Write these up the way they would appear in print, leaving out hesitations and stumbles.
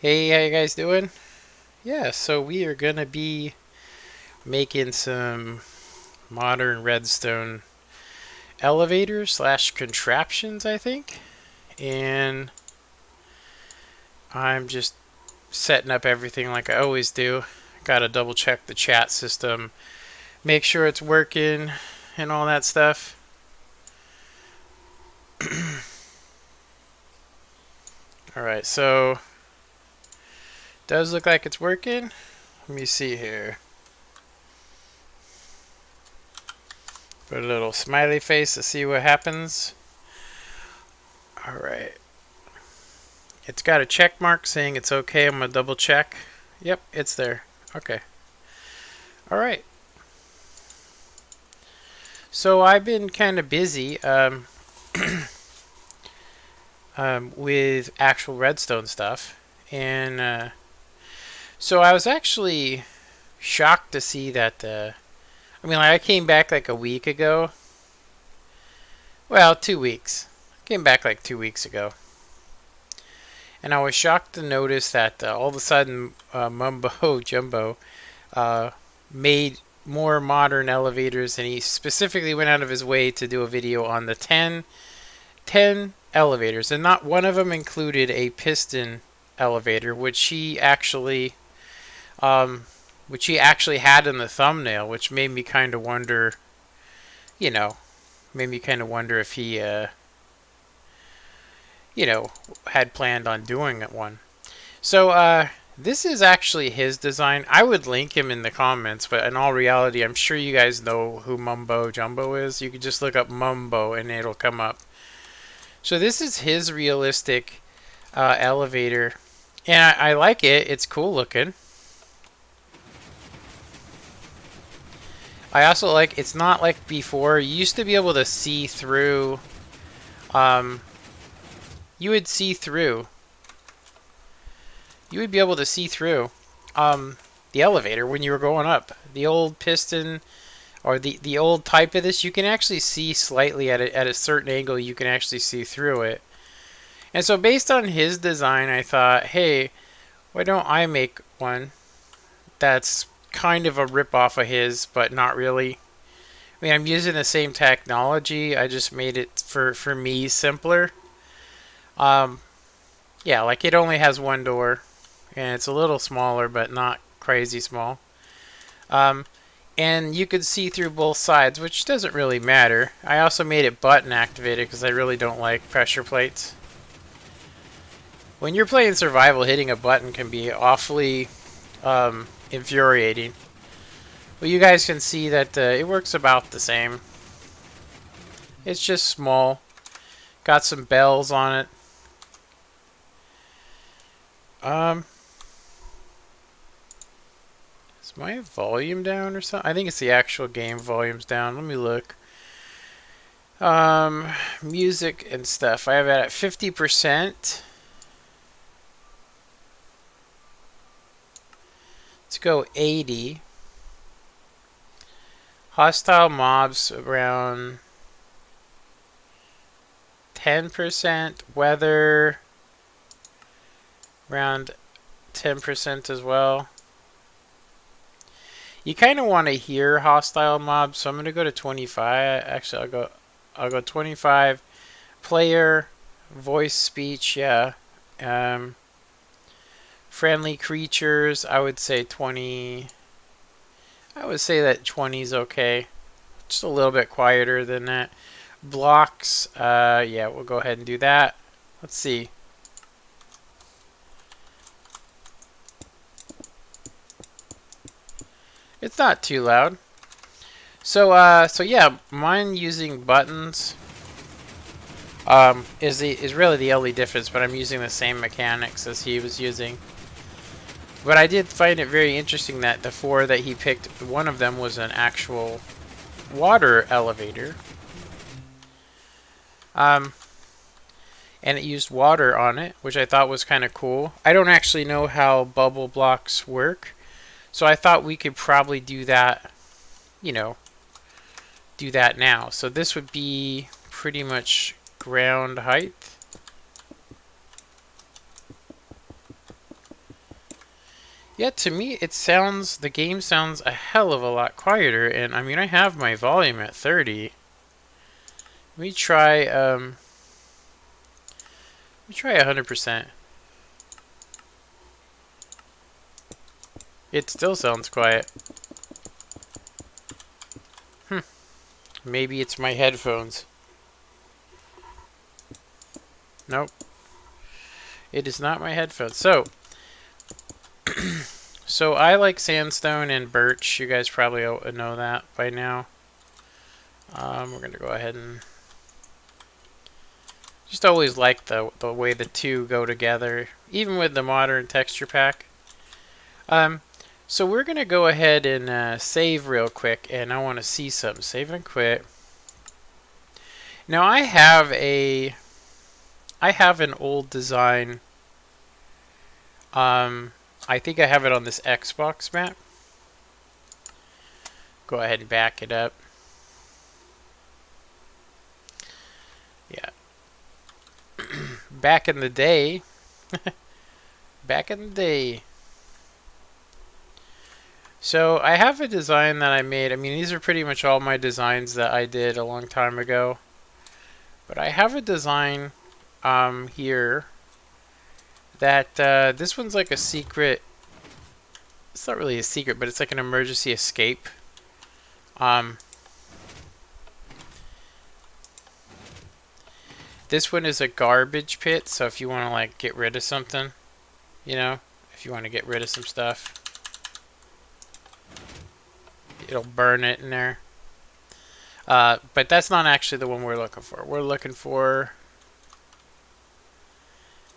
Hey, how you guys doing? Yeah, so we are gonna be making some modern redstone elevators slash contraptions, I think. And I'm just setting up everything like I always do. Gotta double check the chat system, make sure it's working, and all that stuff. Alright, so does look like it's working. Let me see here. Put a little smiley face to see what happens. Alright. It's got a check mark saying it's okay. I'm going to double check. Yep, it's there. Okay. Alright. So I've been kind of busy with actual redstone stuff. And so I was actually shocked to see that. I came back like a week ago. Well, 2 weeks. I came back like 2 weeks ago. And I was shocked to notice that all of a sudden Mumbo Jumbo uh, made more modern elevators, and he specifically went out of his way to do a video on the 10 elevators, and not one of them included a piston elevator, which he actually had in the thumbnail, which made me kind of wonder, you know, if he, had planned on doing one. So, this is actually his design. I would link him in the comments, but in all reality, I'm sure you guys know who Mumbo Jumbo is. You could just look up Mumbo and it'll come up. So this is his realistic elevator, and I like it. It's cool looking. I also like it's not like before. You used to be able to see through. Um, you would see through. You would be able to see through the elevator when you were going up. The old piston or the old type of this, you can actually see slightly at a certain angle. You can actually see through it. And so based on his design, I thought, hey, why don't I make one that's kind of a rip-off of his, but not really. I'm using the same technology. I just made it for me simpler. Um, yeah, like it only has one door, and it's a little smaller, but not crazy small. Um, and you could see through both sides, which doesn't really matter. I also made it button activated because I really don't like pressure plates. When you're playing survival, hitting a button can be awfully infuriating. Well, you guys can see that it works about the same. It's just small. Got some bells on it. Is my volume down or something? I think it's the actual game volume's down. Let me look. Music and stuff. I have it at 50%. Let's go 80. Hostile mobs around 10%. Weather around 10% as well. You kind of want to hear hostile mobs, so I'm gonna go to 25. Actually, I'll go 25. Player, voice speech, yeah. Friendly creatures, I would say 20. I would say that 20 is okay. Just a little bit quieter than that. Blocks, yeah, we'll go ahead and do that. Let's see. It's not too loud. So yeah, mine using buttons is really the only difference, but I'm using the same mechanics as he was using. But I did find it very interesting that the four that he picked, one of them was an actual water elevator. And it used water on it, which I thought was kind of cool. I don't actually know how bubble blocks work, so I thought we could probably do that, do that now. So this would be pretty much ground height. Yeah, to me, the game sounds a hell of a lot quieter, and I mean, I have my volume at 30. Let me try, let me try 100%. It still sounds quiet. Maybe it's my headphones. Nope. It is not my headphones. So I like sandstone and birch. You guys probably know that by now. We're going to go ahead and just always like the way the two go together, even with the modern texture pack. So we're going to go ahead and save real quick, and I want to see something. Save and quit. Now I have an old design. I think I have it on this Xbox map. Go ahead and back it up. Yeah. Back in the day. Back in the day. So I have a design that I made. I mean, these are pretty much all my designs that I did a long time ago. But I have a design here that this one's like a secret. It's not really a secret, but it's like an emergency escape. This one is a garbage pit, so if you want to like get rid of something, you know, if you want to get rid of some stuff, it'll burn it in there. But that's not actually the one we're looking for. We're looking for...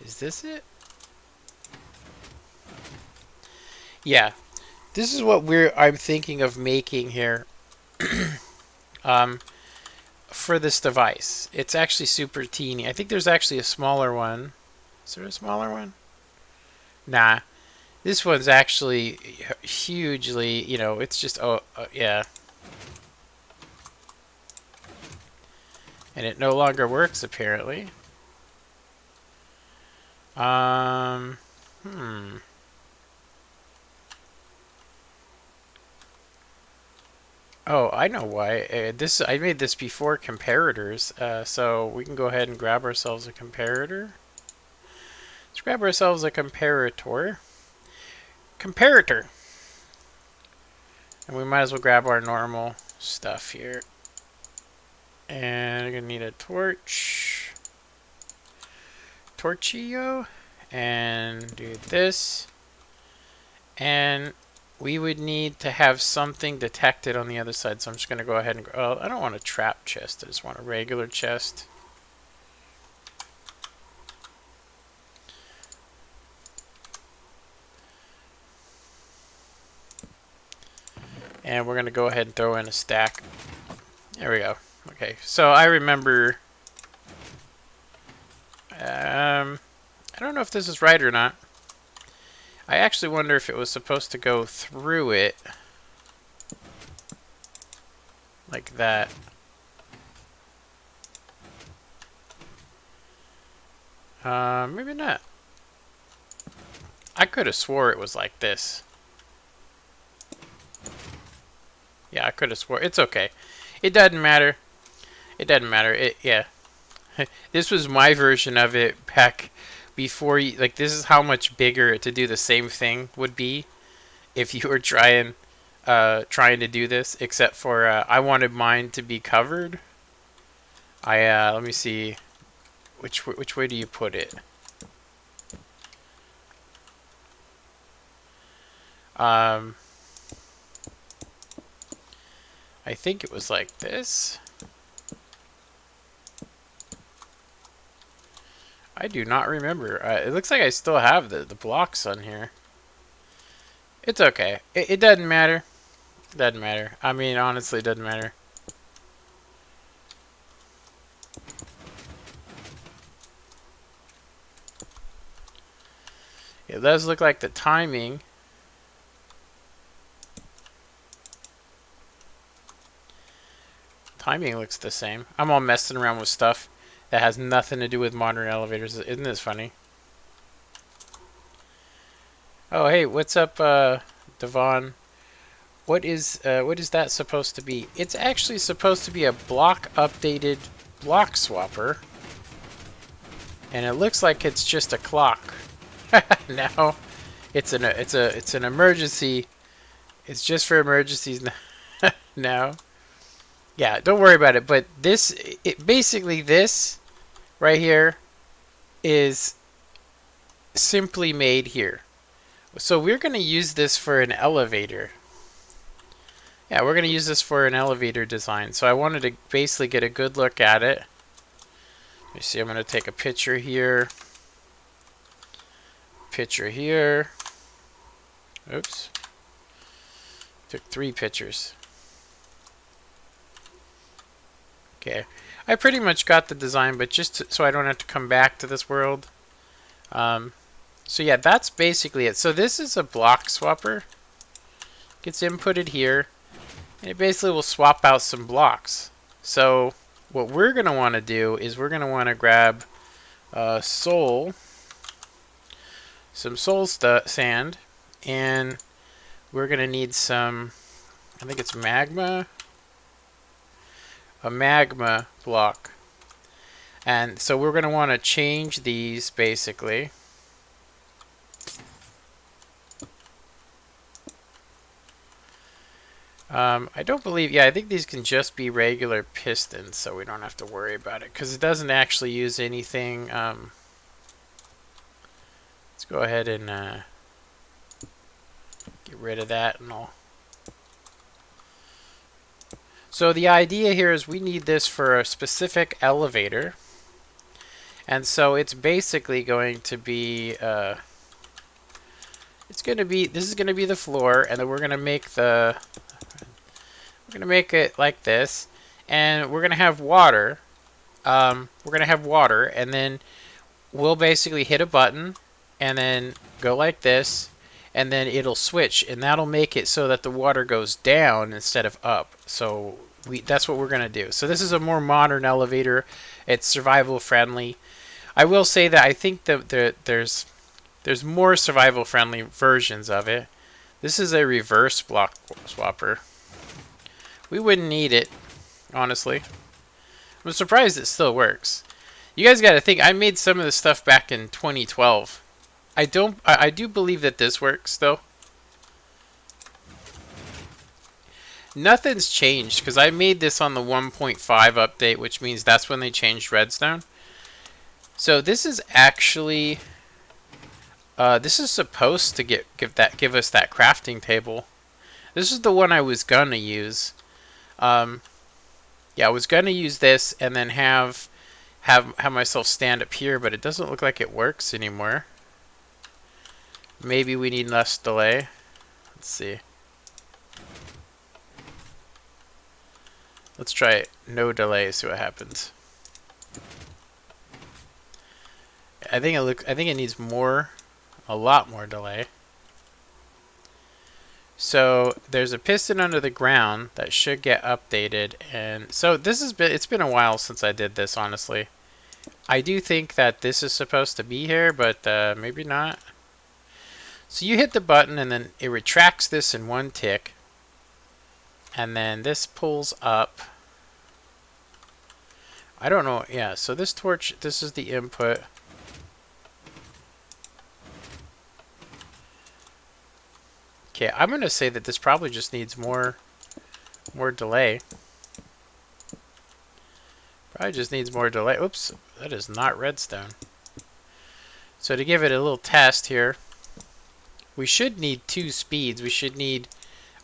Is this it? Yeah. This is what I'm thinking of making here. For this device. It's actually super teeny. I think there's actually a smaller one. Is there a smaller one? Nah. This one's actually hugely, you know, it's just, yeah. And it no longer works, apparently. Oh, I know why. I made this before comparators, so we can go ahead and grab ourselves a comparator. Let's grab ourselves a comparator. Comparator! And we might as well grab our normal stuff here. And we're gonna need a torch. Torchillo. And do this. And we would need to have something detected on the other side, so I'm just going to go ahead and... Oh, I don't want a trap chest. I just want a regular chest. And we're going to go ahead and throw in a stack. There we go. Okay, so I remember... I don't know if this is right or not. I actually wonder if it was supposed to go through it. Like that. Maybe not. I could have swore it was like this. Yeah, I could have swore. It's okay. It doesn't matter. It doesn't matter. Yeah. This was my version of it back before you, like, this is how much bigger to do the same thing would be if you were trying to do this, except for I wanted mine to be covered. Let me see, which way do you put it? I think it was like this. I do not remember. It looks like I still have the blocks on here. It's okay. It doesn't matter. It doesn't matter. I mean, honestly, it doesn't matter. It does look like the timing. Timing looks the same. I'm all messing around with stuff that has nothing to do with modern elevators. Isn't this funny? Oh, hey, what's up, Devon? What is that supposed to be? It's actually supposed to be a block updated block swapper, and it looks like it's just a clock. Now, it's an emergency. It's just for emergencies now. Yeah, don't worry about it. But basically this right here is simply made here. So we're going to use this for an elevator. Yeah, we're going to use this for an elevator design. So I wanted to basically get a good look at it. Let me see, I'm going to take a picture here. Picture here. Oops. Took 3 pictures. Okay. I pretty much got the design, but so I don't have to come back to this world. So yeah, that's basically it. So this is a block swapper. Gets inputted here, and it basically will swap out some blocks. So what we're going to want to do is we're going to want to grab some soul sand, and we're going to need some, I think it's magma, a magma block. And so we're going to want to change these basically. I don't believe, yeah, I think these can just be regular pistons, so we don't have to worry about it, because it doesn't actually use anything. Let's go ahead and get rid of that and all. So the idea here is we need this for a specific elevator, and so it's basically going to be, this is going to be the floor, and then we're going to make it like this, and we're going to have water. And then we'll basically hit a button, and then go like this, and then it'll switch, and that'll make it so that the water goes down instead of up. So that's what we're going to do. So this is a more modern elevator. It's survival friendly. I will say that I think that there's more survival friendly versions of it. This is a reverse block swapper. We wouldn't need it, honestly. I'm surprised it still works. You guys got to think, I made some of this stuff back in 2012. I do believe that this works, though. Nothing's changed, because I made this on the 1.5 update, which means that's when they changed redstone. So this is actually... this is supposed to give us that crafting table. This is the one I was gonna use. Yeah, I was gonna use this and then have myself stand up here, but it doesn't look like it works anymore. Maybe we need less delay. Let's see. Let's try it. No delay. See what happens. I think it needs more, a lot more delay. So there's a piston under the ground that should get updated, and so it's been a while since I did this, honestly. I do think that this is supposed to be here, but maybe not. So you hit the button, and then it retracts this in 1 tick, and then this pulls up. I don't know. Yeah, so this torch, this is the input. Okay, I'm going to say that this probably just needs more delay. Probably just needs more delay. Oops, that is not redstone. So to give it a little test here, we should need 2 speeds. We should need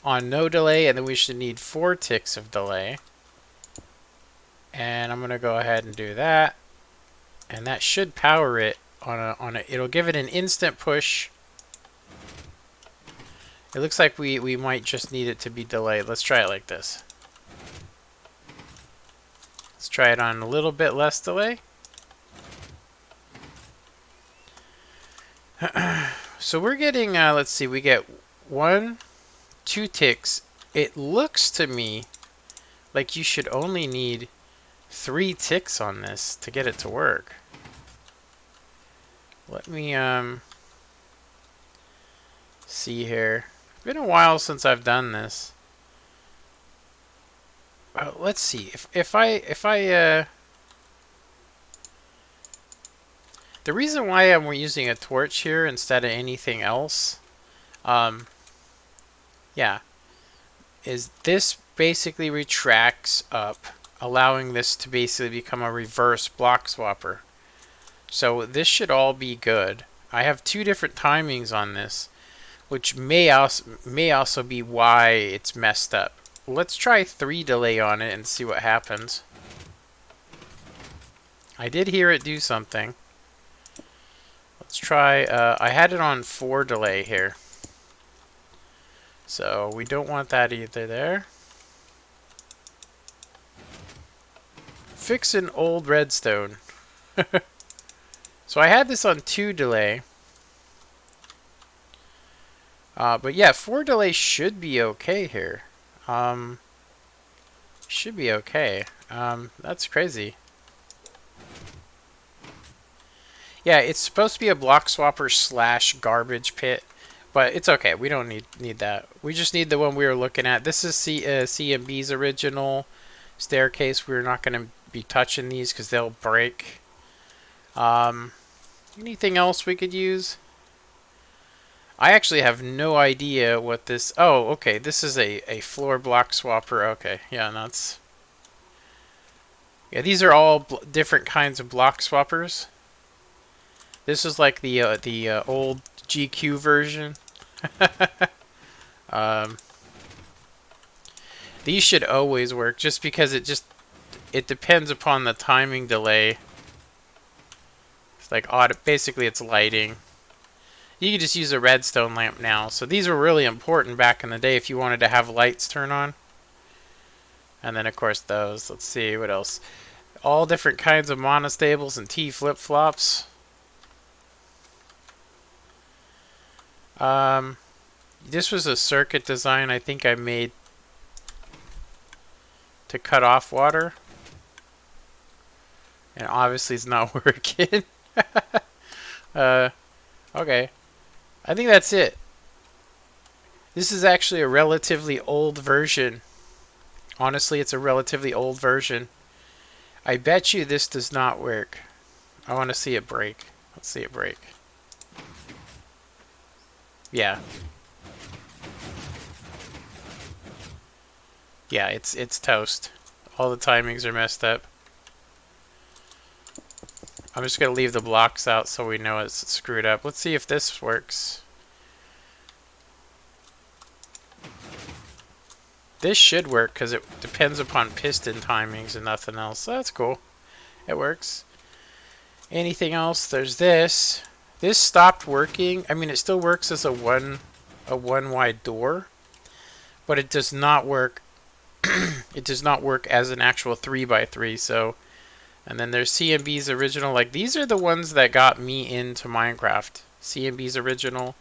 on no delay, and then we should need 4 ticks of delay. And I'm going to go ahead and do that. And that should power it on a it'll give it an instant push. It looks like we might just need it to be delayed. Let's try it like this. Let's try it on a little bit less delay. So we're getting, let's see, we get 1, 2 ticks. It looks to me like you should only need 3 ticks on this to get it to work. Let me, see here. It's been a while since I've done this. Let's see. The reason why I'm using a torch here instead of anything else, yeah, is this basically retracts up, allowing this to basically become a reverse block swapper. So this should all be good. I have two different timings on this, which may also be why it's messed up. Let's try 3 delay on it and see what happens. I did hear it do something. Let's try, I had it on 4 delay here. So we don't want that either there. Fix an old redstone. So I had this on 2 delay. But yeah, 4 delay should be okay here. Should be okay. That's crazy. Yeah, it's supposed to be a block swapper / garbage pit, but it's okay. We don't need that. We just need the one we were looking at. This is CMB's original staircase. We're not going to be touching these because they'll break. Anything else we could use? I actually have no idea what this... Oh, okay. This is a floor block swapper. Okay. Yeah, that's... Yeah, these are all different kinds of block swappers. This is like the old GQ version. These should always work, just because it depends upon the timing delay. It's like basically it's lighting. You can just use a redstone lamp now. So these were really important back in the day if you wanted to have lights turn on. And then of course those. Let's see what else. All different kinds of monostables and T flip-flops. This was a circuit design I think I made to cut off water. And obviously it's not working. Okay. I think that's it. This is actually a relatively old version. Honestly, it's a relatively old version. I bet you this does not work. I want to see it break. Let's see it break. Yeah. Yeah, it's toast. All the timings are messed up. I'm just going to leave the blocks out so we know it's screwed up. Let's see if this works. This should work because it depends upon piston timings and nothing else. So that's cool. It works. Anything else? There's this. This stopped working. I mean, it still works as a one wide door, but it does not work. It does not work as an actual 3x3. So, and then there's CMB's original. Like, these are the ones that got me into Minecraft. CMB's original.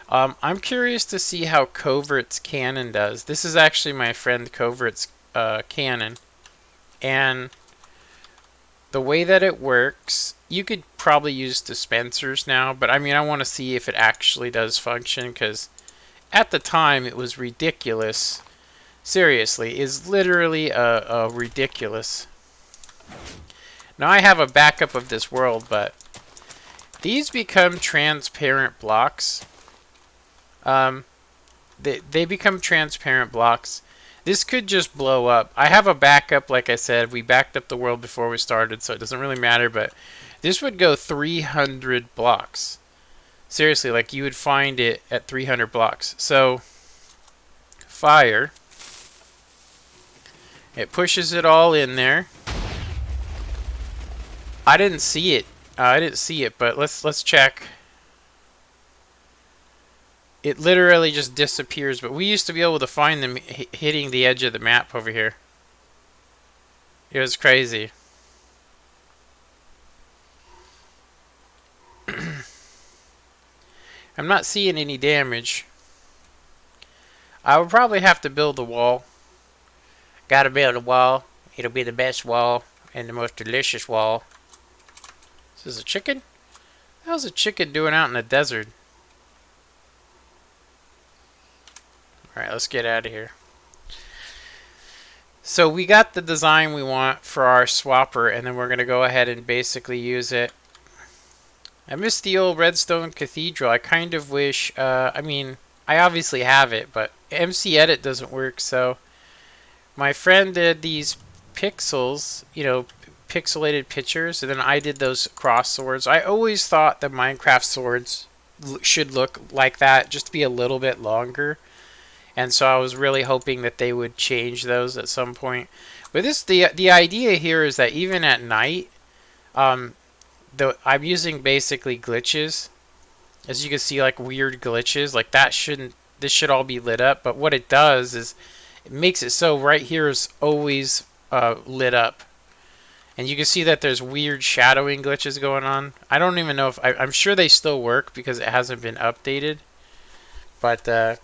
I'm curious to see how Covert's cannon does. This is actually my friend Covert's cannon, and the way that it works, you could probably use dispensers now, but I mean, I want to see if it actually does function, because at the time it was ridiculous. Seriously, is literally a ridiculous. Now I have a backup of this world, but these become transparent blocks. They become transparent blocks. This could just blow up. I have a backup, like I said. We backed up the world before we started, so it doesn't really matter, but this would go 300 blocks. Seriously, like you would find it at 300 blocks. So, fire. It pushes it all in there. I didn't see it. But let's check. It literally just disappears, but we used to be able to find them hitting the edge of the map over here. It was crazy. I'm not seeing any damage. I would probably have to build a wall. Gotta build a wall. It'll be the best wall and the most delicious wall. This is a chicken? How's a chicken doing out in the desert? Alright, let's get out of here. So we got the design we want for our swapper, and then we're going to go ahead and basically use it. I miss the old redstone cathedral. I kind of wish, I mean, I obviously have it, but MC Edit doesn't work, so my friend did these pixels, you know, pixelated pictures, and then I did those cross swords. I always thought that Minecraft swords should look like that, just to be a little bit longer. And so I was really hoping that they would change those at some point. But the idea here is that even at night, I'm using basically glitches. As you can see, like weird glitches, like this should all be lit up. But what it does is it makes it so right here is always lit up. And you can see that there's weird shadowing glitches going on. I don't even know if I'm sure they still work because it hasn't been updated. But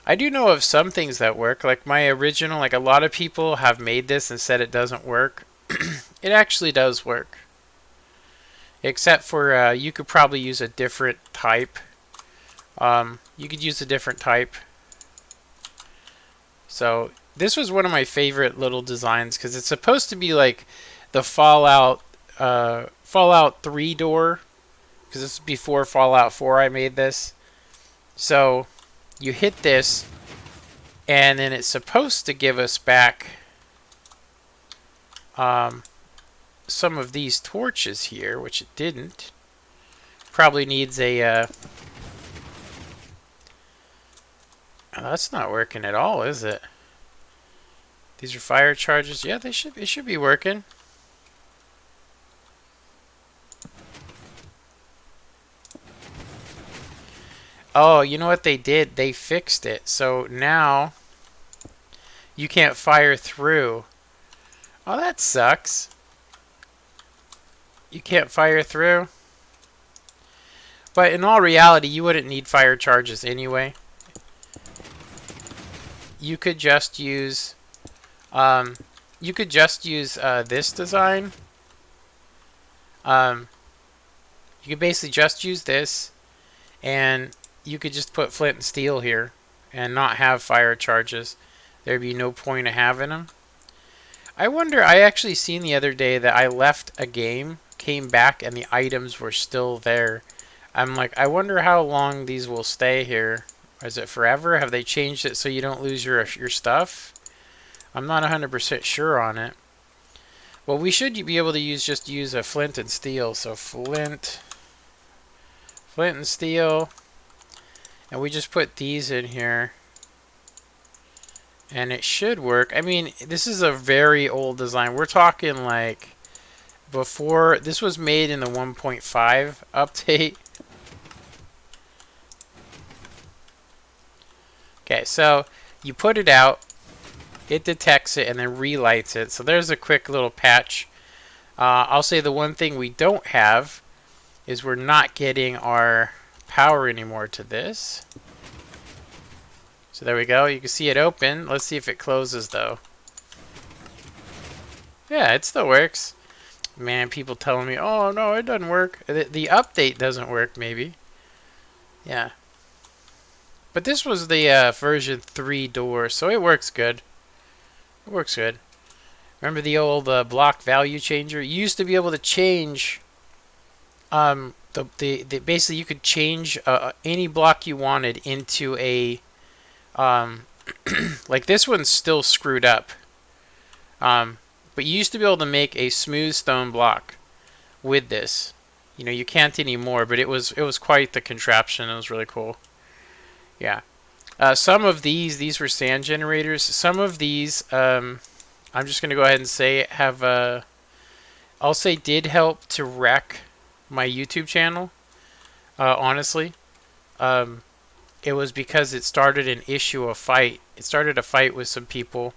I do know of some things that work, like my original, like a lot of people have made this and said it doesn't work. It actually does work. Except for, you could probably use a different type. You could use a different type. So, this was one of my favorite little designs, because it's supposed to be like the Fallout 3 door. Because this is before Fallout 4 I made this. So, you hit this, and then it's supposed to give us back some of these torches here, which it didn't. Probably needs a... oh, that's not working at all, is it? These are fire charges. Yeah, it should be working. Oh, you know what they did? They fixed it. So now you can't fire through. Oh, that sucks. You can't fire through. But in all reality, you wouldn't need fire charges anyway. You could just use this design. You could basically just use this, and you could just put flint and steel here and not have fire charges. There'd be no point of having them. I wonder, I actually seen the other day that I left a game, came back, and the items were still there. I'm like, I wonder how long these will stay here. Is it forever? Have they changed it so you don't lose your stuff? I'm not 100% sure on it. Well, we should be able to just use a flint and steel. So flint and steel. And we just put these in here. And it should work. I mean, this is a very old design. We're talking like before. This was made in the 1.5 update. Okay, so you put it out. It detects it and then relights it. So there's a quick little patch. I'll say the one thing we don't have is we're not getting our power anymore to this. So there we go. You can see it open. Let's see if it closes though. Yeah, it still works. Man, people telling me, oh no, it doesn't work. The update doesn't work maybe. Yeah. But this was the version 3 door, so it works good. It works good. Remember the old block value changer? You used to be able to change basically you could change any block you wanted into a like this one's still screwed up. But you used to be able to make a smooth stone block with this. You know, you can't anymore, but it was quite the contraption. It was really cool. Yeah. Some of these were sand generators. Some of these, I'm just going to go ahead and say have, I'll say did help to wreck my YouTube channel. Honestly. It was because it started a fight. It started a fight with some people.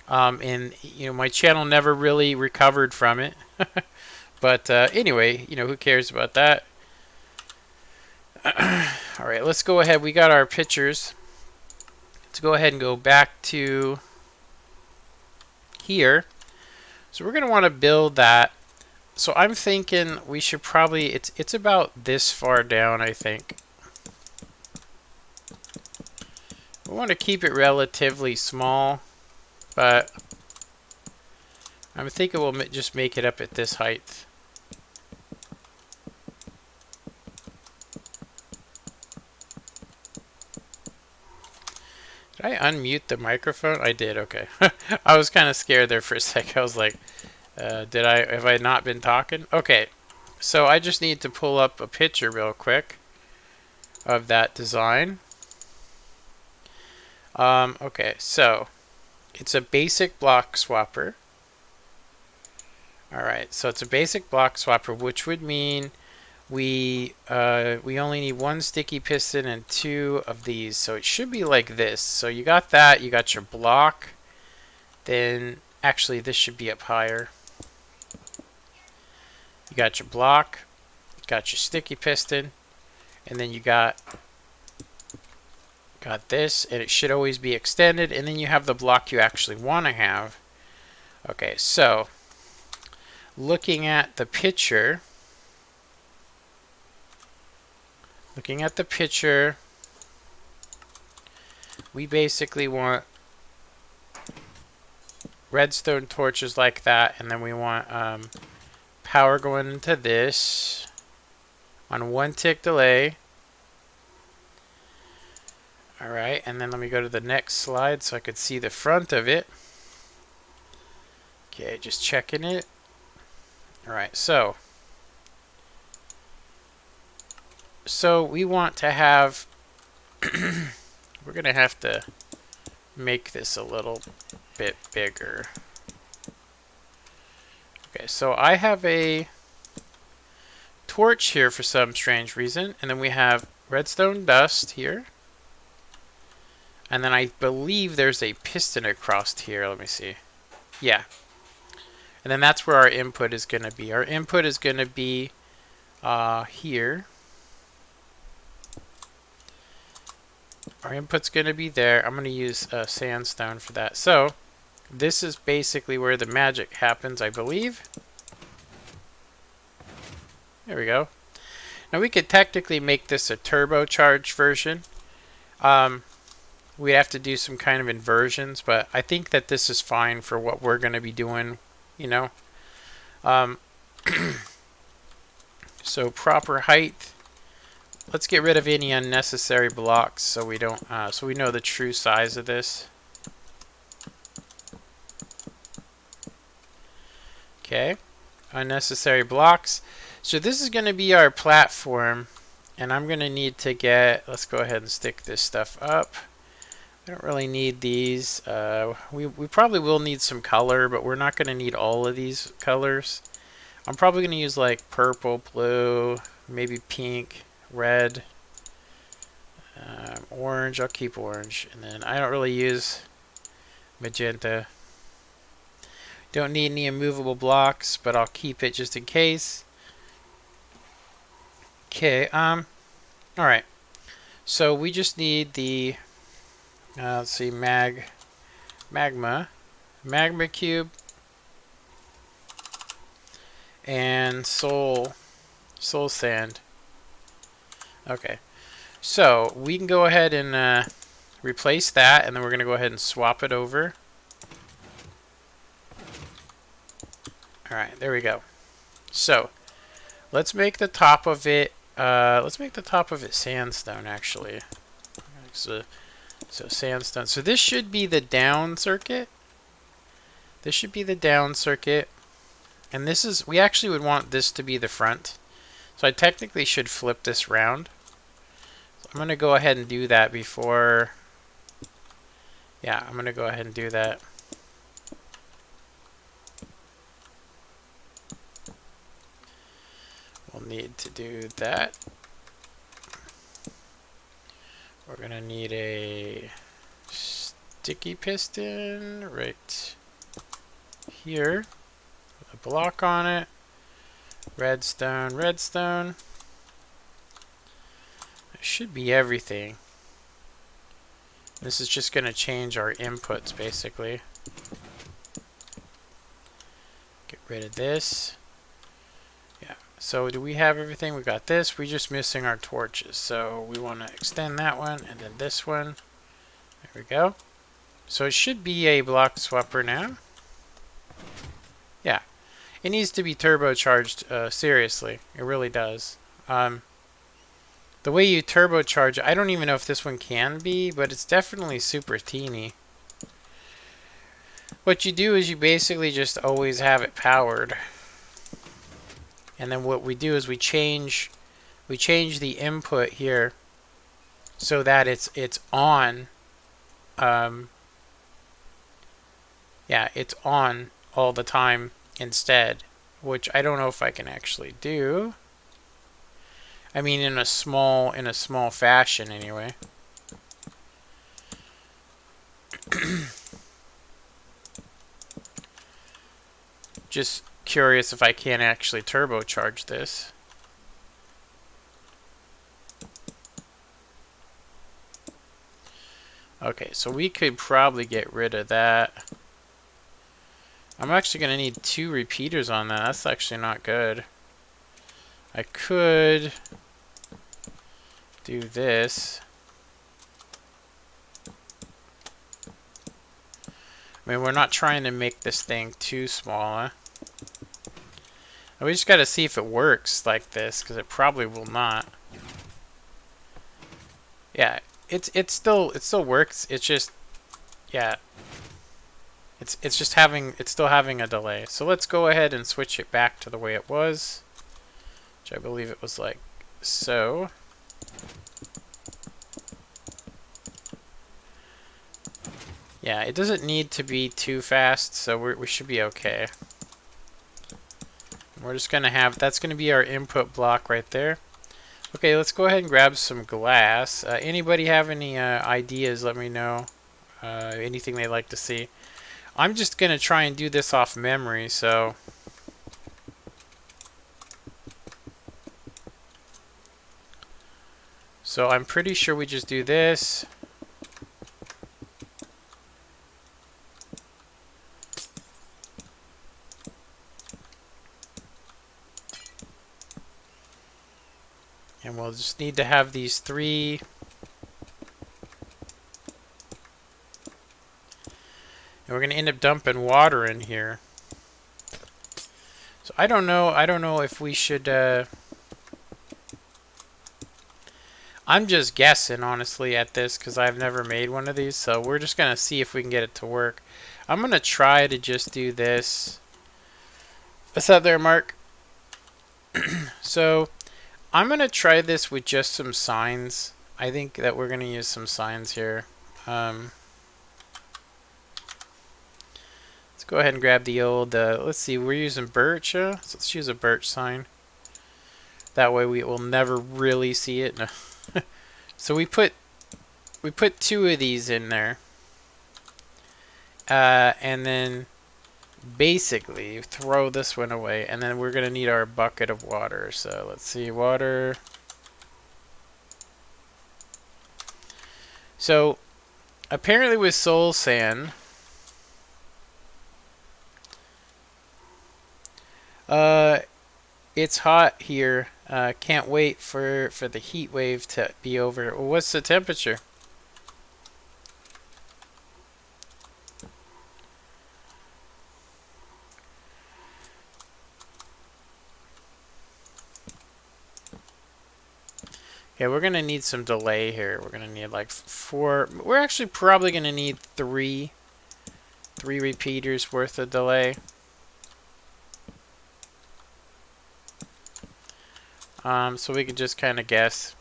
And, you know, my channel never really recovered from it. But, anyway, you know, who cares about that? Alright, let's go ahead. We got our pictures. Let's go ahead and go back to here. So we're going to want to build that. So I'm thinking we should probably, it's about this far down, I think. We want to keep it relatively small, but I'm thinking we'll just make it up at this height. Did I unmute the microphone? I did, okay. I was kind of scared there for a sec. I was like, have I not been talking? Okay, so I just need to pull up a picture real quick of that design. Okay, so it's a basic block swapper. Alright, so it's a basic block swapper, which would mean we only need one sticky piston and two of these. So it should be like this. So you got that, you got your block. Then, actually this should be up higher. You got your block, got your sticky piston, and then you got this, and it should always be extended, and then you have the block you actually want to have. Okay, so looking at the picture, we basically want redstone torches like that, and then we want power going into this on 1 tick delay. Alright, and then let me go to the next slide so I could see the front of it. Okay, just checking it. Alright, so we want to have we're gonna have to make this a little bit bigger. Okay, so I have a torch here for some strange reason, and then we have redstone dust here. And then I believe there's a piston across here. Let me see. Yeah. And then that's where our input is going to be. Our input is going to be here. Our input's going to be there. I'm going to use sandstone for that. So this is basically where the magic happens, I believe. There we go. Now we could technically make this a turbocharged version. We have to do some kind of inversions, but I think that this is fine for what we're going to be doing, you know. So proper height. Let's get rid of any unnecessary blocks so we don't, so we know the true size of this. Okay, unnecessary blocks. So this is going to be our platform, and I'm going to need to get, let's go ahead and stick this stuff up. I don't really need these. We probably will need some color, but we're not going to need all of these colors. I'm probably going to use like purple, blue, maybe pink, red, orange. I'll keep orange. And then I don't really use magenta. Don't need any immovable blocks, but I'll keep it just in case. Okay, alright. So we just need the let's see, magma cube, and soul sand. Okay, so we can go ahead and replace that, and then we're going to go ahead and swap it over. Alright, there we go. So let's make the top of it sandstone, actually. So sandstone. So this should be the down circuit. This should be the down circuit. And this is, we actually would want this to be the front. So I technically should flip this round. So I'm going to go ahead and do that before. Yeah, I'm going to go ahead and do that. We'll need to do that. We're going to need a sticky piston right here with a block on it. Redstone. That should be everything. This is just going to change our inputs, basically. Get rid of this. Yeah. So do we have everything? We got this. We're just missing our torches. So we want to extend that one, and then this one. There we go. So it should be a block swapper now. Yeah. It needs to be turbocharged, seriously. It really does. The way you turbocharge, I don't even know if this one can be, but it's definitely super teeny. What you do is you basically just always have it powered. And then what we do is we change the input here so that it's on. Yeah, it's on all the time instead, which I don't know if I can actually do. I mean, in a small fashion, anyway. Just curious if I can actually turbocharge this. Okay, so we could probably get rid of that. I'm actually going to need 2 repeaters on that. That's actually not good. I could do this. I mean, we're not trying to make this thing too small, huh? And we just got to see if it works like this, because it probably will not. Yeah, it still works. It's just, yeah, it's still having a delay. So let's go ahead and switch it back to the way it was, which I believe it was like so. Yeah, it doesn't need to be too fast, so we should be okay. We're just gonna have, that's gonna be our input block right there. Okay, let's go ahead and grab some glass. Anybody have any ideas? Let me know. Anything they'd like to see. I'm just gonna try and do this off memory, so. So I'm pretty sure we just do this. And we'll just need to have these 3. And we're going to end up dumping water in here. So I don't know if we should... I'm just guessing, honestly, at this, because I've never made one of these. So we're just going to see if we can get it to work. I'm going to try to just do this. What's up there, Mark? So I'm going to try this with just some signs. I think that we're going to use some signs here. Let's go ahead and grab the old, let's see, we're using birch. So let's use a birch sign. That way we will never really see it. No. So we put 2 of these in there. And then basically throw this one away. And then we're going to need our bucket of water. So let's see, water. So apparently with soul sand, it's hot here. Can't wait for the heat wave to be over. What's the temperature? Yeah, we're gonna need some delay here. We're gonna need like 4. We're actually probably gonna need 3 repeaters worth of delay. So we can just kind of guess.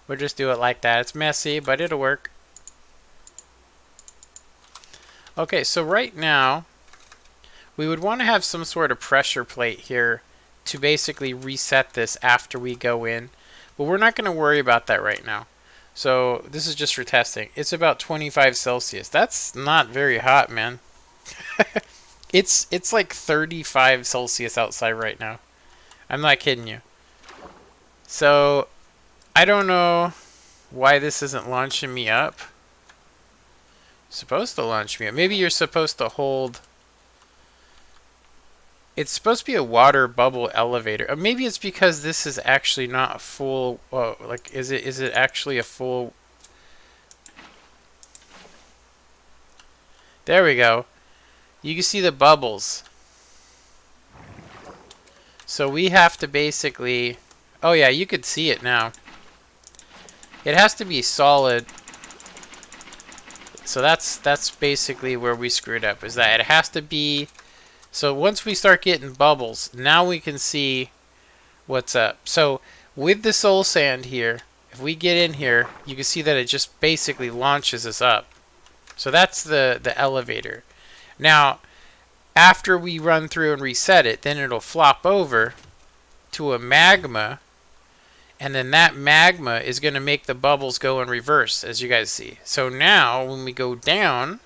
We'll just do it like that. It's messy, but it'll work. Okay, so right now, we would want to have some sort of pressure plate here to basically reset this after we go in. But we're not going to worry about that right now. So this is just for testing. It's about 25 Celsius. That's not very hot, man. It's like 35 Celsius outside right now. I'm not kidding you. So I don't know why this isn't launching me up. Supposed to launch me up. Maybe you're supposed to hold. It's supposed to be a water bubble elevator. Or maybe it's because this is actually not a full. Oh, like is it actually a full? There we go. You can see the bubbles. So we have to basically. Oh yeah, you could see it now. It has to be solid. So that's basically where we screwed up. Is that it has to be. So once we start getting bubbles, now we can see what's up. So with the soul sand here, if we get in here, you can see that it just basically launches us up. So that's the elevator. Now, after we run through and reset it, then it'll flop over to a magma, and then that magma is going to make the bubbles go in reverse, as you guys see. So now, when we go down,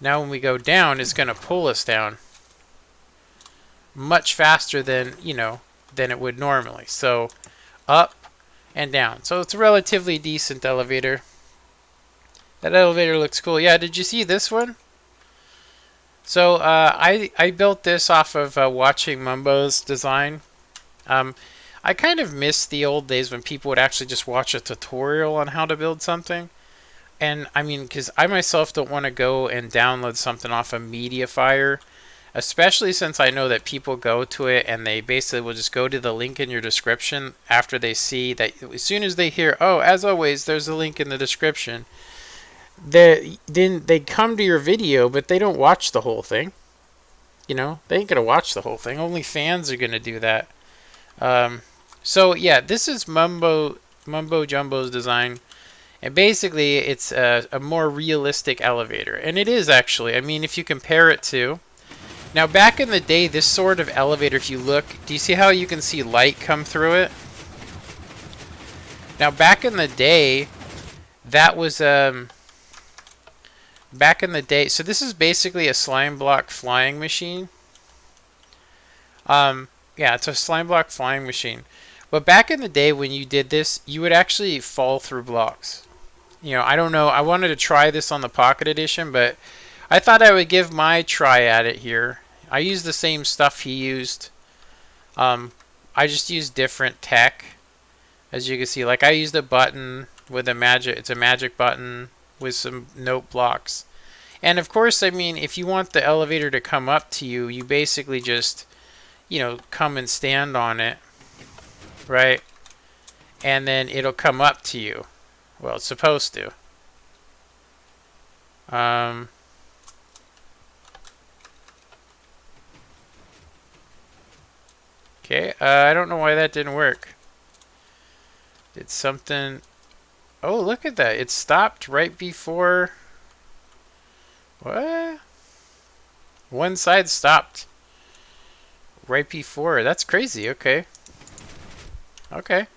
it's going to pull us down much faster than, than it would normally. So up and down. So it's a relatively decent elevator. That elevator looks cool. Yeah, did you see this one? So I built this off of watching Mumbo's design. I kind of miss the old days when people would actually just watch a tutorial on how to build something. And I mean, because I myself don't want to go and download something off of Mediafire, especially since I know that people go to it and they basically will just go to the link in your description after they see that. As soon as they hear, oh, as always, there's a link in the description, then they come to your video, but they don't watch the whole thing. They ain't gonna watch the whole thing. Only fans are gonna do that. So yeah, this is Mumbo Jumbo's design, and basically it's a more realistic elevator, and it is actually. I mean, if you compare it to now, back in the day, this sort of elevator, if you look, do you see how you can see light come through it? Now, back in the day, that was back in the day. So this is basically a slime block flying machine. Yeah, it's a slime block flying machine. But back in the day when you did this, you would actually fall through blocks. I don't know. I wanted to try this on the Pocket Edition, but I thought I would give my try at it here. I used the same stuff he used. I just used different tech. As you can see, like I used a button with a magic. It's a magic button with some note blocks. And of course, I mean, if you want the elevator to come up to you, you basically just, come and stand on it, right? And then it'll come up to you. Well, it's supposed to. Okay, I don't know why that didn't work. Did something... Oh, look at that. It stopped right before... What? One side stopped right before. That's crazy. Okay. Okay.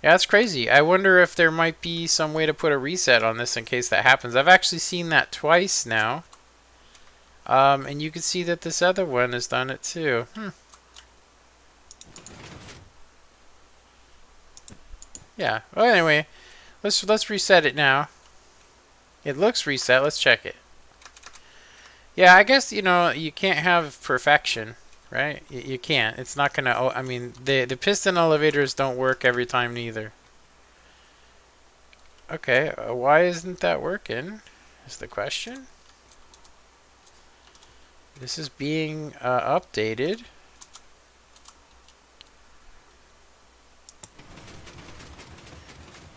Yeah, that's crazy. I wonder if there might be some way to put a reset on this in case that happens. I've actually seen that twice now. And you can see that this other one has done it too. Yeah. Well, anyway, let's reset it now. It looks reset. Let's check it. Yeah, I guess, you can't have perfection, right? You can't. It's not going to... I mean, the piston elevators don't work every time neither. Okay, why isn't that working? Is the question. This is being updated.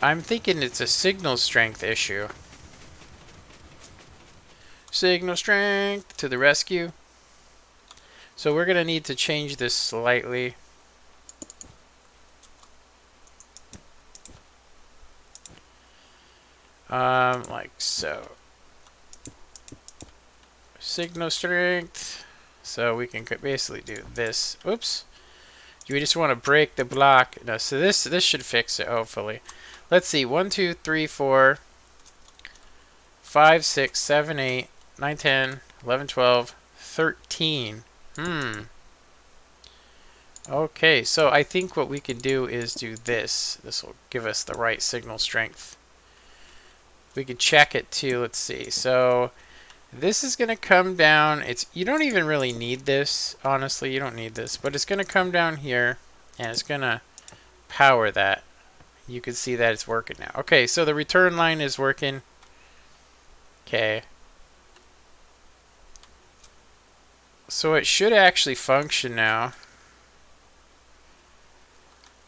I'm thinking it's a signal strength issue. Signal strength to the rescue. So we're going to need to change this slightly. Like so. Signal strength. So we can basically do this. Oops. You just want to break the block. No, so this should fix it, hopefully. Let's see. 1, 2, 3, 4, 5, 6, 7, 8, 9, 10, 11, 12, 13. Okay, so I think what we can do is do this. This will give us the right signal strength. We could check it too. Let's see. So This is going to come down. You don't even really need this. Honestly, you don't need this. But it's going to come down here, and it's going to power that. You can see that it's working now. Okay, so the return line is working. Okay. So it should actually function now.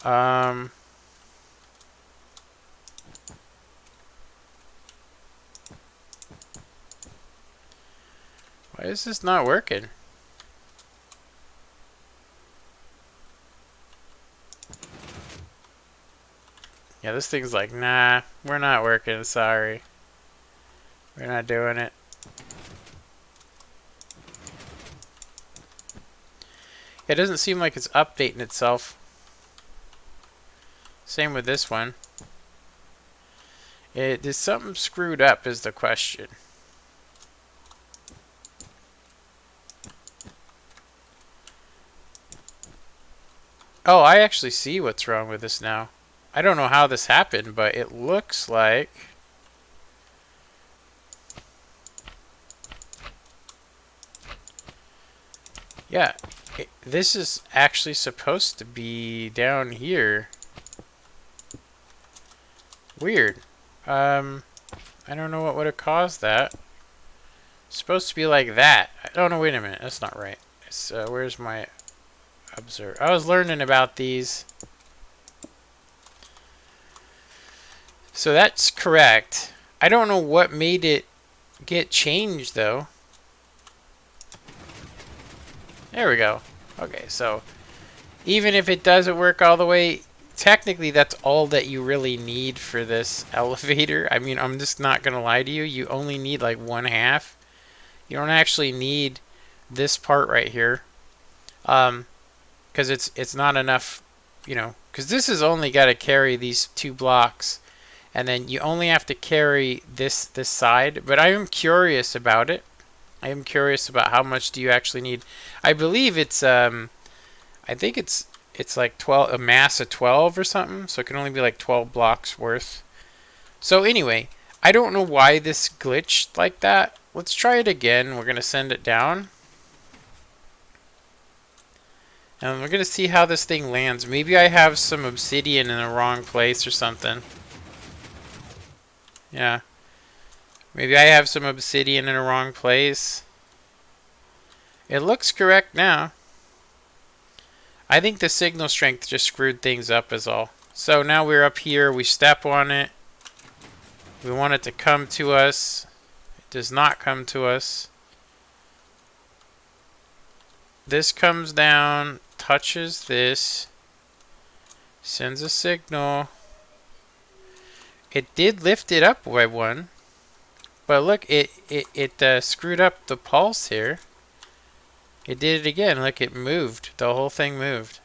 Why is this not working? Yeah, this thing's like, nah, we're not working, sorry. We're not doing it. It doesn't seem like it's updating itself. Same with this one. Is something screwed up is the question. Oh, I actually see what's wrong with this now. I don't know how this happened, but it looks like... Yeah, this is actually supposed to be down here. Weird. I don't know what would have caused that. It's supposed to be like that. Oh no, wait a minute. That's not right. It's, where's my observe? I was learning about these. So that's correct. I don't know what made it get changed though. There we go. Okay, so even if it doesn't work all the way, technically that's all that you really need for this elevator. I mean, I'm just not gonna lie to you. You only need like 1/2. You don't actually need this part right here, because it's not enough, you know. Because this has only got to carry these 2 blocks, and then you only have to carry this side. But I am curious about it. I am curious about how much do you actually need. I believe it's I think it's like 12, a mass of 12 or something, so it can only be like 12 blocks worth. So anyway, I don't know why this glitched like that. Let's try it again. We're gonna send it down, and we're gonna see how this thing lands. Maybe I have some obsidian in the wrong place or something. Yeah. Maybe I have some obsidian in the wrong place. It looks correct now. I think the signal strength just screwed things up is all. So now we're up here, we step on it. We want it to come to us. It does not come to us. This comes down, touches this, sends a signal. It did lift it up by 1. But look, it screwed up the pulse here. It did it again. Look, it moved. The whole thing moved.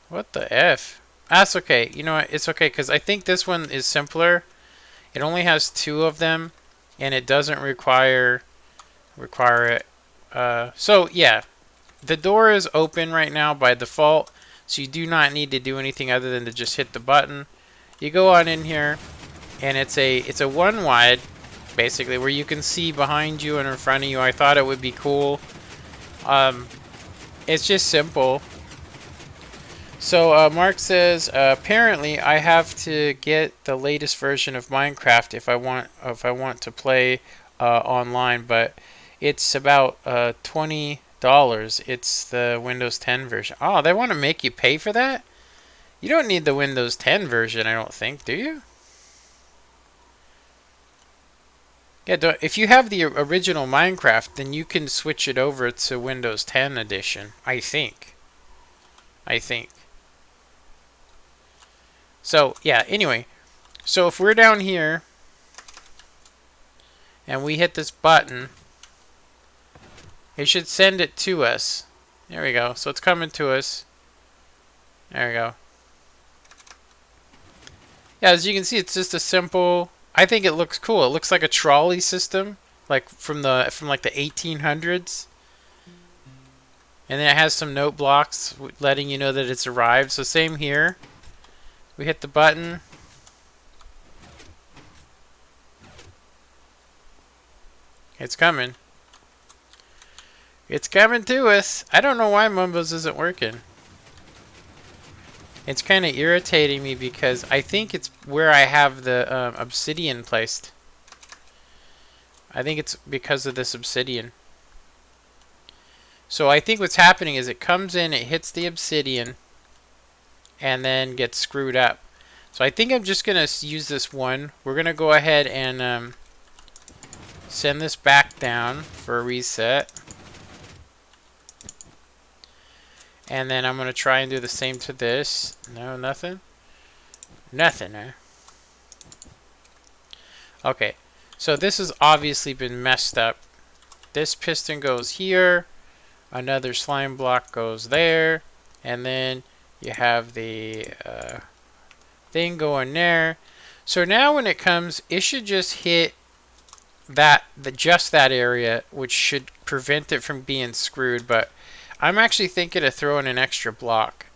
What the F? That's okay. You know what? It's okay, because I think this one is simpler. It only has 2 of them, and it doesn't require it. So, yeah. The door is open right now by default, so you do not need to do anything other than to just hit the button. You go on in here, and it's a 1 wide, basically, where you can see behind you and in front of you. I thought it would be cool. It's just simple. So Mark says, apparently I have to get the latest version of Minecraft if I want to play online, but it's about $20. It's the Windows 10 version. Oh, they want to make you pay for that? You don't need the Windows 10 version, I don't think, do you? Yeah, if you have the original Minecraft, then you can switch it over to Windows 10 edition, I think. So, yeah, anyway. So if we're down here, and we hit this button, it should send it to us. There we go. So it's coming to us. There we go. Yeah, as you can see, it's just a simple... I think it looks cool. It looks like a trolley system, like from like the 1800s. And then it has some note blocks letting you know that it's arrived. So same here. We hit the button. It's coming. It's coming to us. I don't know why Mumbo's isn't working. It's kind of irritating me because I think it's where I have the obsidian placed. I think it's because of this obsidian. So I think what's happening is it comes in, it hits the obsidian, and then gets screwed up. So I think I'm just going to use this one. We're going to go ahead and send this back down for a reset. And then I'm going to try and do the same to this. No, nothing? Nothing, huh? Okay, so this has obviously been messed up. This piston goes here. Another slime block goes there. And then you have the thing going there. So now when it comes, it should just hit just that area, which should prevent it from being screwed. But I'm actually thinking of throwing an extra block.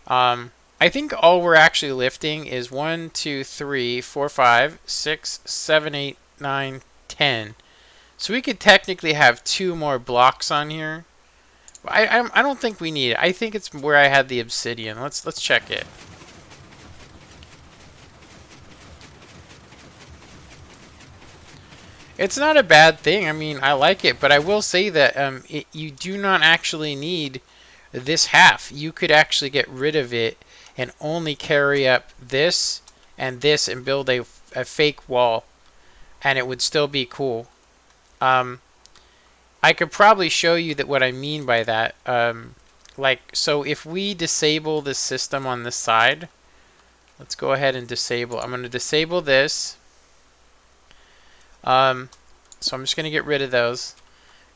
I think all we're actually lifting is 1, 2, 3, 4, 5, 6, 7, 8, 9, 10. So we could technically have 2 more blocks on here. I don't think we need it. I think it's where I had the obsidian. Let's check it. It's not a bad thing. I mean, I like it, but I will say that you do not actually need this half. You could actually get rid of it and only carry up this and this and build a fake wall, and it would still be cool. I could probably show you that what I mean by that. So if we disable the system on this side, let's go ahead and disable. I'm going to disable this. So I'm just going to get rid of those,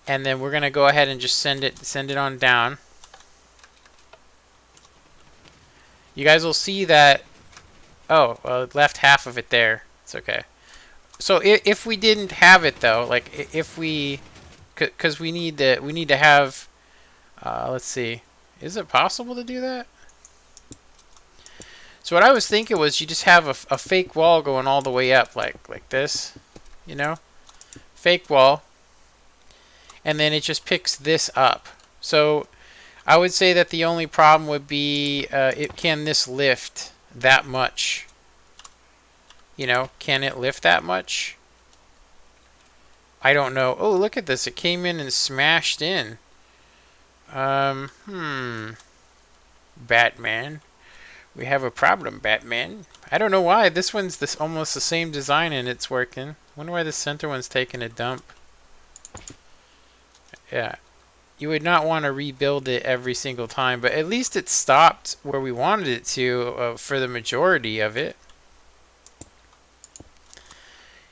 and then we're going to go ahead and just send it on down. You guys will see that. Oh, well, it left half of it there. It's okay. So if we didn't have it though, like if we, because we need to have. Let's see. Is it possible to do that? So what I was thinking was you just have a fake wall going all the way up, like this, you know, fake wall, and then it just picks this up. So I would say that the only problem would be can this lift that much? You know, can it lift that much? I don't know. Oh, look at this. It came in and smashed in. Batman. We have a problem, Batman. I don't know why. This one's almost the same design and it's working. Wonder why the center one's taking a dump. Yeah. You would not want to rebuild it every single time, but at least it stopped where we wanted it to for the majority of it.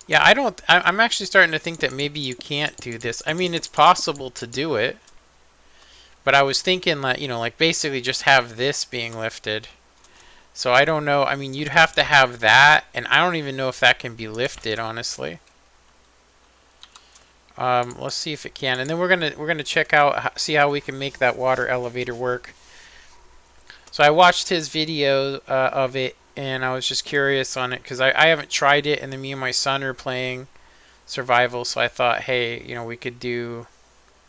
Yeah, I'm actually starting to think that maybe you can't do this. I mean, it's possible to do it, but I was thinking that, you know, like basically just have this being lifted. So I don't know. I mean, you'd have to have that, and I don't even know if that can be lifted, honestly. Let's see if it can, and then we're gonna check out, see how we can make that water elevator work. So I watched his video of it, and I was just curious on it because I haven't tried it, and then me and my son are playing survival, so I thought, hey, you know, we could do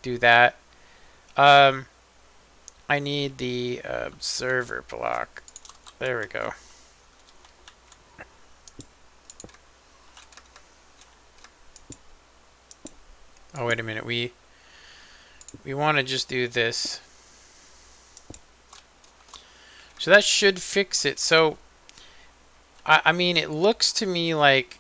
that. I need the server block. There we go. Oh, wait a minute. We want to just do this. So that should fix it. So, I mean, it looks to me like,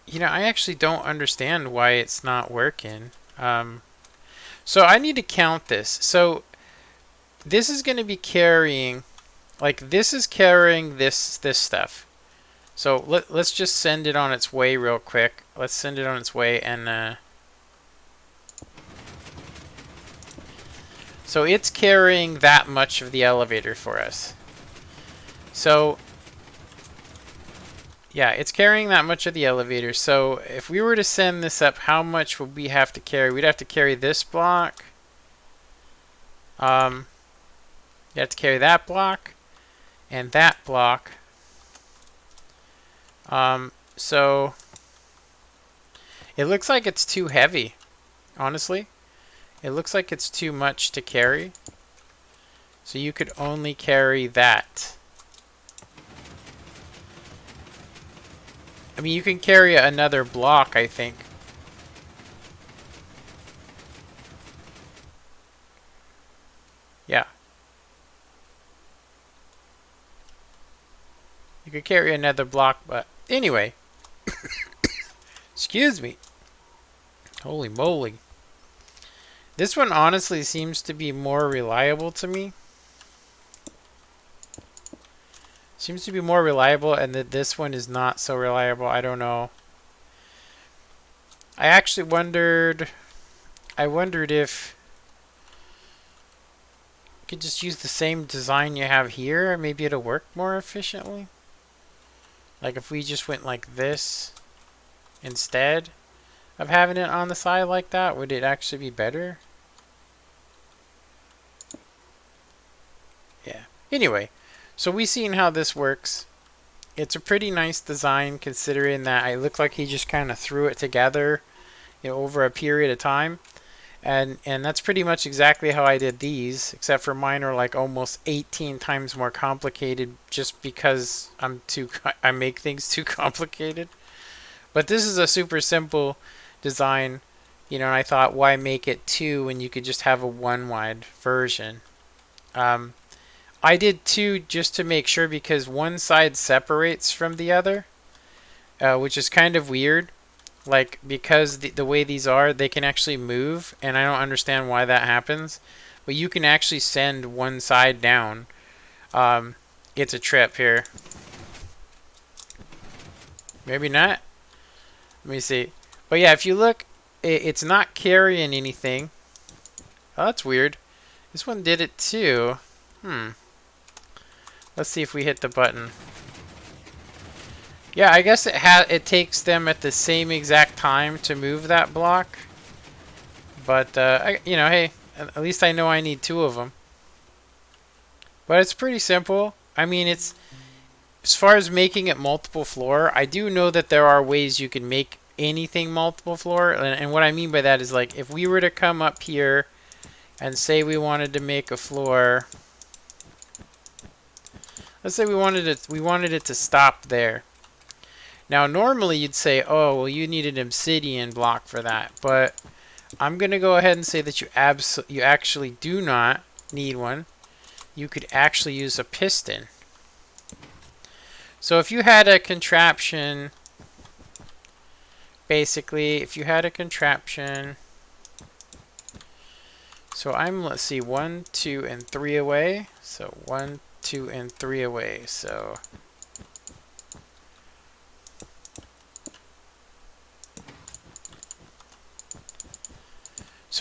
you know, I actually don't understand why it's not working. So I need to count this. So this is going to be carrying, like this is carrying this stuff. So let's just send it on its way real quick. Let's send it on its way, and so it's carrying that much of the elevator for us. So yeah, it's carrying that much of the elevator. So if we were to send this up, how much would we have to carry? We'd have to carry this block. You have to carry that block and that block. So It looks like it's too heavy, honestly. It looks like it's too much to carry. So you could only carry that. I mean, you can carry another block, I think. Yeah. You could carry another block, but anyway. Excuse me. Holy moly. This one honestly seems to be more reliable to me. Seems to be more reliable, and that this one is not so reliable. I don't know. I actually wondered... I wondered if you could just use the same design you have here. Maybe it'll work more efficiently. Like if we just went like this instead of having it on the side like that, would it actually be better? Yeah. Anyway, so we've seen how this works. It's a pretty nice design considering that it looked like he just kind of threw it together, you know, over a period of time. And that's pretty much exactly how I did these, except for mine are like almost 18 times more complicated just because I make things too complicated. But this is a super simple design, you know, and I thought, why make it 2 when you could just have a 1 wide version? I did 2 just to make sure because one side separates from the other, which is kind of weird. Like, because the way these are, they can actually move, and I don't understand why that happens. But you can actually send one side down. It's a trip here. Maybe not. Let me see. But yeah, if you look, it's not carrying anything. Oh, that's weird. This one did it too. Let's see if we hit the button. Yeah, I guess it takes them at the same exact time to move that block. But, you know, hey, at least I know I need 2 of them. But it's pretty simple. I mean, it's... As far as making it multiple floor, I do know that there are ways you can make anything multiple floor. And what I mean by that is, like, if we were to come up here and say we wanted to make a floor... Let's say we wanted it to stop there. Now, normally you'd say, oh, well, you need an obsidian block for that. But I'm going to go ahead and say that you actually do not need one. You could actually use a piston. So if you had a contraption, basically, if you had a contraption, so let's see, 1, 2, and 3 away. So 1, 2, and 3 away. So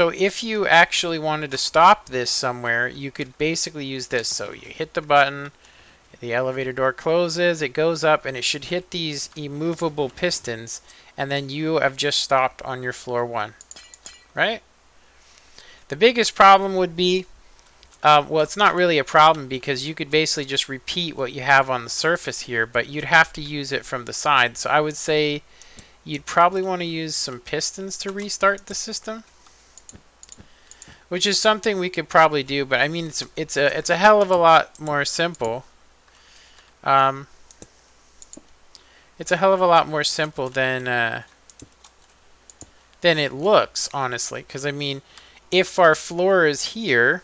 if you actually wanted to stop this somewhere, you could basically use this. So you hit the button, the elevator door closes, it goes up, and it should hit these immovable pistons, and then you have just stopped on your floor 1, right? The biggest problem would be, well, it's not really a problem because you could basically just repeat what you have on the surface here, but you'd have to use it from the side. So I would say you'd probably want to use some pistons to restart the system. Which is something we could probably do, but I mean it's a hell of a lot more simple. It's a hell of a lot more simple than it looks, honestly. Because I mean, if our floor is here,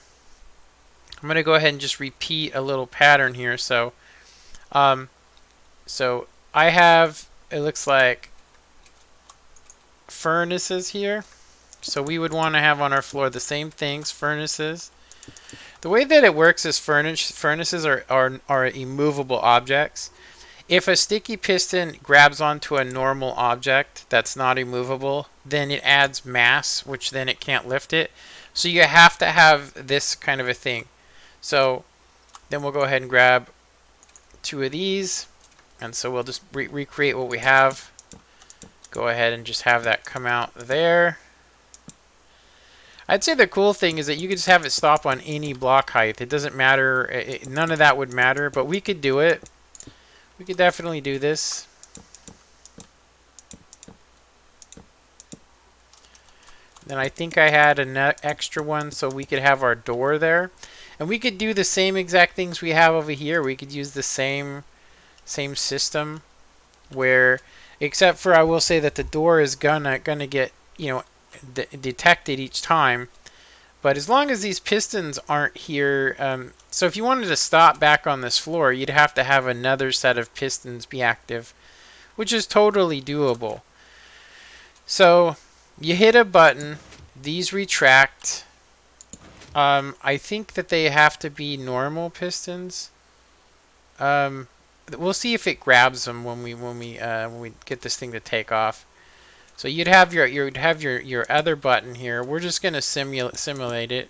I'm gonna go ahead and just repeat a little pattern here. So I have, it looks like, furnaces here. So we would want to have on our floor the same things, furnaces. The way that it works is furnaces are immovable objects. If a sticky piston grabs onto a normal object that's not immovable, then it adds mass, which then it can't lift it. So you have to have this kind of a thing. So then we'll go ahead and grab 2 of these. And so we'll just recreate what we have. Go ahead and just have that come out there. I'd say the cool thing is that you could just have it stop on any block height. It doesn't matter. None of that would matter, but we could do it. We could definitely do this. and I think I had an extra one so we could have our door there. And we could do the same exact things we have over here. We could use the same system where, except for I will say that the door is gonna get, you know, detected each time. But as long as these pistons aren't here, so if you wanted to stop back on this floor, you'd have to have another set of pistons be active, which is totally doable. So you hit a button, these retract. I think that they have to be normal pistons. We'll see if it grabs them when we get this thing to take off. So you'd have your other button here. We're just gonna simulate it,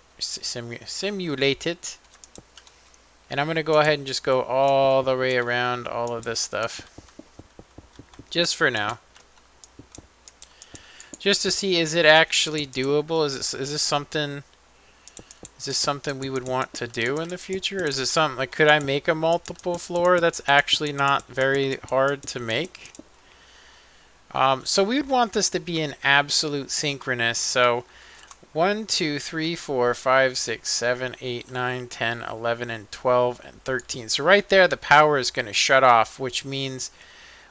and I'm gonna go ahead and just go all the way around all of this stuff, just for now, just to see, is it actually doable? Is this something? Is this something we would want to do in the future? Is it something like, could I make a multiple floor? That's actually not very hard to make. So we would want this to be an absolute synchronous. So 1, 2, 3, 4, 5, 6, 7, 8, 9, 10, 11, and 12, and 13. So right there, the power is going to shut off, which means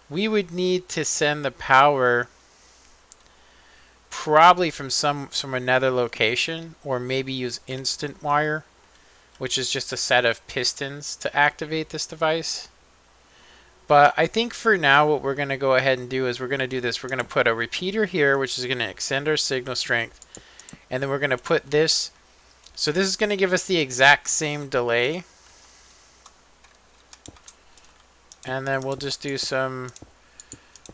we would need to send the power probably from another location, or maybe use instant wire, which is just a set of pistons to activate this device. But I think for now what we're going to go ahead and do is we're going to do this. We're going to put a repeater here, which is going to extend our signal strength, and then we're going to put this. So this is going to give us the exact same delay, and then we'll just do some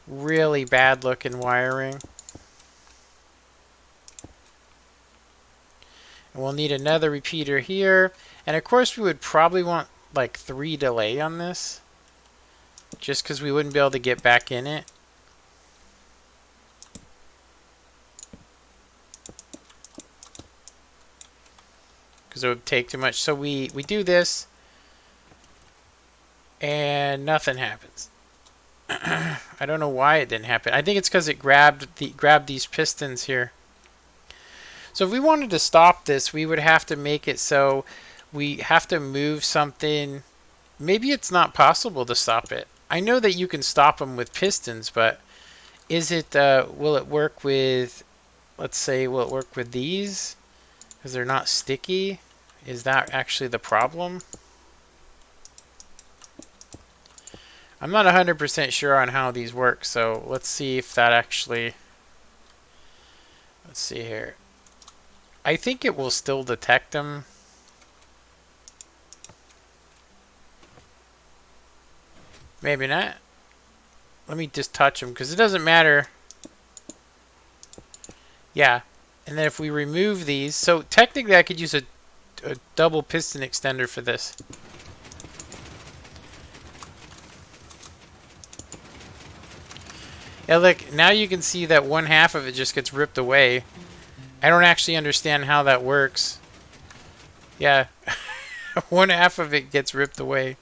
really bad looking wiring. We'll need another repeater here, and of course we would probably want like 3 delay on this, just because we wouldn't be able to get back in it. Because it would take too much. So we do this, and nothing happens. I don't know why it didn't happen. I think it's because it grabbed these pistons here. So if we wanted to stop this, we would have to make it so we have to move something. Maybe it's not possible to stop it. I know that you can stop them with pistons, but is it, will it work with, let's say, will it work with these? Because they're not sticky? Is that actually the problem? I'm not 100% sure on how these work, so let's see if that actually, let's see here. I think it will still detect them. Maybe not. Let me just touch them, because it doesn't matter. Yeah. And then if we remove these, so technically I could use a double piston extender for this. Yeah, look, now you can see that 1/2 of it just gets ripped away. I don't actually understand how that works. Yeah, 1/2 of it gets ripped away.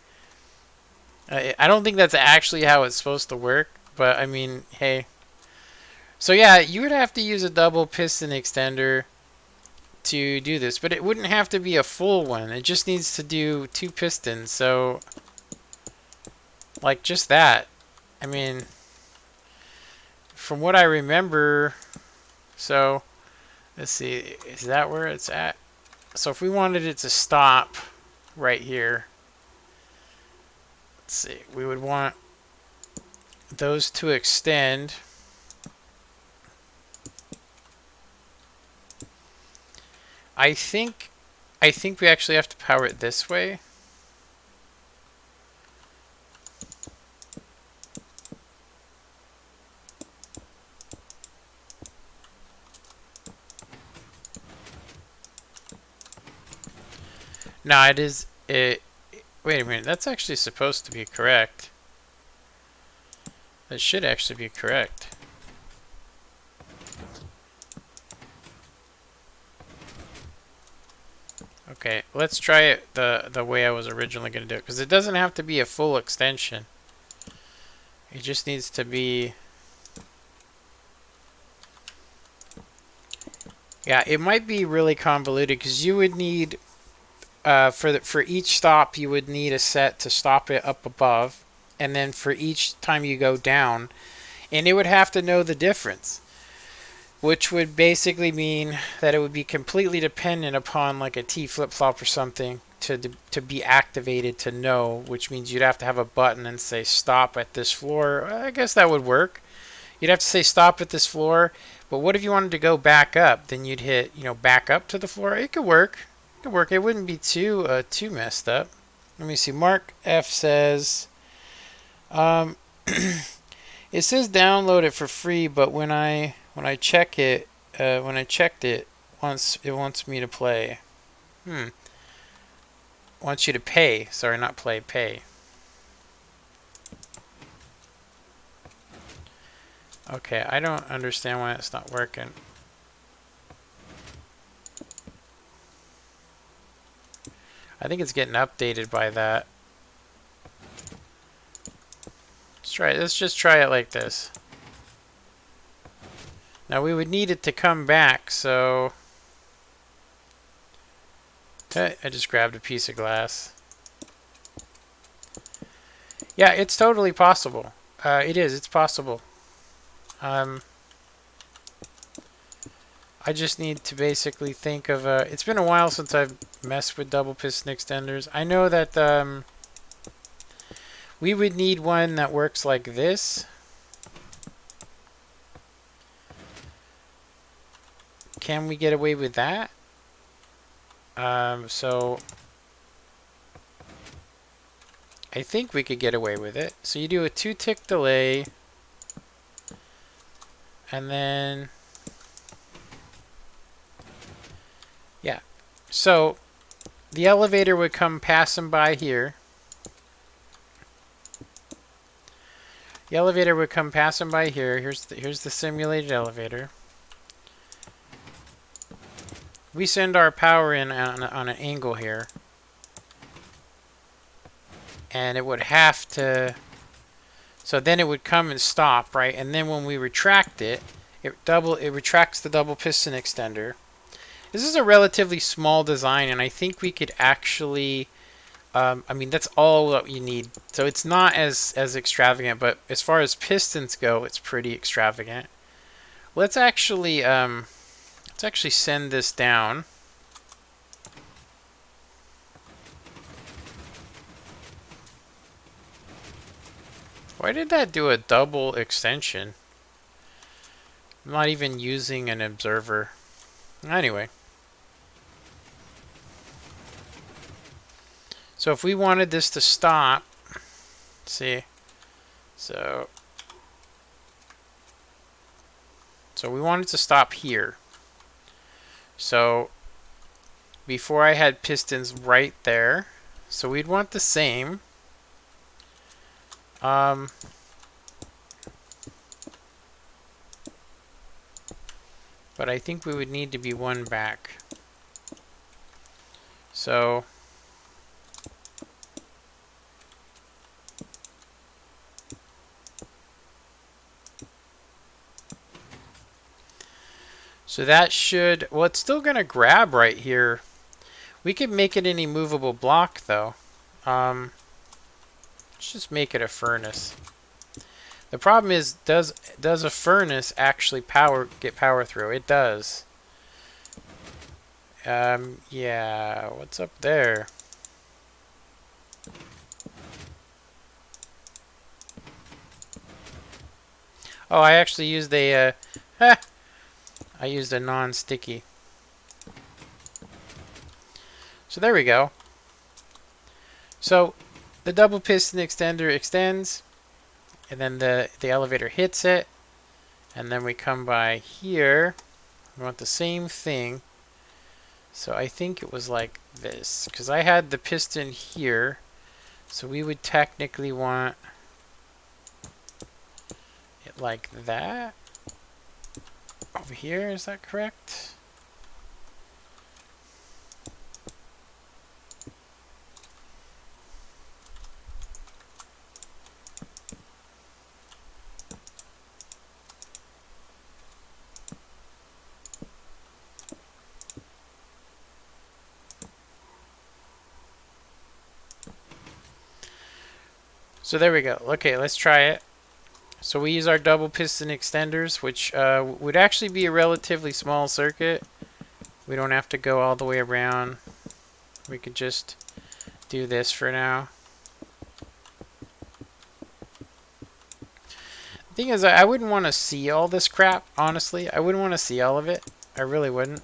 I don't think that's actually how it's supposed to work, but I mean, hey. So yeah, you would have to use a double piston extender to do this, but it wouldn't have to be a full one. It just needs to do 2 pistons, so like just that. I mean, from what I remember, so let's see, is that where it's at? So if we wanted it to stop right here, let's see, we would want those to extend. I think we actually have to power it this way. No, it is it. Wait a minute, that's actually supposed to be correct. That should actually be correct. Okay, let's try it the way I was originally going to do it, because it doesn't have to be a full extension. It just needs to be Yeah, it might be really convoluted because you would need for each stop you would need a set to stop it up above, and then for each time you go down, and it would have to know the difference, which would basically mean that it would be completely dependent upon like a T flip-flop or something to be activated to know, which means you'd have to have a button and say stop at this floor. I guess that would work. You'd have to say stop at this floor, but what if you wanted to go back up? Then you'd hit, back up to the floor. It could work. It could work. It wouldn't be too messed up. Let me see. Mark F says, um, it says download it for free, but when I checked it, it wants me to play. Wants you to pay. Sorry, not play. Pay. Okay, I don't understand why it's not working. I think it's getting updated by that. Let's try it. Let's just try it like this. Now we would need it to come back, so... Okay, I just grabbed a piece of glass. Yeah, it's totally possible. It is, it's possible. I just need to basically think of it's been a while since I've messed with double piston extenders. I know that we would need one that works like this. Can we get away with that? So I think we could get away with it. So you do a 2-tick delay, and then yeah. So the elevator would come passing by here. The elevator would come passing by here. Here's the simulated elevator. We send our power in on an angle here, and it would have to. So then it would come and stop, right? And then when we retract it, it retracts the double piston extender. This is a relatively small design, and I think we could actually. I mean, that's all that you need. So it's not as extravagant, but as far as pistons go, it's pretty extravagant. Let's actually send this down. Why did that do a double extension? I'm not even using an observer. Anyway. So if we wanted this to stop, see, so we wanted to stop here. So before I had pistons right there, so we'd want the same. But I think we would need to be one back. So that should, well, it's still going to grab right here. We could make it an immovable block, though. Let's just make it a furnace. The problem is, does a furnace actually get power through? It does. Yeah, what's up there? Oh, I actually used a, I used a non-sticky. So there we go. So the double piston extender extends, and then the elevator hits it, and then we come by here. We want the same thing. So I think it was like this, because I had the piston here, so we would technically want it like that. Over here, is that correct? So there we go. Okay, let's try it. So we use our double piston extenders, which would actually be a relatively small circuit. We don't have to go all the way around. We could just do this for now. The thing is, I wouldn't want to see all this crap, honestly. I wouldn't want to see all of it. I really wouldn't.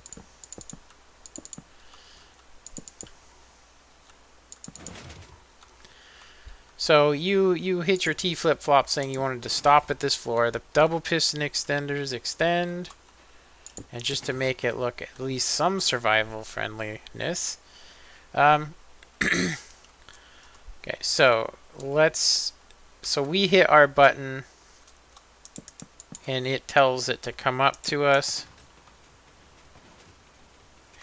So you hit your T flip-flop saying you wanted to stop at this floor. The double piston extenders extend. And just to make it look at least some survival friendliness. Okay, so we hit our button and it tells it to come up to us.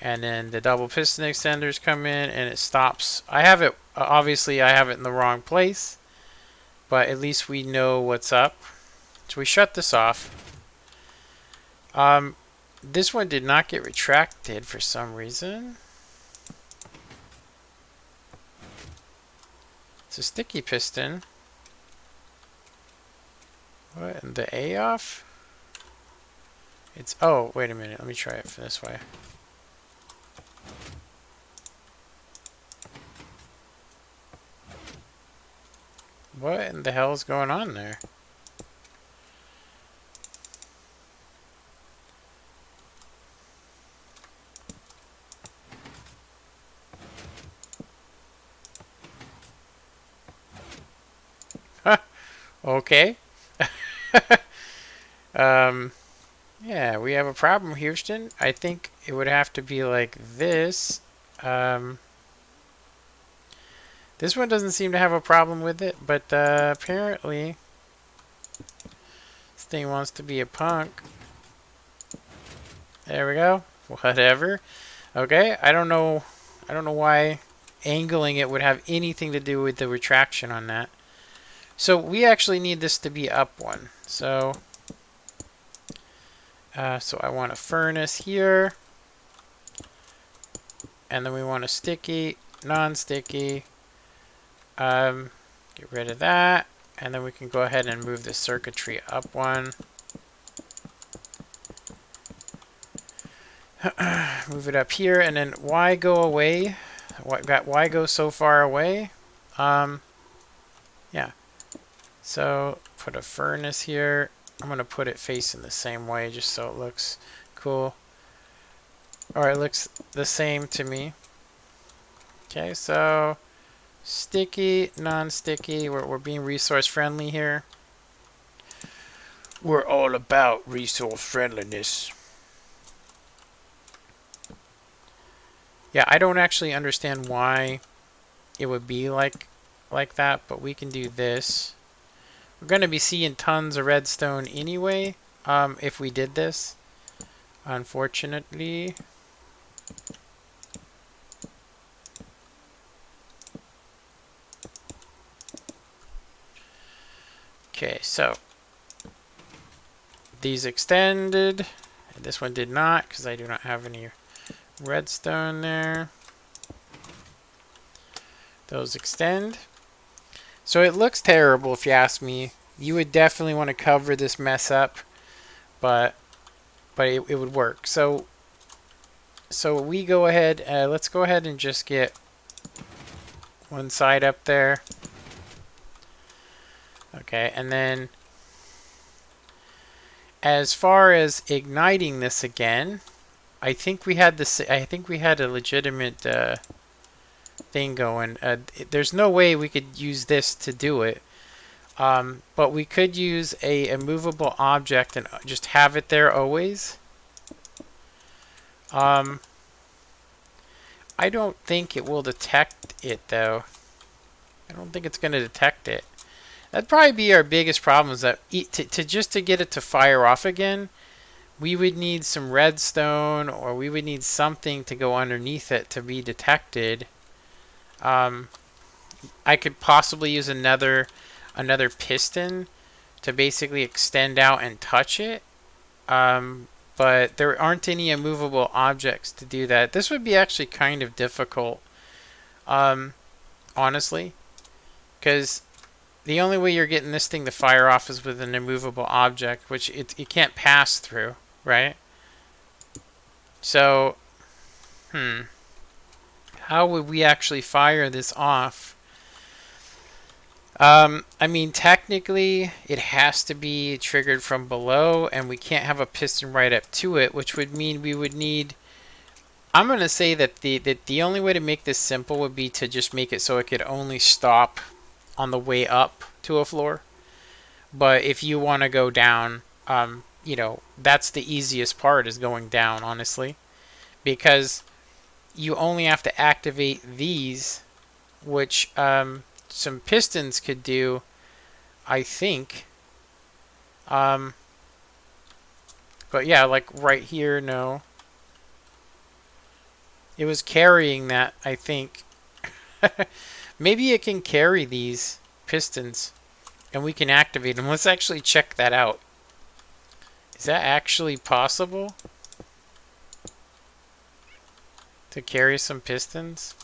And then the double piston extenders come in and it stops. I have it, obviously I have it in the wrong place, but at least we know what's up. So we shut this off. This one did not get retracted for some reason. It's a sticky piston. What, and the A off? It's, oh, wait a minute, let me try it from this way. What in the hell is going on there? Okay. Yeah, we have a problem, Houston. I think it would have to be like this. This one doesn't seem to have a problem with it, but apparently this thing wants to be a punk. There we go. Whatever. Okay, I don't know why angling it would have anything to do with the retraction on that. So we actually need this to be up one. So I want a furnace here. And then we want a sticky, non-sticky. Get rid of that. And then we can go ahead and move the circuitry up one. Move it up here. And then why go away? Why go so far away? Yeah. So put a furnace here. I'm going to put it facing the same way just so it looks cool. Or it looks the same to me. Okay, so sticky, non-sticky. We're being resource friendly here. We're all about resource friendliness. Yeah, I don't actually understand why it would be like that, but we can do this. We're going to be seeing tons of redstone anyway, if we did this, unfortunately. Okay, so these extended, and this one did not because I do not have any redstone there. Those extend. So it looks terrible if you ask me. You would definitely want to cover this mess up, but it would work. So we go ahead, let's go ahead and just get one side up there. Okay, and then as far as igniting this again, I think we had this. I think we had a legitimate thing going. There's no way we could use this to do it, but we could use a movable object and just have it there always. I don't think it will detect it though. I don't think it's going to detect it. That'd probably be our biggest problem, is that just to get it to fire off again, we would need some redstone, or we would need something to go underneath it to be detected. I could possibly use another piston to basically extend out and touch it. But there aren't any immovable objects to do that. This would be actually kind of difficult, honestly, because the only way you're getting this thing to fire off is with an immovable object, which it can't pass through, right? So, how would we actually fire this off? I mean, technically, it has to be triggered from below, and we can't have a piston right up to it, which would mean we would need... I'm going to say that the only way to make this simple would be to just make it so it could only stop on the way up to a floor. But if you want to go down, you know, that's the easiest part, is going down, honestly. Because you only have to activate these, which... some pistons could do, I think. But yeah, like right here, no. It was carrying that, I think. Maybe it can carry these pistons, and we can activate them. Let's actually check that out. Is that actually possible? To carry some pistons?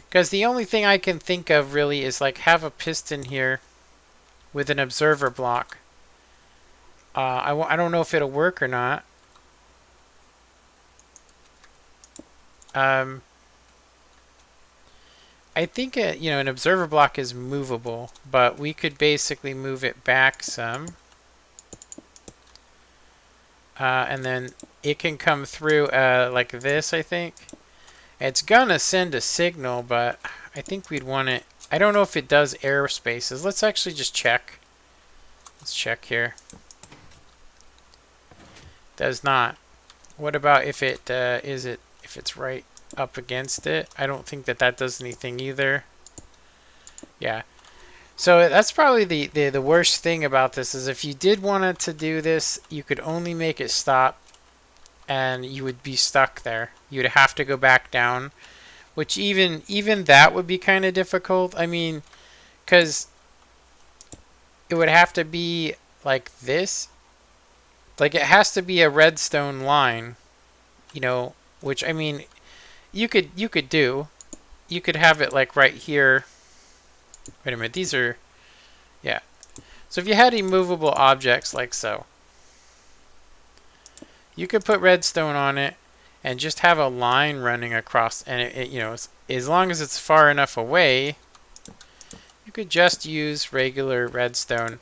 Because the only thing I can think of really is like have a piston here with an observer block. I don't know if it'll work or not. I think you know, an observer block is movable, but we could basically move it back some. And then it can come through like this, I think. It's gonna send a signal, but I think we'd want it... I don't know if it does airspaces. Let's actually just check. Let's check here. Does not. What about if it if it's right up against it? I don't think that that does anything either. Yeah. So that's probably the worst thing about this, is if you did want it to do this, you could only make it stop, and you would be stuck there. You'd have to go back down, which even that would be kind of difficult. I mean, because it would have to be like this. Like, it has to be a redstone line, you know, which, I mean, you could do. You could have it like right here. Wait a minute, these are... Yeah. So if you had immovable objects like so, you could put redstone on it and just have a line running across, and it you know, as long as it's far enough away, you could just use regular redstone.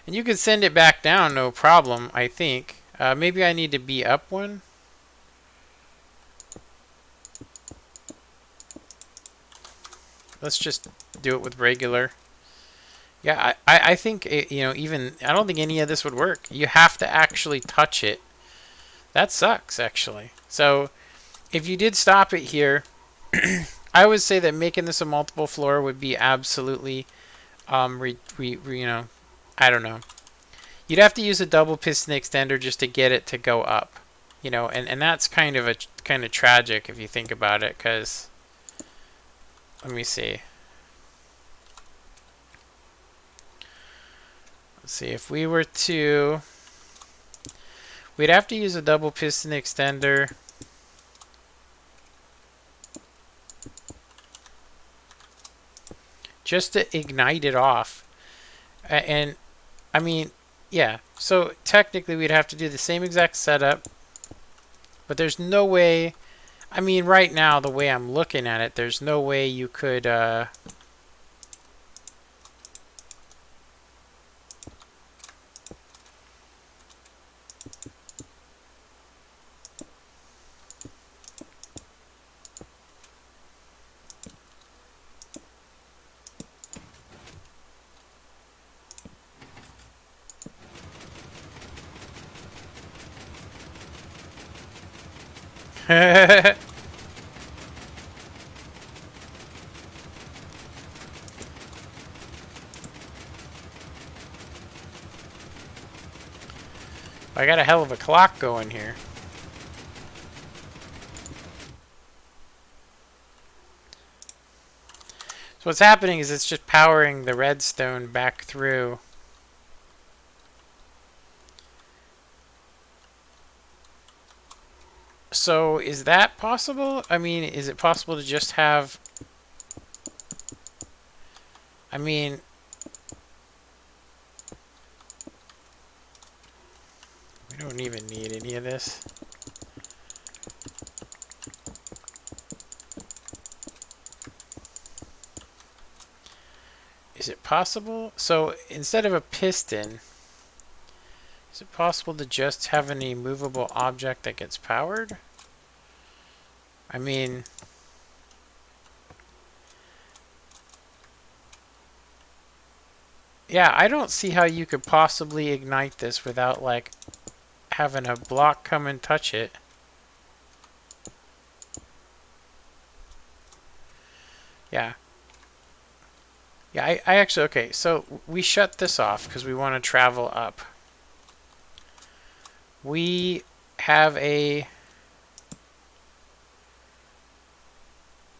And you could send it back down, no problem, I think. Maybe I need to be up one. Let's just do it with regular. Yeah, I think, you know, even... I don't think any of this would work. You have to actually touch it. That sucks, actually. So, if you did stop it here, I would say that making this a multiple floor would be absolutely, you know, I don't know. You'd have to use a double piston extender just to get it to go up, you know, and that's kind of tragic if you think about it, because, let me see. Let's see, if we were to, we'd have to use a double piston extender. Just to ignite it off. And, I mean, yeah. So, technically, we'd have to do the same exact setup. But there's no way... I mean, right now, the way I'm looking at it, there's no way you could... I got a hell of a clock going here. So what's happening is it's just powering the redstone back through. So is that possible? I mean, is it possible to just have... I mean, We don't even need any of this. Is it possible? So instead of a piston, is it possible to just have an immovable object that gets powered? I mean, yeah, I don't see how you could possibly ignite this without, like, having a block come and touch it. Yeah. Yeah, I actually, okay, so we shut this off because we want to travel up. We have a...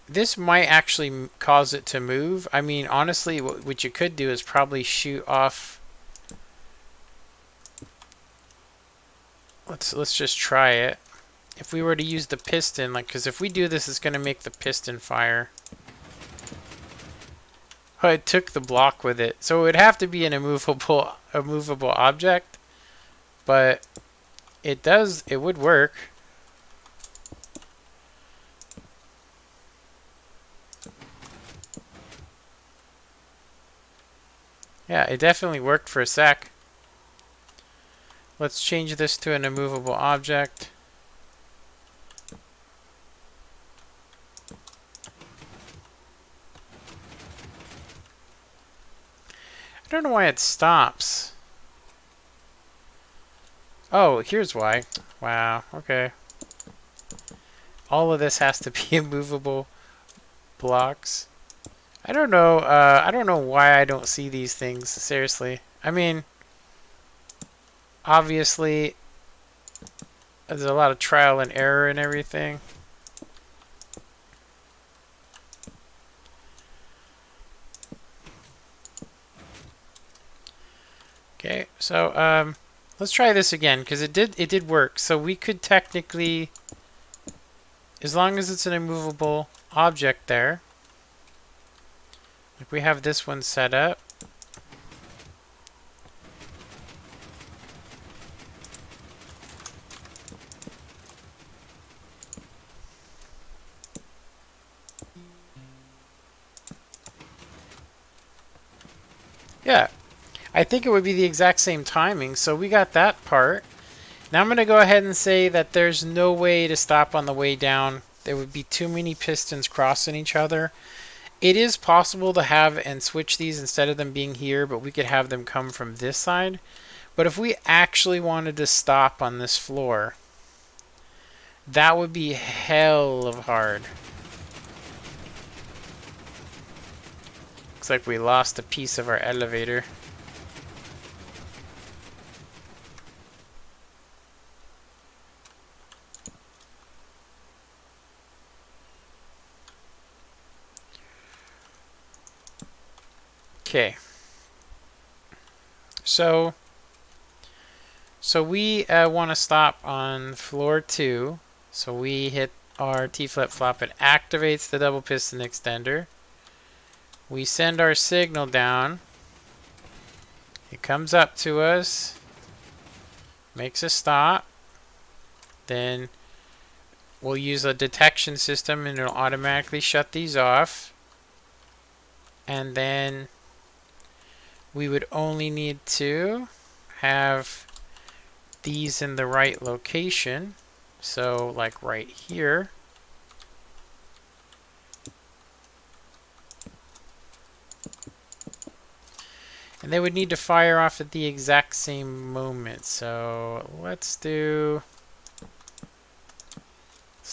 This might actually cause it to move. I mean, honestly, what you could do is probably shoot off... Let's just try it. If we were to use the piston, like, because if we do this, it's going to make the piston fire. Oh, it took the block with it. So it would have to be an immovable object. But it would work. Yeah, it definitely worked for a sec. Let's change this to an immovable object. I don't know why it stops. Oh, here's why. Wow, okay. All of this has to be immovable blocks. I don't know why I don't see these things, seriously. I mean, obviously, there's a lot of trial and error and everything. Okay, so let's try this again because it did work. So we could technically, as long as it's an immovable object there, like we have this one set up. Yeah, I think it would be the exact same timing. So we got that part. Now I'm going to go ahead and say that there's no way to stop on the way down. There would be too many pistons crossing each other. It is possible to have and switch these instead of them being here, but we could have them come from this side. But if we actually wanted to stop on this floor, that would be hell of hard. Looks like we lost a piece of our elevator. Okay. So we want to stop on floor 2. So we hit our T flip-flop. It activates the double piston extender. We send our signal down. It comes up to us. Makes a stop. Then we'll use a detection system and it'll automatically shut these off. And then we would only need to have these in the right location. So like right here. And they would need to fire off at the exact same moment. So let's do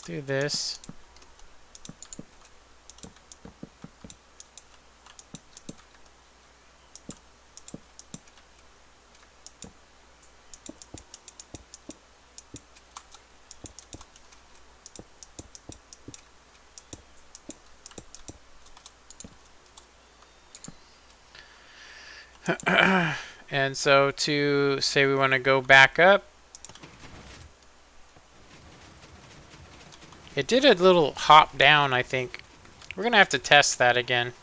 this. And so to say we want to go back up, it did a little hop down, I think. We're going to have to test that again.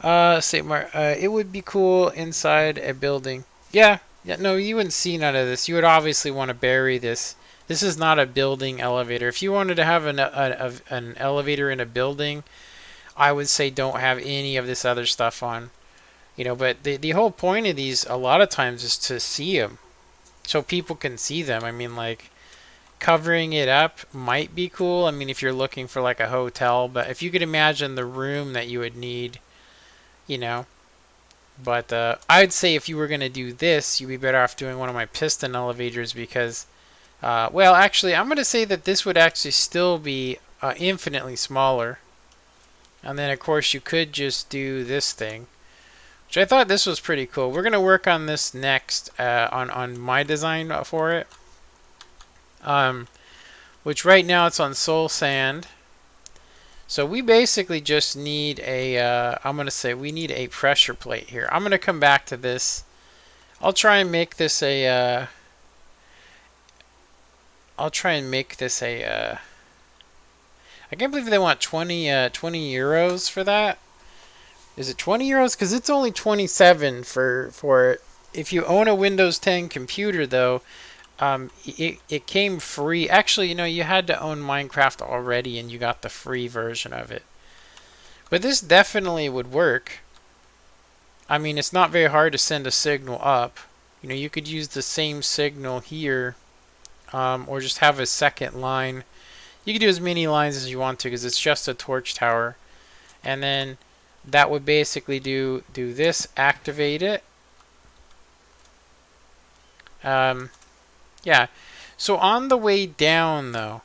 It would be cool inside a building. Yeah, Yeah, no, you wouldn't see none of this. You would obviously want to bury this. This is not a building elevator. If you wanted to have an elevator in a building, I would say don't have any of this other stuff on. You know, but the whole point of these a lot of times is to see them, so people can see them. I mean, like covering it up might be cool. I mean, if you're looking for like a hotel, but if you could imagine the room that you would need, you know. But I'd say if you were going to do this, you'd be better off doing one of my piston elevators because, well, actually, I'm going to say that this would actually still be infinitely smaller. And then, of course, you could just do this thing, which I thought this was pretty cool. We're going to work on this next on my design for it, which right now it's on Soul Sand. So we basically just need a, I'm going to say we need a pressure plate here. I'm going to come back to this. I'll try and make this a, I can't believe they want 20 euros for that. Is it 20 euros? Because it's only 27 for if you own a Windows 10 computer though. It came free. Actually, you know, you had to own Minecraft already and you got the free version of it. But this definitely would work. I mean, it's not very hard to send a signal up. You know, you could use the same signal here, or just have a second line. You could do as many lines as you want to because it's just a torch tower. And then that would basically do this, activate it. Yeah. So on the way down, though,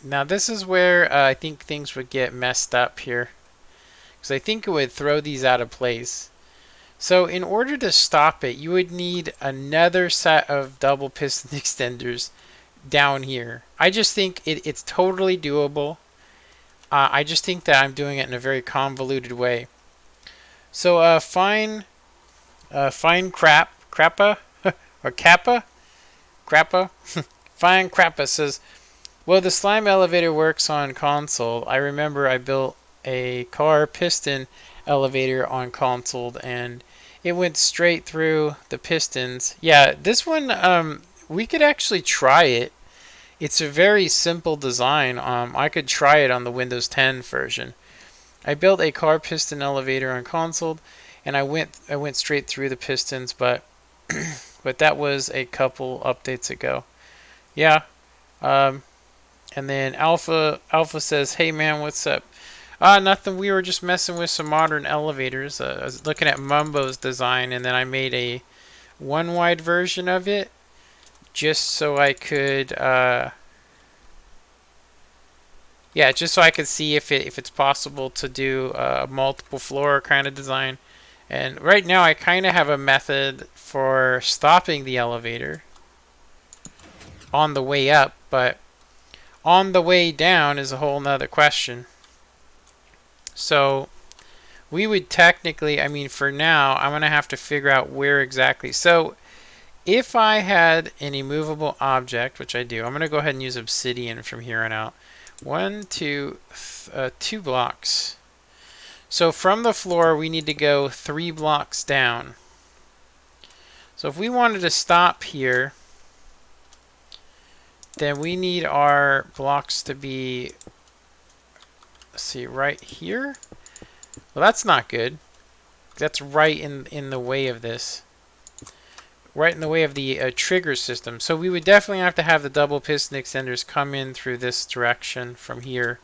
now this is where I think things would get messed up here, because I think it would throw these out of place. So in order to stop it, you would need another set of double piston extenders down here. I just think it's totally doable. I just think that I'm doing it in a very convoluted way. So fine crappa or kappa. Crappa? Fine Crappa says, well, the slime elevator works on console. I remember I built a car piston elevator on console and it went straight through the pistons. Yeah, this one, we could actually try it. It's a very simple design. I could try it on the Windows 10 version. I built a car piston elevator on console and I went straight through the pistons, but but that was a couple updates ago. Yeah. And then Alpha says, "Hey man, what's up?" Nothing. We were just messing with some modern elevators. I was looking at Mumbo's design, and then I made a one wide version of it, just so I could, yeah, just so I could see if it's possible to do a multiple floor kind of design. And right now, I kind of have a method for stopping the elevator on the way up, but on the way down is a whole nother question. So we would technically, I mean, for now, I'm going to have to figure out where exactly. So if I had an immovable object, which I do, I'm going to go ahead and use obsidian from here on out. 2 blocks. So from the floor, we need to go 3 blocks down. So if we wanted to stop here, then we need our blocks to be, let's see, right here. Well, that's not good. That's right in the way of this. Right in the way of the trigger system. So we would definitely have to have the double piston extenders come in through this direction from here.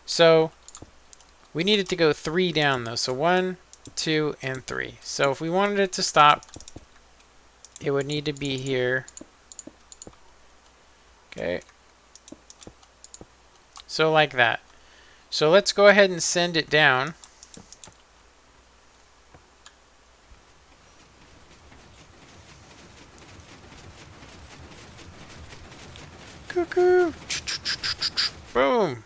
So we needed to go 3 down though. So 1, 2, and 3. So if we wanted it to stop, it would need to be here. Okay. So like that. So let's go ahead and send it down. Cuckoo. Boom.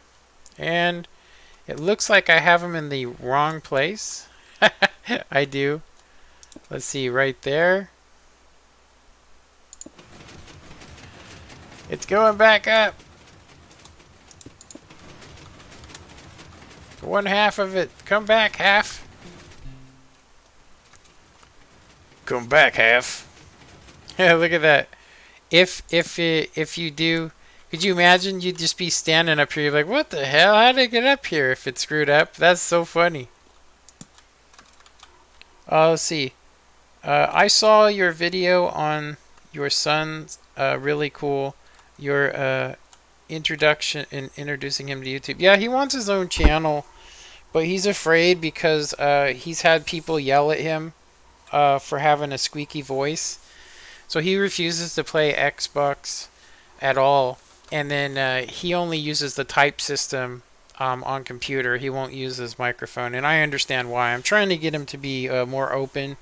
And it looks like I have them in the wrong place. I do. Let's see, right there. It's going back up. One half of it. Come back, half. Come back, half. Yeah, look at that. If you do, could you imagine you'd just be standing up here, you're like, what the hell? How did I get up here if it's screwed up? That's so funny. Let's see. I saw your video on your son's really cool. Your introduction in introducing him to YouTube. Yeah, he wants his own channel, but he's afraid because he's had people yell at him for having a squeaky voice. So he refuses to play Xbox at all. And then he only uses the type system on computer. He won't use his microphone. And I understand why. I'm trying to get him to be more open,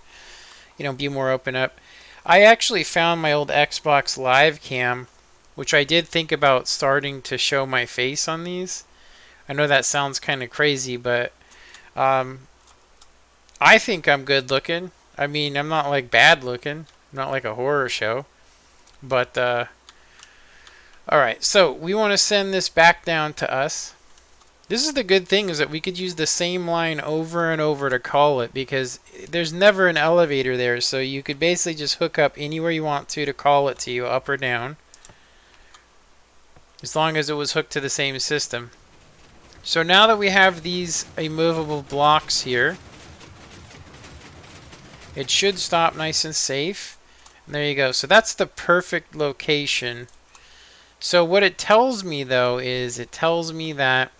be more open up. I actually found my old Xbox Live Cam, which I did think about starting to show my face on these. I know that sounds kind of crazy, but I think I'm good looking. I mean, I'm not like bad looking. I'm not like a horror show. But, alright, so we want to send this back down to us. This is the good thing, is that we could use the same line over and over to call it, because there's never an elevator there, so you could basically just hook up anywhere you want to call it to you, up or down, as long as it was hooked to the same system. So now that we have these immovable blocks here, it should stop nice and safe. And there you go. So that's the perfect location. So what it tells me, though, is it tells me that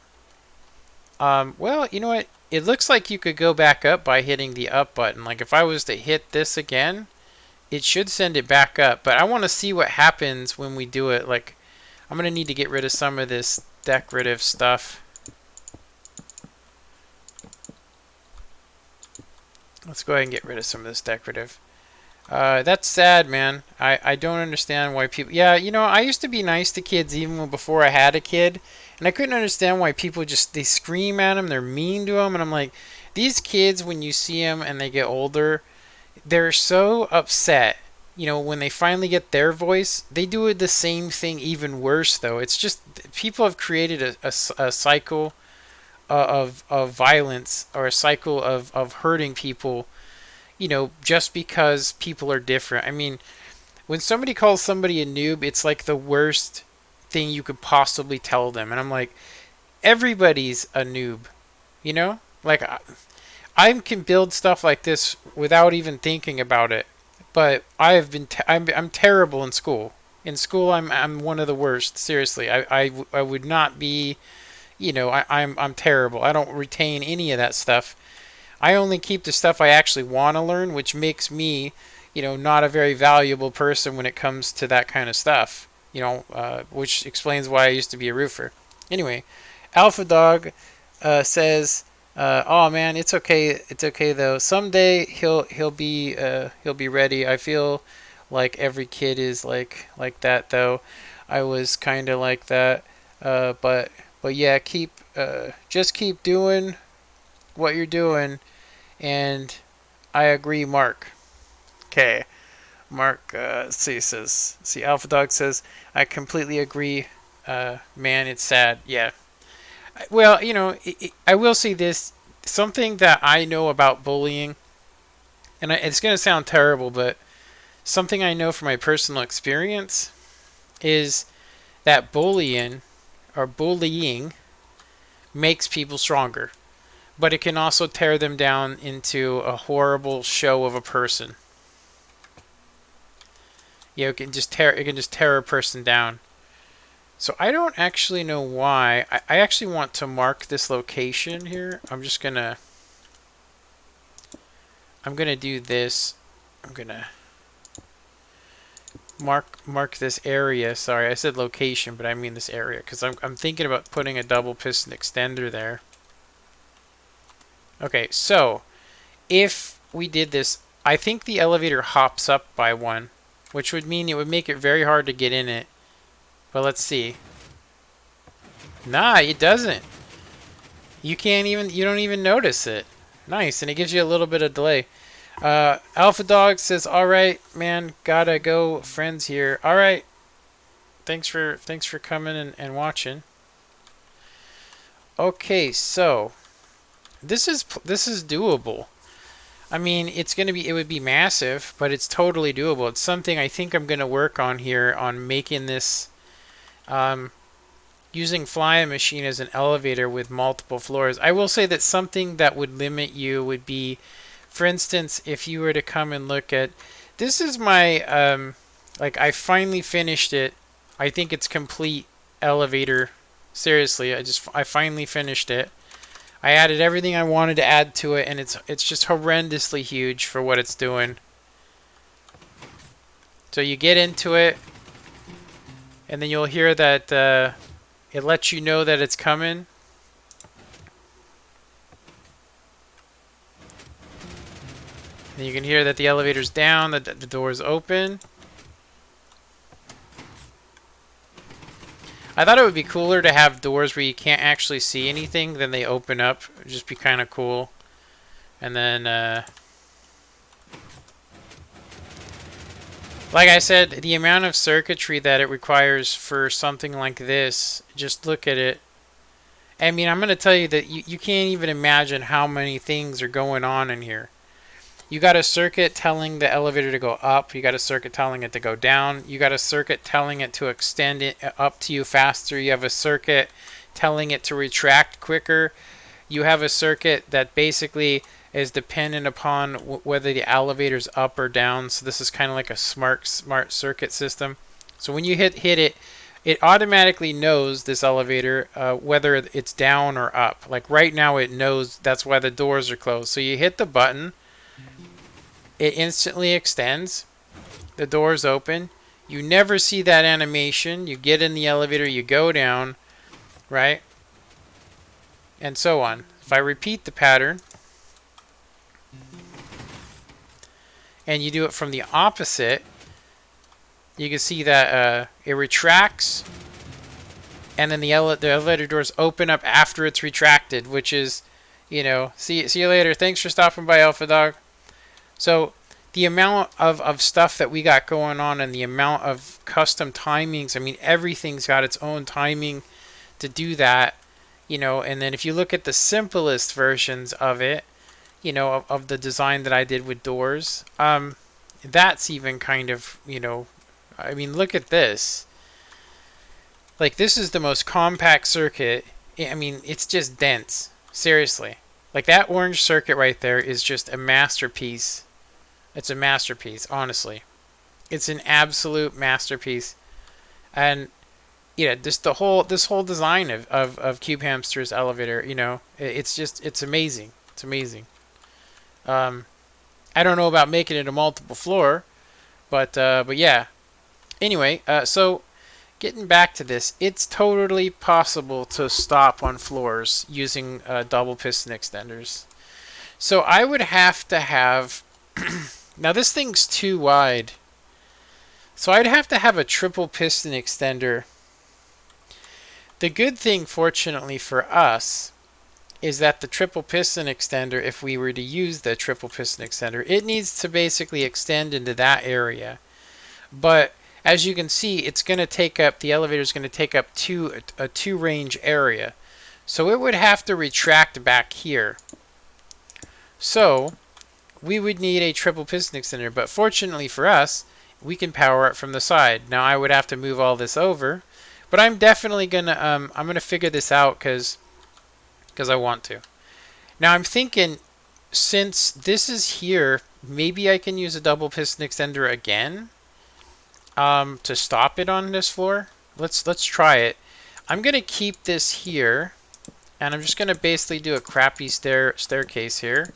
well, you know what? It looks like you could go back up by hitting the up button. Like if I was to hit this again, it should send it back up. But I want to see what happens when we do it. Like, I'm going to need to get rid of some of this decorative stuff. Let's go ahead and get rid of some of this decorative. That's sad, man. I don't understand why people... Yeah, I used to be nice to kids even before I had a kid. And I couldn't understand why people just... They scream at them, they're mean to them. And I'm like, these kids, when you see them and they get older, they're so upset. When they finally get their voice, they do the same thing even worse, though. It's just... People have created a cycle of violence, or a cycle of hurting people, just because people are different. I mean, when somebody calls somebody a noob, it's like the worst thing you could possibly tell them. And I'm like, everybody's a noob, Like, I can build stuff like this without even thinking about it. But I'm terrible in school. In school, I'm one of the worst. Seriously, I would not be, I'm terrible. I don't retain any of that stuff. I only keep the stuff I actually want to learn, which makes me, not a very valuable person when it comes to that kind of stuff. Which explains why I used to be a roofer. Anyway, Alpha Dog says, "Oh man, it's okay. It's okay though. Someday he'll be ready. I feel like every kid is like that though. I was kind of like that. But yeah, just keep doing what you're doing." And I agree, Mark. Okay. Mark, see, Alpha Dog says, I completely agree. Man, it's sad. Yeah. Well, I will say this. Something that I know about bullying, and it's going to sound terrible, but something I know from my personal experience is that bullying makes people stronger. But it can also tear them down into a horrible show of a person. It can just tear a person down. So I don't actually know why. I actually want to mark this location here. I'm gonna do this. I'm gonna mark this area. Sorry, I said location, but I mean this area, because I'm thinking about putting a double piston extender there. Okay, so if we did this, I think the elevator hops up by one, which would mean it would make it very hard to get in it. But let's see. Nah, it doesn't. You don't even notice it. Nice, and it gives you a little bit of delay. Alpha Dog says, "Alright, man, gotta go, friends here." Alright. Thanks for coming and watching. Okay, so this is doable. I mean, it would be massive, but it's totally doable. It's something I think I'm gonna work on here on making this, um, using Flying Machine as an elevator with multiple floors. I will say that something that would limit you would be, for instance, if you were to come and look at, this is my, like I finally finished it. I think it's complete elevator. Seriously, I finally finished it. I added everything I wanted to add to it, and it's just horrendously huge for what it's doing. So you get into it, and then you'll hear that it lets you know that it's coming. And you can hear that the elevator's down, that the door's open. I thought it would be cooler to have doors where you can't actually see anything, then they open up. It would just be kind of cool. And then, like I said, the amount of circuitry that it requires for something like this, just look at it. I mean, I'm going to tell you that you can't even imagine how many things are going on in here. You got a circuit telling the elevator to go up. You got a circuit telling it to go down. You got a circuit telling it to extend it up to you faster. You have a circuit telling it to retract quicker. You have a circuit that basically is dependent upon whether the elevator's up or down. So this is kind of like a smart circuit system. So when you hit it, it automatically knows, this elevator, whether it's down or up. Like right now it knows, that's why the doors are closed. So you hit the button, it instantly extends, the doors open. You never see that animation. You get in the elevator, you go down, right? And so on. If I repeat the pattern, and you do it from the opposite, you can see that it retracts, and then the elevator doors open up after it's retracted, which is, you know, see you later. Thanks for stopping by, Alpha Dog. So the amount of stuff that we got going on, and the amount of custom timings, I mean, everything's got its own timing to do that, you know. And then if you look at the simplest versions of it, you know, of the design that I did with doors, that's even kind of, you know, I mean, look at this. Like, this is the most compact circuit. I mean, it's just dense. Seriously. Like, that orange circuit right there is just a masterpiece. It's a masterpiece, honestly. It's an absolute masterpiece. And, you know, this whole design of Cube Hamster's elevator, you know, it's just, it's amazing. It's amazing. I don't know about making it a multiple floor, but yeah. Anyway, so getting back to this, it's totally possible to stop on floors using double piston extenders. So I would have to have, now this thing's too wide, so I'd have to have a triple piston extender. The good thing, fortunately for us, is that the triple piston extender, if we were to use the triple piston extender, it needs to basically extend into that area. But as you can see, it's going to take up, the elevator is going to take up a two range area. So it would have to retract back here. So we would need a triple piston extender, but fortunately for us, we can power it from the side. Now I would have to move all this over, but I'm definitely gonna I'm gonna figure this out because I want to. Now I'm thinking, since this is here, maybe I can use a double piston extender again to stop it on this floor. Let's try it. I'm gonna keep this here, and I'm just gonna basically do a crappy staircase here,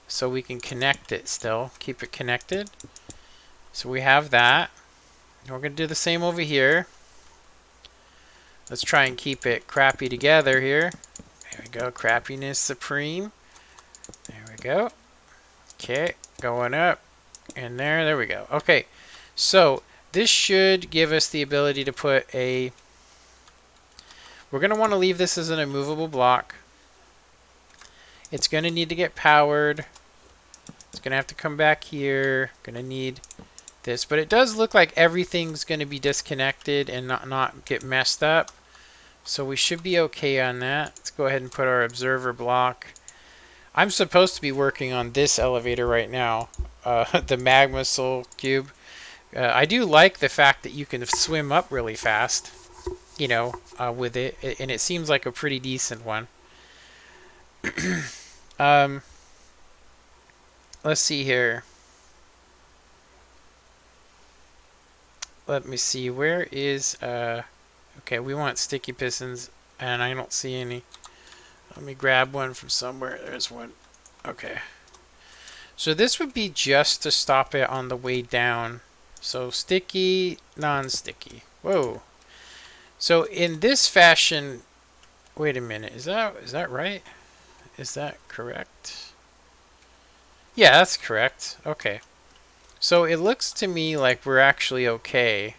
so we can connect it still, keep it connected. So we have that. And we're gonna do the same over here. Let's try and keep it crappy together here. There we go, crappiness supreme. There we go. Okay, going up. And there we go. Okay, so this should give us the ability to put a... We're going to want to leave this as an immovable block. It's going to need to get powered. It's going to have to come back here. Going to need this. But it does look like everything's going to be disconnected and not get messed up. So we should be okay on that. Let's go ahead and put our observer block. I'm supposed to be working on this elevator right now, the Magma Soul Cube. I do like the fact that you can swim up really fast, you know, with it, and it seems like a pretty decent one. um, let's see here. Let me see. Where is okay, we want sticky pistons, and I don't see any. Let me grab one from somewhere. There's one. Okay. So this would be just to stop it on the way down. So sticky, non-sticky. Whoa. So in this fashion, wait a minute. Is that right? Is that correct? Yeah, that's correct. Okay. So it looks to me like we're actually okay.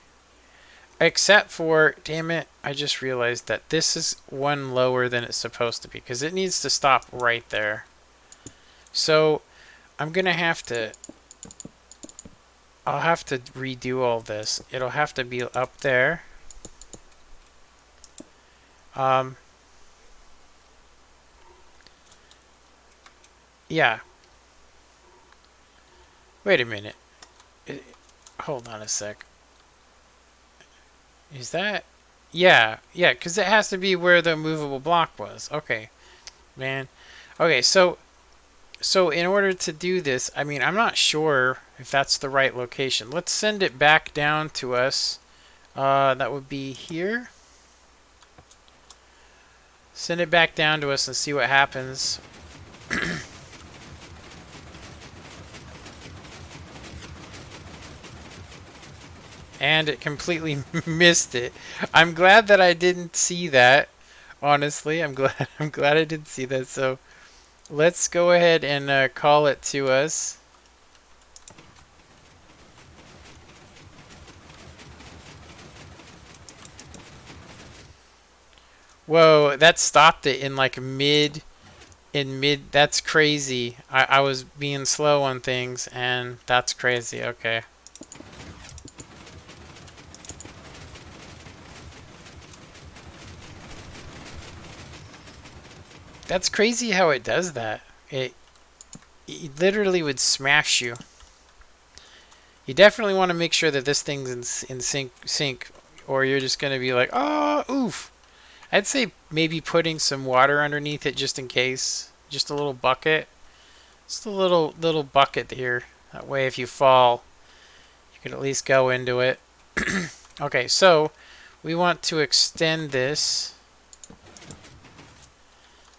Except for, damn it, I just realized that this is one lower than it's supposed to be because it needs to stop right there. So I'm gonna have to, I'll have to redo all this. It'll have to be up there. Yeah. Wait a minute. Hold on a sec. Is that? Yeah, yeah, because it has to be where the movable block was. Okay, man. Okay, so in order to do this, I mean, I'm not sure if that's the right location. Let's send it back down to us. That would be here. Send it back down to us and see what happens. And it completely missed it. I'm glad that I didn't see that. Honestly, I'm glad I didn't see that. So let's go ahead and call it to us. Whoa, that stopped it in like mid. That's crazy. I was being slow on things, and that's crazy. Okay. That's crazy how it does that. It literally would smash you. You definitely want to make sure that this thing's in sync, or you're just going to be like, oh, oof. I'd say maybe putting some water underneath it just in case. Just a little bucket. Just a little bucket here. That way if you fall, you can at least go into it. Okay, so we want to extend this.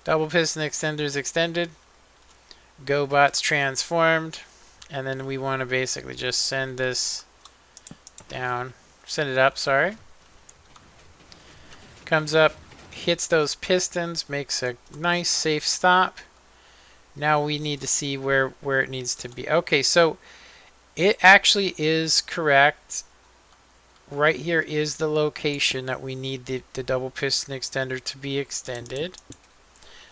Double piston extenders extended. GoBots transformed. And then we want to basically just send this down. Send it up, sorry. Comes up, hits those pistons, makes a nice safe stop. Now we need to see where it needs to be. Okay, so it actually is correct. Right here is the location that we need the double piston extender to be extended.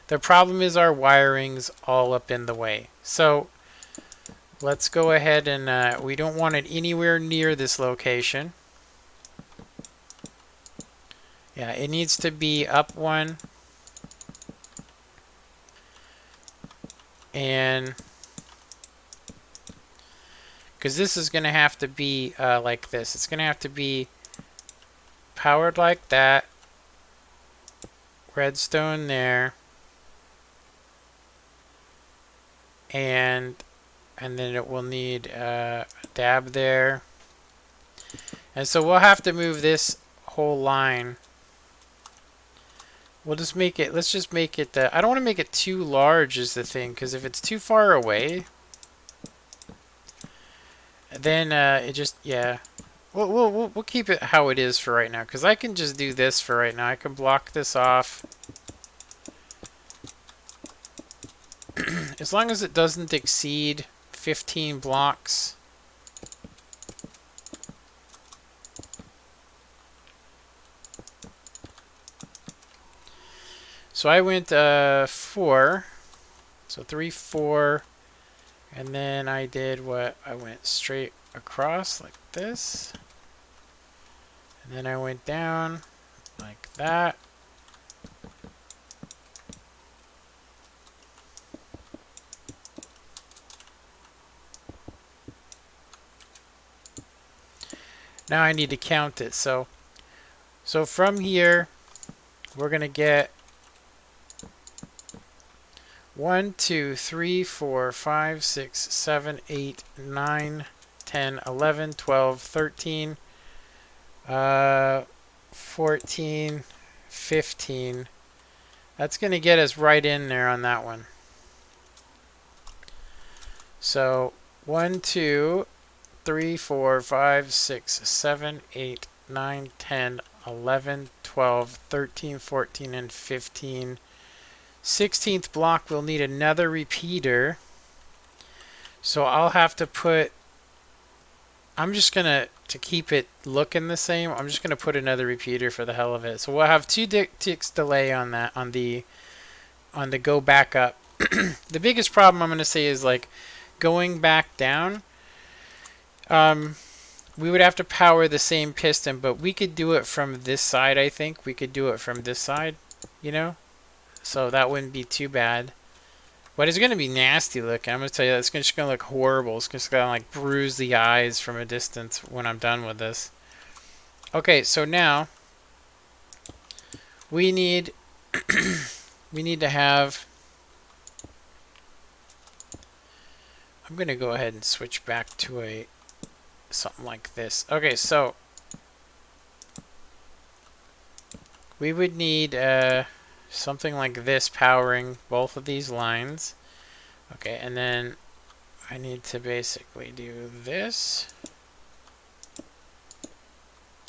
The problem is our wiring's all up in the way. So let's go ahead and we don't want it anywhere near this location. Yeah, it needs to be up one. And because this is going to have to be like this. It's going to have to be powered like that. Redstone there. And then it will need a dab there. And so we'll have to move this whole line. We'll just make it, let's just make it, I don't want to make it too large is the thing, because if it's too far away, then it just, yeah. We'll keep it how it is for right now, because I can just do this for right now. I can block this off. As long as it doesn't exceed 15 blocks. So I went 4. So 3, 4. And then I did what? I went straight across like this. And then I went down like that. Now I need to count it. So from here, we're going to get 1, 2, 3, 4, 5, 6, 7, 8, 9, 10, 11, 12, 13, 14, 15. That's going to get us right in there on that one. So 1, 2, 3, 4, 5, 6, 7, 8, 9, 10, 11, 12, 13, 14, and 15. 16th block will need another repeater. So I'll have to put, I'm just going to keep it looking the same, I'm just going to put another repeater for the hell of it. So we'll have 2 ticks delay on that, on the go back up. The biggest problem I'm going to say is like going back down. We would have to power the same piston, but we could do it from this side, I think. We could do it from this side, you know? So that wouldn't be too bad. But it's going to be nasty looking. I'm going to tell you, it's just going to look horrible. It's just going to like bruise the eyes from a distance when I'm done with this. Okay, so now we need we need to have, I'm going to go ahead and switch back to a something like this. Okay, so we would need something like this powering both of these lines. Okay, and then I need to basically do this.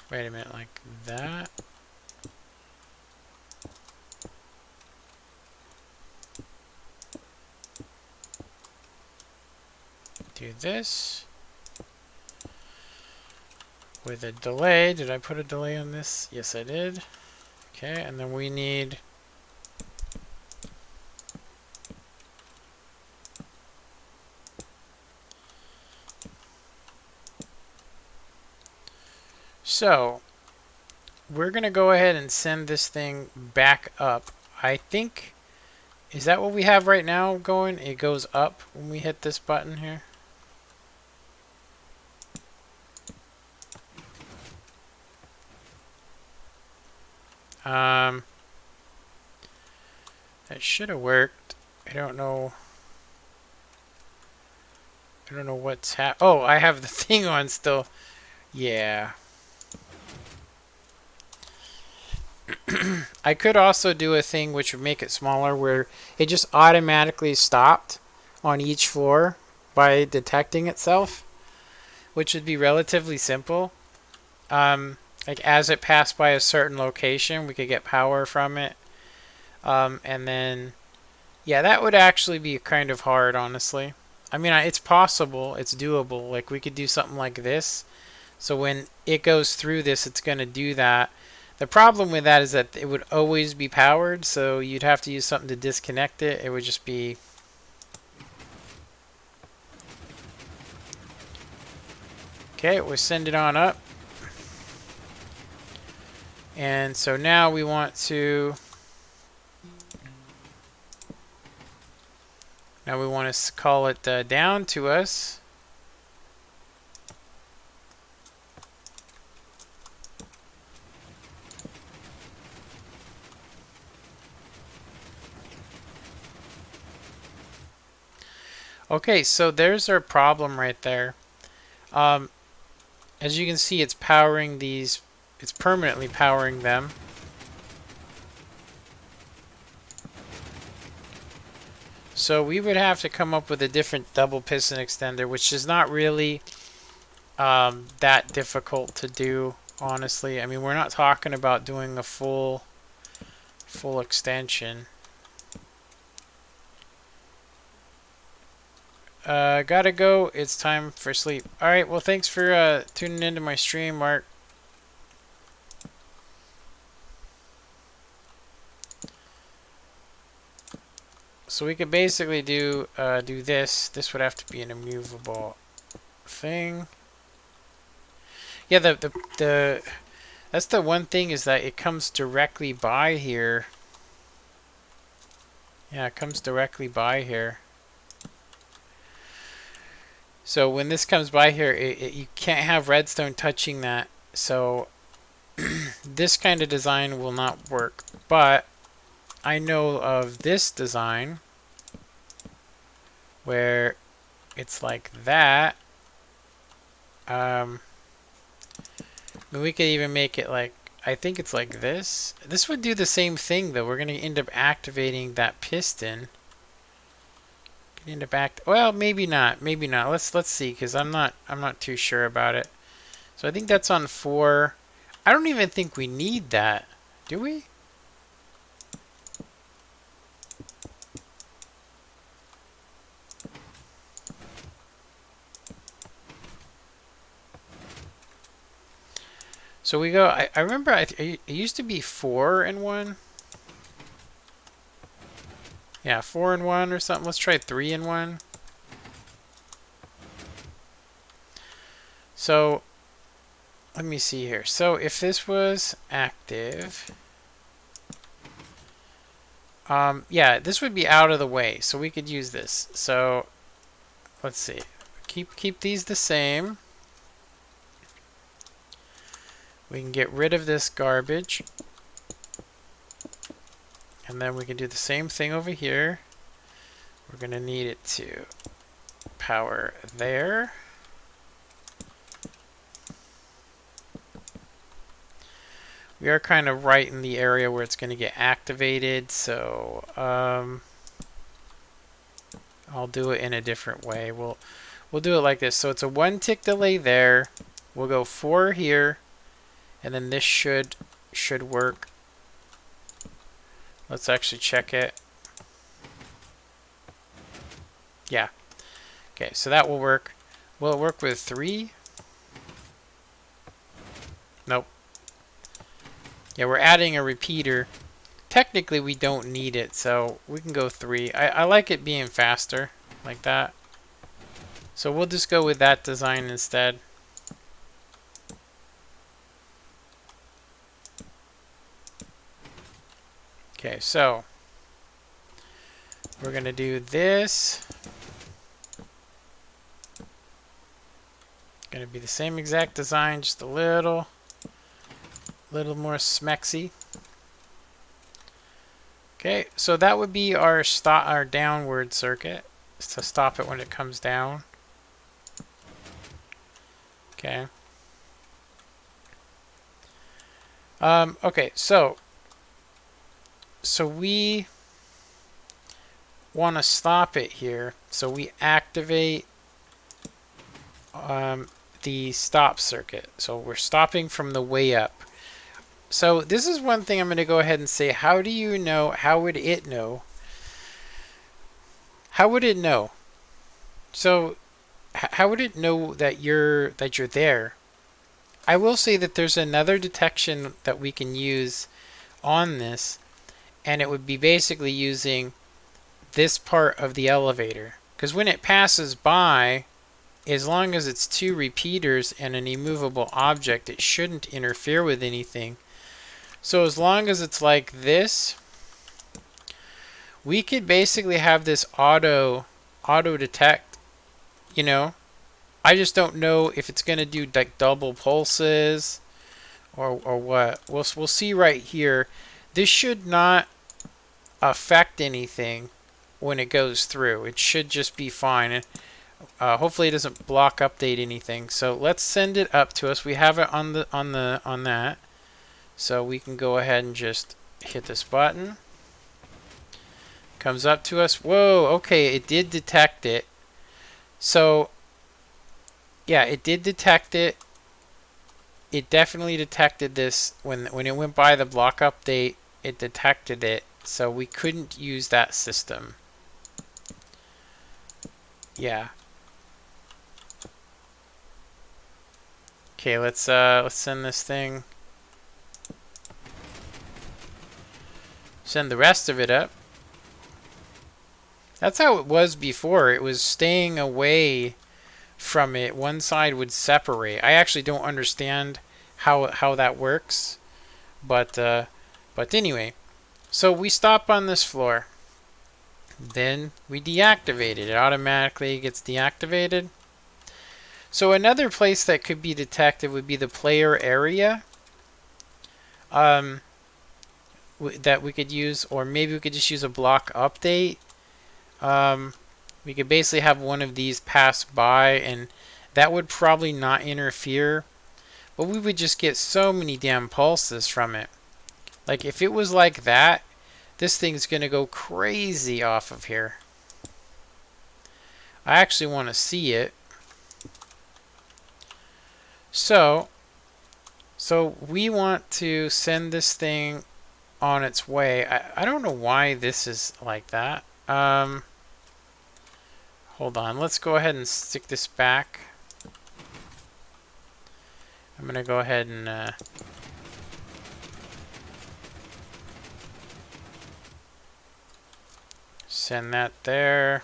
Wait a minute, like that. Do this. With a delay. Did I put a delay on this? Yes, I did. Okay, and then we need so we're gonna go ahead and send this thing back up. I think, is that what we have right now going? It goes up when we hit this button here. That should have worked. I don't know what's oh, I have the thing on still. Yeah. I could also do a thing which would make it smaller where it just automatically stopped on each floor by detecting itself, which would be relatively simple. Like as it passed by a certain location, we could get power from it. And then, yeah, that would actually be kind of hard, honestly. I mean, it's possible, it's doable. Like we could do something like this. So when it goes through this, it's going to do that. The problem with that is that it would always be powered, so you'd have to use something to disconnect it. It would just be... Okay, we'll send it on up. And so now we want to... Now we want to call it down to us. Okay, so there's our problem right there. As you can see, it's powering these, it's permanently powering them. So we would have to come up with a different double piston extender, which is not really that difficult to do, honestly. I mean, we're not talking about doing a full extension. Gotta go. It's time for sleep. Alright, well, thanks for tuning into my stream, Mark. So we could basically do this. This would have to be an immovable thing. Yeah, the that's the one thing, is that it comes directly by here. Yeah, it comes directly by here. So So when this comes by here, you can't have redstone touching that. So this kind of design will not work. But I know of this design where it's like that. We could even make it like, I think it's like this. This would do the same thing though. We're going to end up activating that piston. End up well, maybe not. Maybe not. Let's see, because I'm not too sure about it. So I think that's on 4. I don't even think we need that. Do we? So we go, I remember it used to be 4 and 1. Yeah, 4 and 1 or something. Let's try 3 and 1. So let me see here. So if this was active, yeah, this would be out of the way, so we could use this. So let's see. Keep these the same. We can get rid of this garbage. And then we can do the same thing over here. We're going to need it to power there. We are kind of right in the area where it's going to get activated, so I'll do it in a different way. We'll do it like this. So it's a 1 tick delay there. We'll go 4 here, and then this should work. Let's actually check it. Yeah. Okay, so that will work. Will it work with 3? Nope. Yeah, we're adding a repeater. Technically, we don't need it, so we can go 3. I like it being faster, like that. So we'll just go with that design instead. Okay, so we're going to do this. Going to be the same exact design, just a little more smexy. Okay, so that would be our downward circuit to stop it when it comes down. Okay. Okay, so we want to stop it here, so we activate the stop circuit. So we're stopping from the way up. So this is one thing I'm going to go ahead and say. How do you know? How would it know? How would it know? So how would it know that you're there? I will say that there's another detection that we can use on this, and it would be basically using this part of the elevator. Because when it passes by, as long as it's 2 repeaters and an immovable object, it shouldn't interfere with anything. So as long as it's like this, we could basically have this auto detect, you know. I just don't know if it's going to do like double pulses or what. We'll see right here. This should not affect anything when it goes through. It should just be fine. And hopefully it doesn't block update anything. So let's send it up to us. We have it on that. So we can go ahead and just hit this button. Comes up to us. Whoa, okay, it did detect it. So yeah, it did detect it. It definitely detected this when it went by the block update. It detected it, so we couldn't use that system. Yeah. Okay, let's send this thing. Send the rest of it up. That's how it was before. It was staying away from it. One side would separate. I actually don't understand how that works, but anyway. So we stop on this floor. Then we deactivate it. It automatically gets deactivated. So another place that could be detected would be the player area. That we could use, or maybe we could just use a block update. We could basically have one of these pass by, and that would probably not interfere, but we would just get so many damn pulses from it. Like if it was like that, this thing's gonna go crazy off of here. I actually want to see it. So we want to send this thing on its way. I don't know why this is like that. Hold on. Let's go ahead and stick this back. I'm going to go ahead and send that there.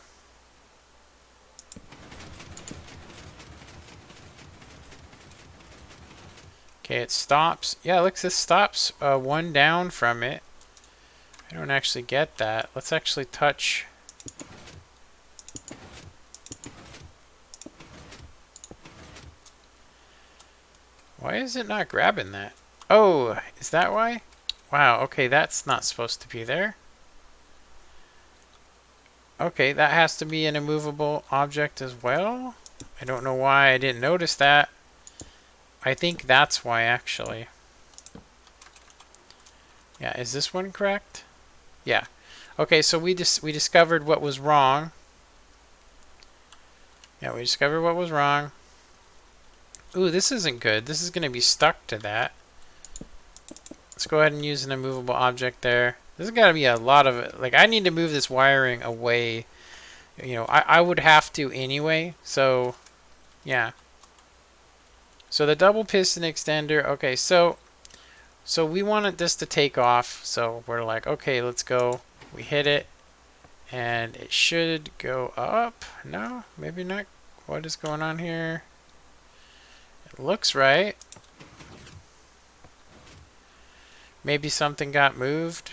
Okay, it stops. Yeah, look, this stops one down from it. I don't actually get that. Let's actually touch. Why is it not grabbing that? Oh, is that why? Wow, okay, that's not supposed to be there. Okay, that has to be an immovable object as well. I don't know why I didn't notice that. I think that's why, actually. Yeah, is this one correct? Yeah. Okay, so we discovered what was wrong. Yeah, we discovered what was wrong. Ooh, this isn't good. This is going to be stuck to that. Let's go ahead and use an immovable object there. There's got to be a lot of... Like, I need to move this wiring away. You know, I would have to anyway. So, yeah. So the double piston extender. Okay, so we wanted this to take off. So we're like, okay, let's go. We hit it. And it should go up. No, maybe not. What is going on here? It looks right. Maybe something got moved.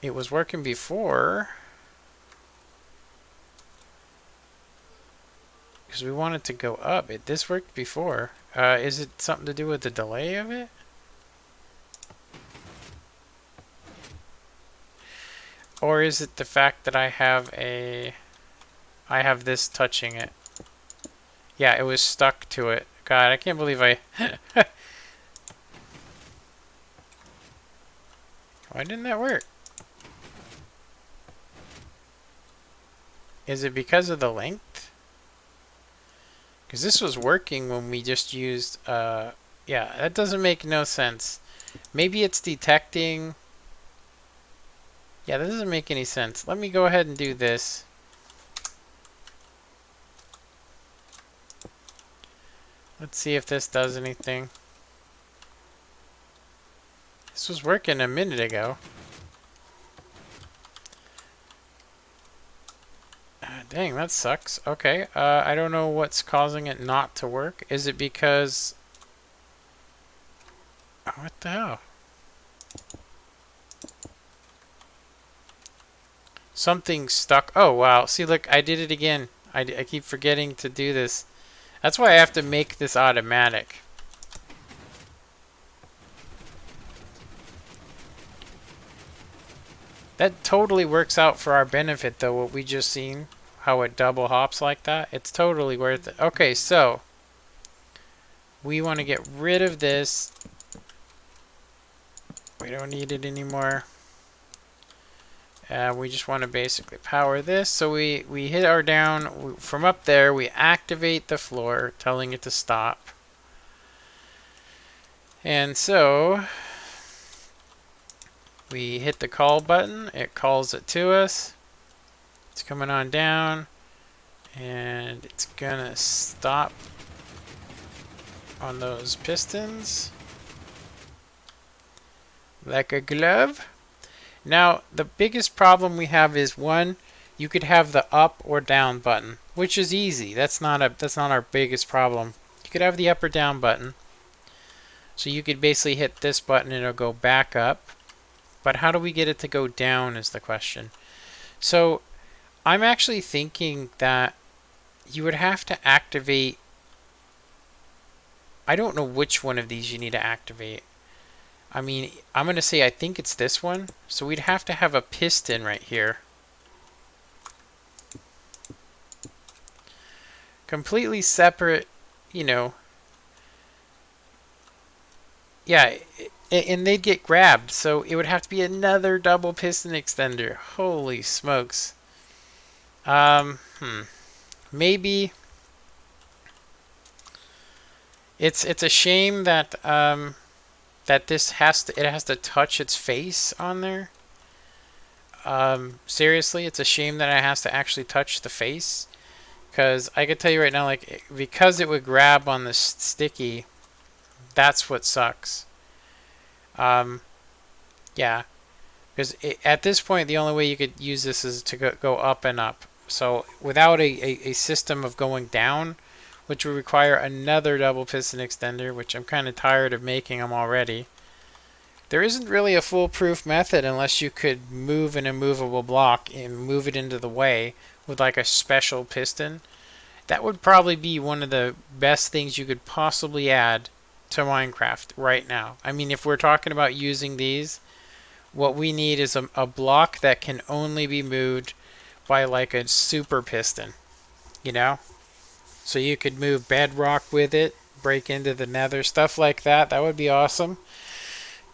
It was working before. Because we want it to go up. This worked before. Is it something to do with the delay of it? Or is it the fact that I have this touching it? Yeah, it was stuck to it. God, I can't believe I... Why didn't that work? Is it because of the length? Because this was working when we just used... yeah, that doesn't make no sense. Maybe it's detecting... Yeah, that doesn't make any sense. Let me go ahead and do this. Let's see if this does anything. This was working a minute ago. Dang, that sucks. Okay, I don't know what's causing it not to work. Is it because... What the hell? Something stuck. Oh, wow. See, look, I did it again. I keep forgetting to do this. That's why I have to make this automatic. That totally works out for our benefit, though, what we just seen. How it double hops like that. It's totally worth it. Okay, so we want to get rid of this. We don't need it anymore. We just want to basically power this. So we hit our down. From up there, we activate the floor, telling it to stop. And so we hit the call button. It calls it to us. It's coming on down. And it's going to stop on those pistons. Like a glove. Now, the biggest problem we have is, one, you could have the up or down button, which is easy. That's not our biggest problem. You could have the up or down button. So you could basically hit this button and it'll go back up. But how do we get it to go down is the question. So I'm actually thinking that you would have to activate. I don't know which one of these you need to activate. I mean, I'm going to say I think it's this one. So we'd have to have a piston right here. Completely separate, you know. Yeah, and they'd get grabbed. So it would have to be another double piston extender. Holy smokes. Um, hmm. Maybe it's a shame that that this has to touch its face on there. Seriously, it's a shame that it has to actually touch the face, because I could tell you right now, like, because it would grab on the sticky, that's what sucks. Um, yeah, because at this point, the only way you could use this is to go up and up. So without a system of going down, which would require another double piston extender, which I'm kind of tired of making them already. There isn't really a foolproof method unless you could move an immovable block and move it into the way with like a special piston. That would probably be one of the best things you could possibly add to Minecraft right now. I mean, if we're talking about using these, what we need is a block that can only be moved by like a super piston, you know? So you could move bedrock with it, break into the nether, stuff like that. That would be awesome.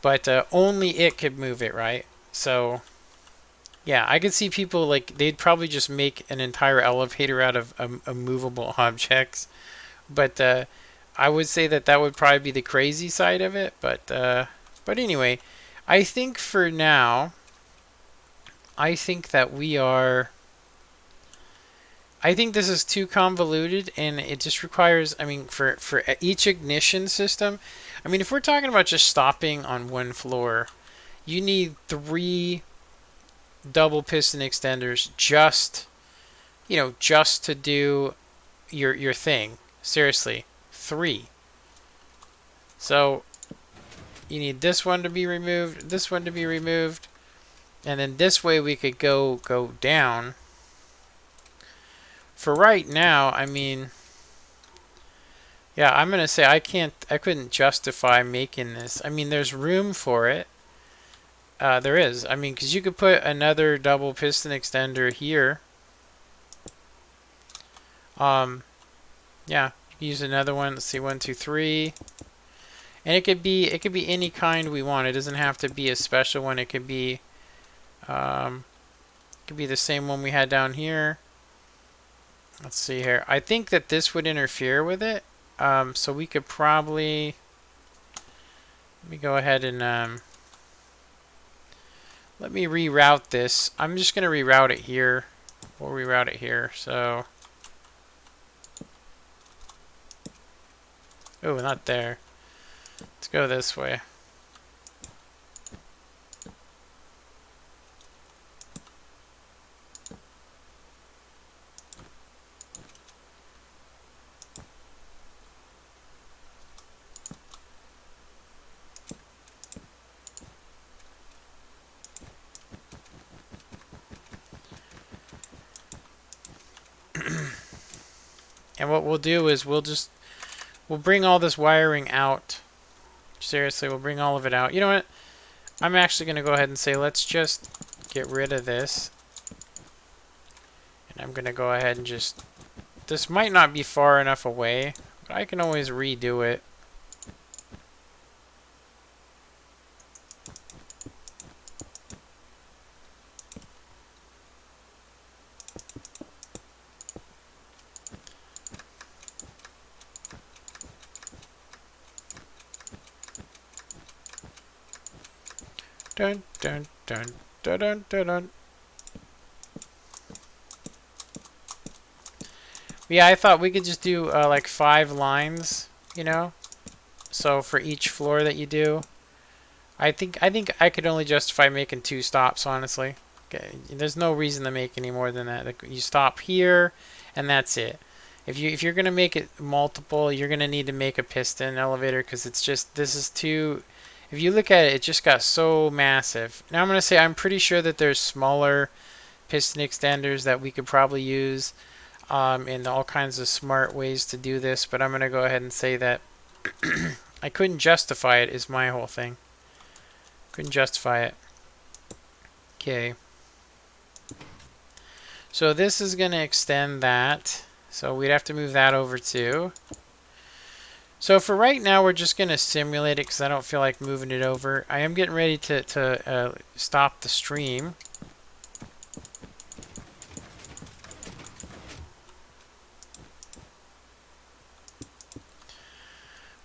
But only it could move it, right? So, yeah, I could see people, like, they'd probably just make an entire elevator out of movable objects. But I would say that that would probably be the crazy side of it. But anyway, I think for now, I think that we are... I think this is too convoluted, and it just requires, I mean, for each ignition system, I mean, if we're talking about just stopping on one floor, you need 3 double piston extenders just, you know, just to do your thing. Seriously, 3. So you need this one to be removed, this one to be removed, and then this way we could go down. For right now, I mean, yeah, I'm gonna say I couldn't justify making this. I mean, there's room for it. There is. I mean, because you could put another double piston extender here. Yeah, use another one. Let's see, 1, 2, 3, and it could be any kind we want. It doesn't have to be a special one. It could be the same one we had down here. Let's see here. I think that this would interfere with it. So we could probably, let me go ahead and let me reroute this. I'm just going to reroute it here. We'll reroute it here. So, oh, not there. Let's go this way. And what we'll do is we'll bring all this wiring out. Seriously, we'll bring all of it out. You know what? I'm actually going to go ahead and say let's just get rid of this. And I'm going to go ahead and just... This might not be far enough away, but I can always redo it. Dun dun dun dun dun dun dun. Yeah, I thought we could just do like 5 lines, you know. So for each floor that you do, I think I could only justify making 2 stops, honestly. Okay, there's no reason to make any more than that. Like, you stop here, and that's it. If you're gonna make it multiple, you're gonna need to make a piston elevator, because it's just, this is too. If you look at it, it just got so massive. Now I'm gonna say I'm pretty sure that there's smaller piston extenders that we could probably use, and all kinds of smart ways to do this, but I'm going to go ahead and say that I couldn't justify it is my whole thing. Couldn't justify it. Okay. So this is going to extend that. So we'd have to move that over too. So for right now, we're just going to simulate it because I don't feel like moving it over. I am getting ready to stop the stream.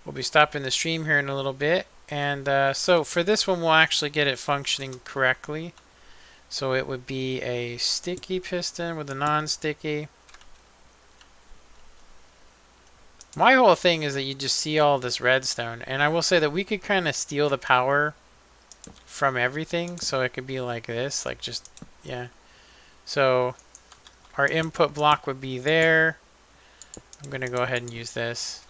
We'll be stopping the stream here in a little bit. And so for this one, we'll actually get it functioning correctly. So it would be a sticky piston with a non-sticky. My whole thing is that you just see all this redstone. And I will say that we could kind of steal the power from everything. So it could be like this, like just, yeah. So our input block would be there. I'm going to go ahead and use this.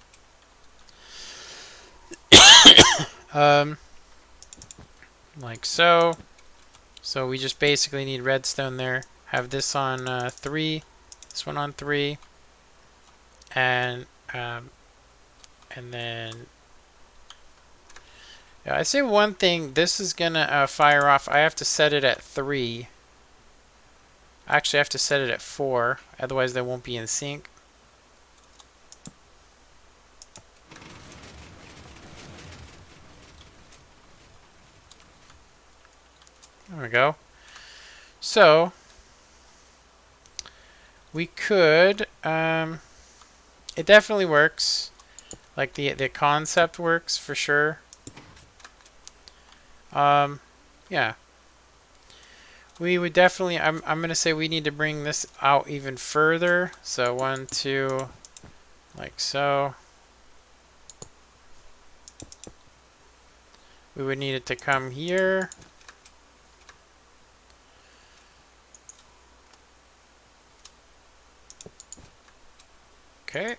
Like so. So we just basically need redstone there. Have this on 3, this one on 3, and then yeah, I'd say one thing. This is gonna fire off. I have to set it at 3. Actually, I have to set it at 4. Otherwise, they won't be in sync. There we go. So we could. It definitely works. Like the concept works for sure. Yeah. We would definitely. I'm gonna say we need to bring this out even further. So 1, 2, like so. We would need it to come here. Okay.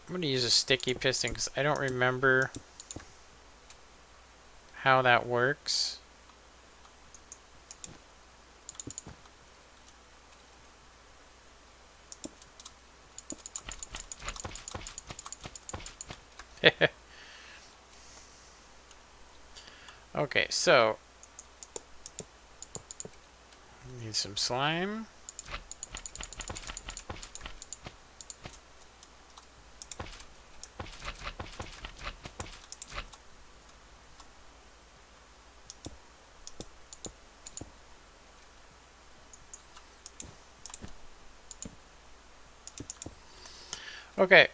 I'm going to use a sticky piston because I don't remember how that works. Okay, so need some slime. Okay,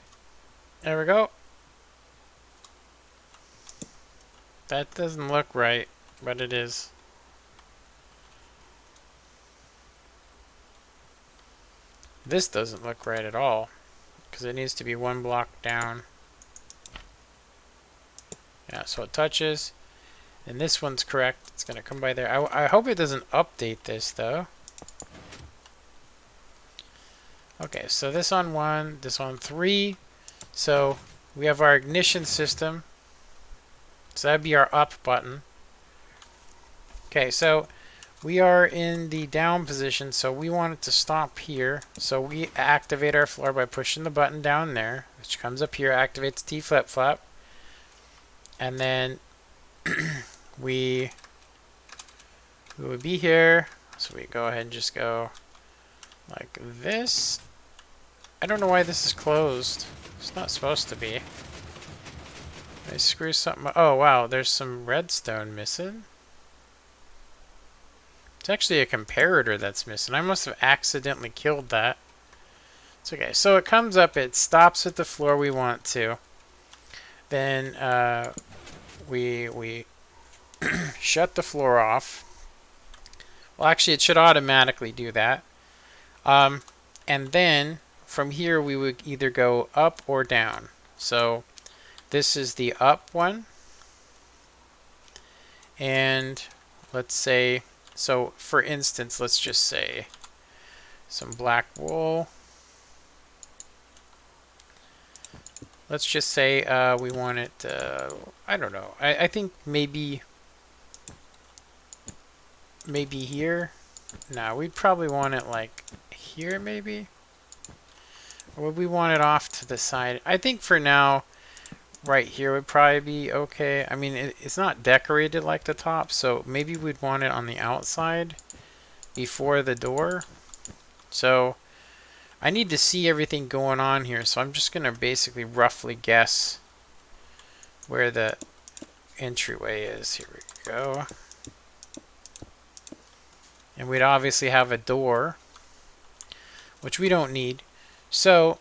there we go. That doesn't look right, but it is. This doesn't look right at all, because it needs to be 1 block down. Yeah, so it touches. And this one's correct. It's going to come by there. I hope it doesn't update this, though. Okay, so this on 1, this on 3. So we have our ignition system. So that'd be our up button. Okay, so we are in the down position, so we want it to stop here. So we activate our floor by pushing the button down there, which comes up here, activates T flip-flop. And then we would be here. So we go ahead and just go like this. I don't know why this is closed. It's not supposed to be. I screw something up. Oh wow, there's some redstone missing. It's actually a comparator that's missing. I must have accidentally killed that. It's okay. So it comes up, it stops at the floor we want to. Then we shut the floor off. Well, actually, it should automatically do that. And then from here, we would either go up or down. So this is the up one. And let's say, so for instance, let's just say some black wool. let's just say we want it, I don't know. I think maybe here. No, we'd probably want it like here maybe. Or would we want it off to the side? I think for now, right here would probably be okay. I mean, it's not decorated like the top, so maybe we'd want it on the outside before the door. So I need to see everything going on here, so I'm just going to basically roughly guess where the entryway is. Here we go. And we'd obviously have a door, which we don't need. So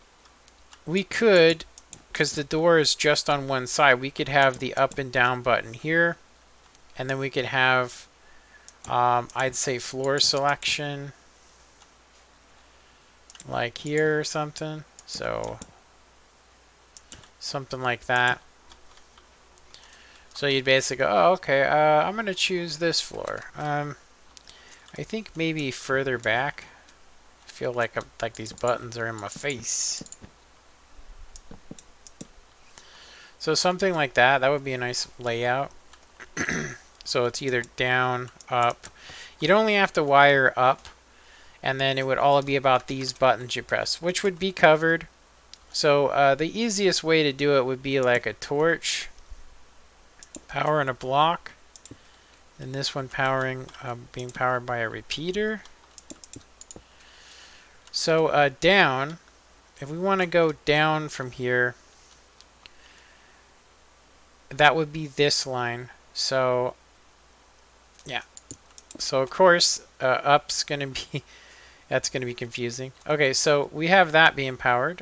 we could, because the door is just on one side, we could have the up and down button here. And then we could have, I'd say floor selection, like here or something. So something like that. So you'd basically go, oh, okay, I'm going to choose this floor. I think maybe further back. I feel like these buttons are in my face. So something like that. That would be a nice layout. So it's either down, up. You'd only have to wire up, and then it would all be about these buttons you press, which would be covered. So the easiest way to do it would be like a torch, power and a block. And this one being powered by a repeater. So down, if we want to go down from here, that would be this line. So yeah. So of course, up's going to be, that's going to be confusing. Okay, so we have that being powered.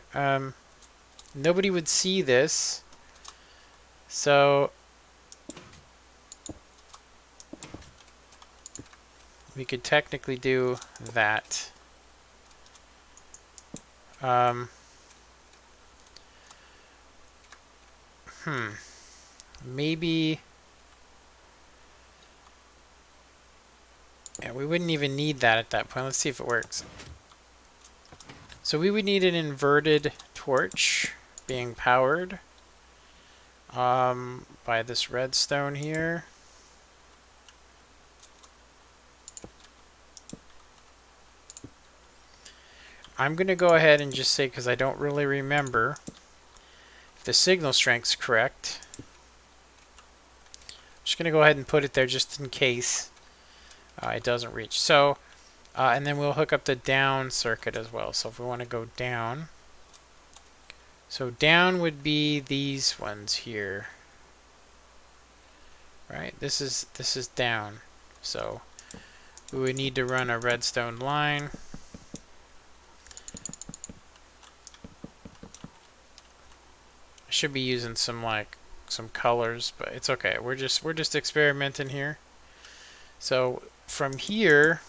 Nobody would see this. So we could technically do that. Maybe. Yeah, we wouldn't even need that at that point. Let's see if it works. So we would need an inverted torch being powered by this redstone here. I'm going to go ahead and just say, because I don't really remember if the signal strength's correct. I'm just going to go ahead and put it there just in case it doesn't reach. So, and then we'll hook up the down circuit as well. So if we want to go down, so down would be these ones here, right? This is down. So we would need to run a redstone line. I should be using some colors, but it's okay. We're just experimenting here. So from here,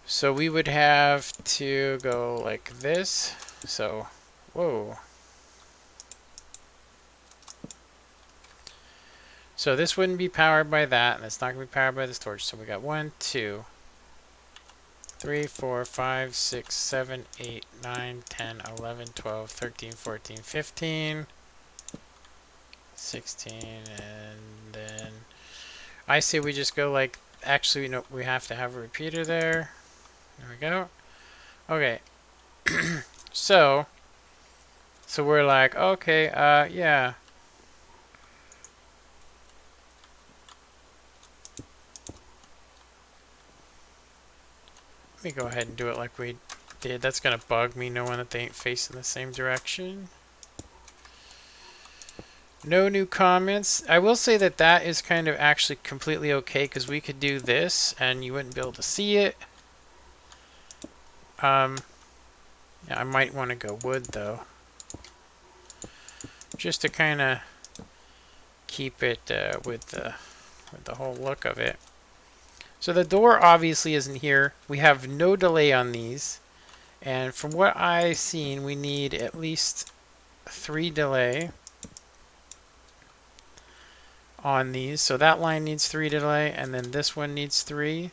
so we would have to go like this. So, whoa. So this wouldn't be powered by that, and it's not going to be powered by this torch. So we got 1, 2, 3, 4, 5, 6, 7, 8, 9, 10, 11, 12, 13, 14, 15, 16, and then I say we just go like, actually, no, we have to have a repeater there. There we go. Okay. So we're like, okay, yeah. Let me go ahead and do it like we did. That's gonna bug me knowing that they ain't facing the same direction. No new comments. I will say that that is kind of actually completely okay, because we could do this and you wouldn't be able to see it. Yeah, I might want to go wood though, just to kind of keep it with the whole look of it. So the door obviously isn't here. We have no delay on these. And from what I've seen, we need at least 3 delay on these. So that line needs 3 delay, and then this one needs 3.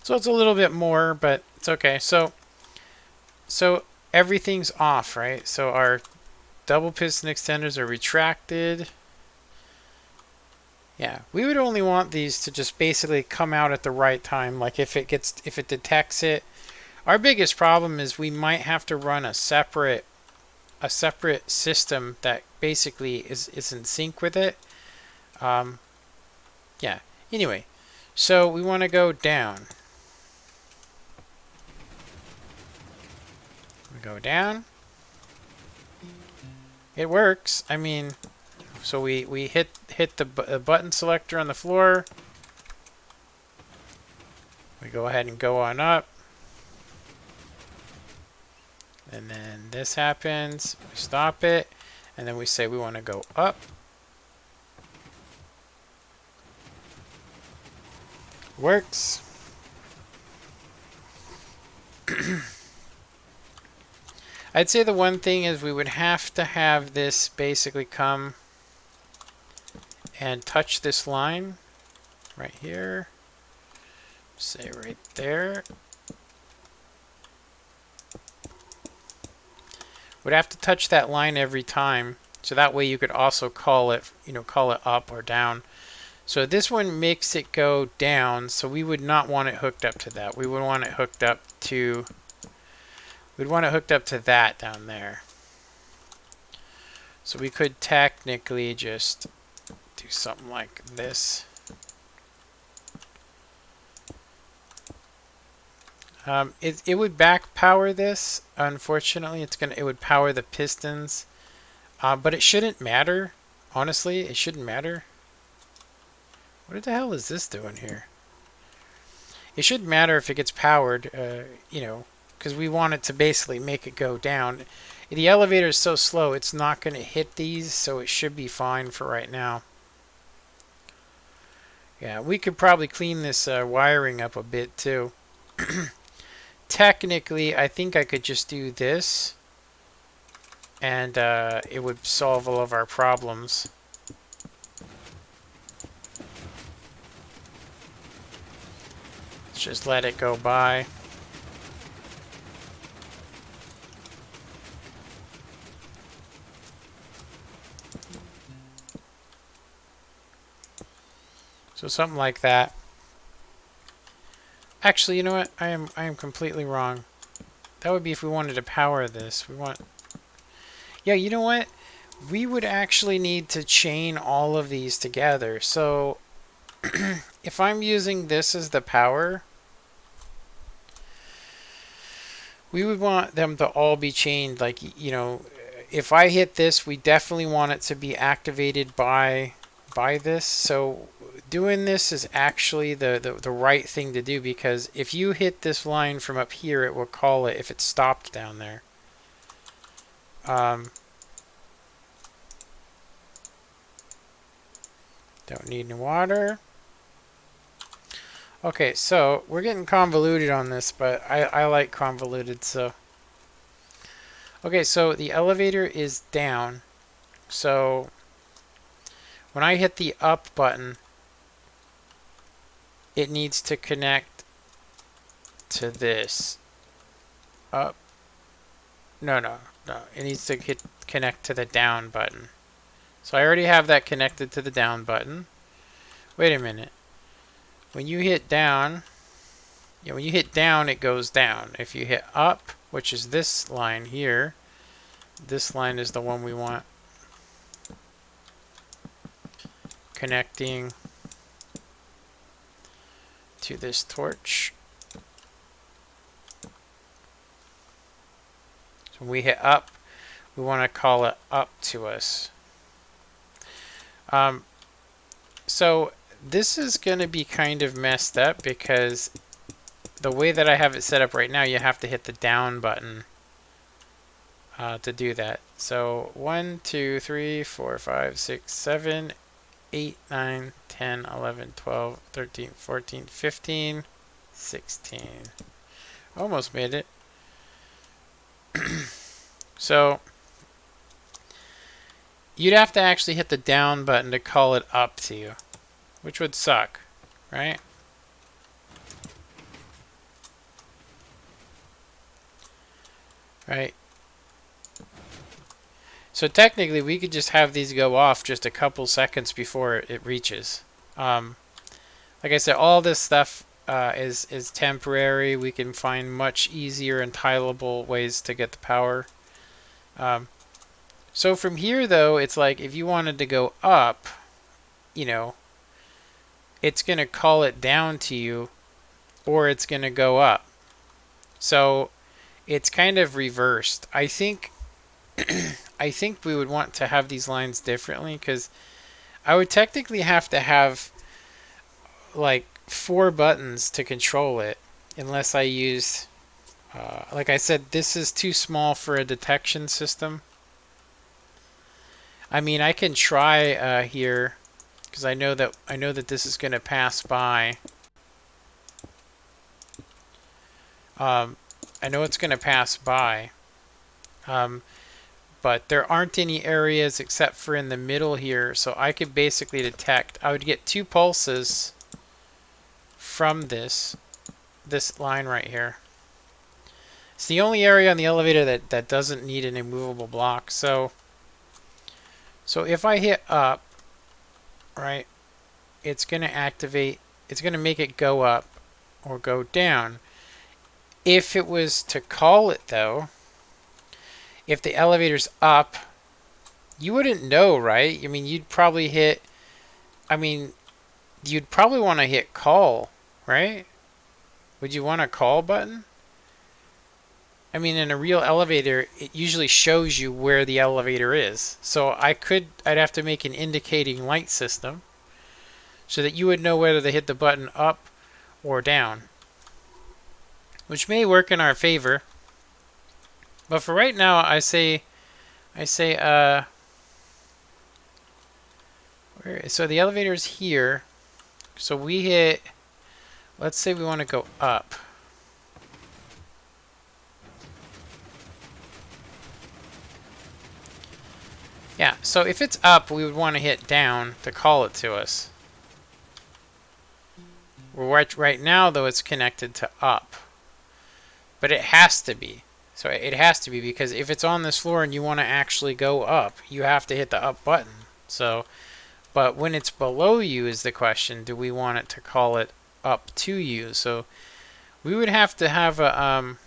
So it's a little bit more, but it's okay. So everything's off, right? So our double piston extenders are retracted. Yeah, we would only want these to just basically come out at the right time. Like if it detects it. Our biggest problem is we might have to run a separate system that basically is in sync with it. Yeah. Anyway, so we want to go down. We go down. It works. I mean, so we hit the button selector on the floor. We go ahead and go on up. And then this happens. We stop it. And then we say we want to go up. Works. I'd say the one thing is we would have to have this basically come and touch this line right here. Say right there. Would have to touch that line every time, so that way you could also call it, call it up or down. So this one makes it go down, so we would not want it hooked up to that. We would want it hooked up to that down there. So we could technically just do something like this. It would back power this. Unfortunately, it would power the pistons, but it shouldn't matter. Honestly, it shouldn't matter. What the hell is this doing here? It shouldn't matter if it gets powered, because we want it to basically make it go down. The elevator is so slow, it's not going to hit these, so it should be fine for right now. Yeah, we could probably clean this wiring up a bit too. Technically, I think I could just do this, and it would solve all of our problems. Let's just let it go by. So something like that. Actually, you know what? I am completely wrong. That would be if we wanted to power this. Yeah, you know what? We would actually need to chain all of these together. So if I'm using this as the power, we would want them to all be chained. Like, if I hit this, we definitely want it to be activated by this. So doing this is actually the right thing to do, because if you hit this line from up here, it will call it if it's stopped down there. Don't need any water. Okay, so we're getting convoluted on this, but I like convoluted, so. Okay, so the elevator is down. So when I hit the up button, it needs to connect to this. Up. No. It needs to connect to the down button. So I already have that connected to the down button. Wait a minute. When you hit down, when you hit down, it goes down. If you hit up, which is this line here, this line is the one we want connecting to this torch. So when we hit up, we want to call it up to us. So this is going to be kind of messed up, because the way that I have it set up right now, you have to hit the down button to do that. So 1, 2, 3, 4, 5, 6, 7, 8, 9, 10, 11, 12, 13, 14, 15, 16. Almost made it. So you'd have to actually hit the down button to call it up to you, which would suck, right? Right. So technically, we could just have these go off just a couple seconds before it reaches. Like I said, all this stuff is temporary. We can find much easier and tileable ways to get the power. So from here, though, it's like if you wanted to go up, you know, it's going to call it down to you, or it's going to go up. So it's kind of reversed. I think I think we would want to have these lines differently, because I would technically have to have like 4 buttons to control it, unless I used, like I said, this is too small for a detection system. I mean, I can try here, because I know that this is going to pass by. I know it's going to pass by. But there aren't any areas except for in the middle here, so I could basically detect. I would get 2 pulses from this line right here. It's the only area on the elevator that doesn't need an immovable block. So if I hit up, right, it's going to activate. It's going to make it go up or go down. If it was to call it, though, if the elevator's up, you wouldn't know, right? I mean, you'd probably hit, you'd probably want to hit call, right? Would you want a call button? I mean, in a real elevator, it usually shows you where the elevator is. So I'd have to make an indicating light system so that you would know whether to hit the button up or down, which may work in our favor. But for right now, I say, so the elevator is here. So we hit, let's say we want to go up. Yeah, so if it's up, we would want to hit down to call it to us. Right now, though, it's connected to up. But it has to be. So it has to be, because if it's on this floor and you want to actually go up, you have to hit the up button. So, but when it's below you is the question, do we want it to call it up to you? So we would have to have a,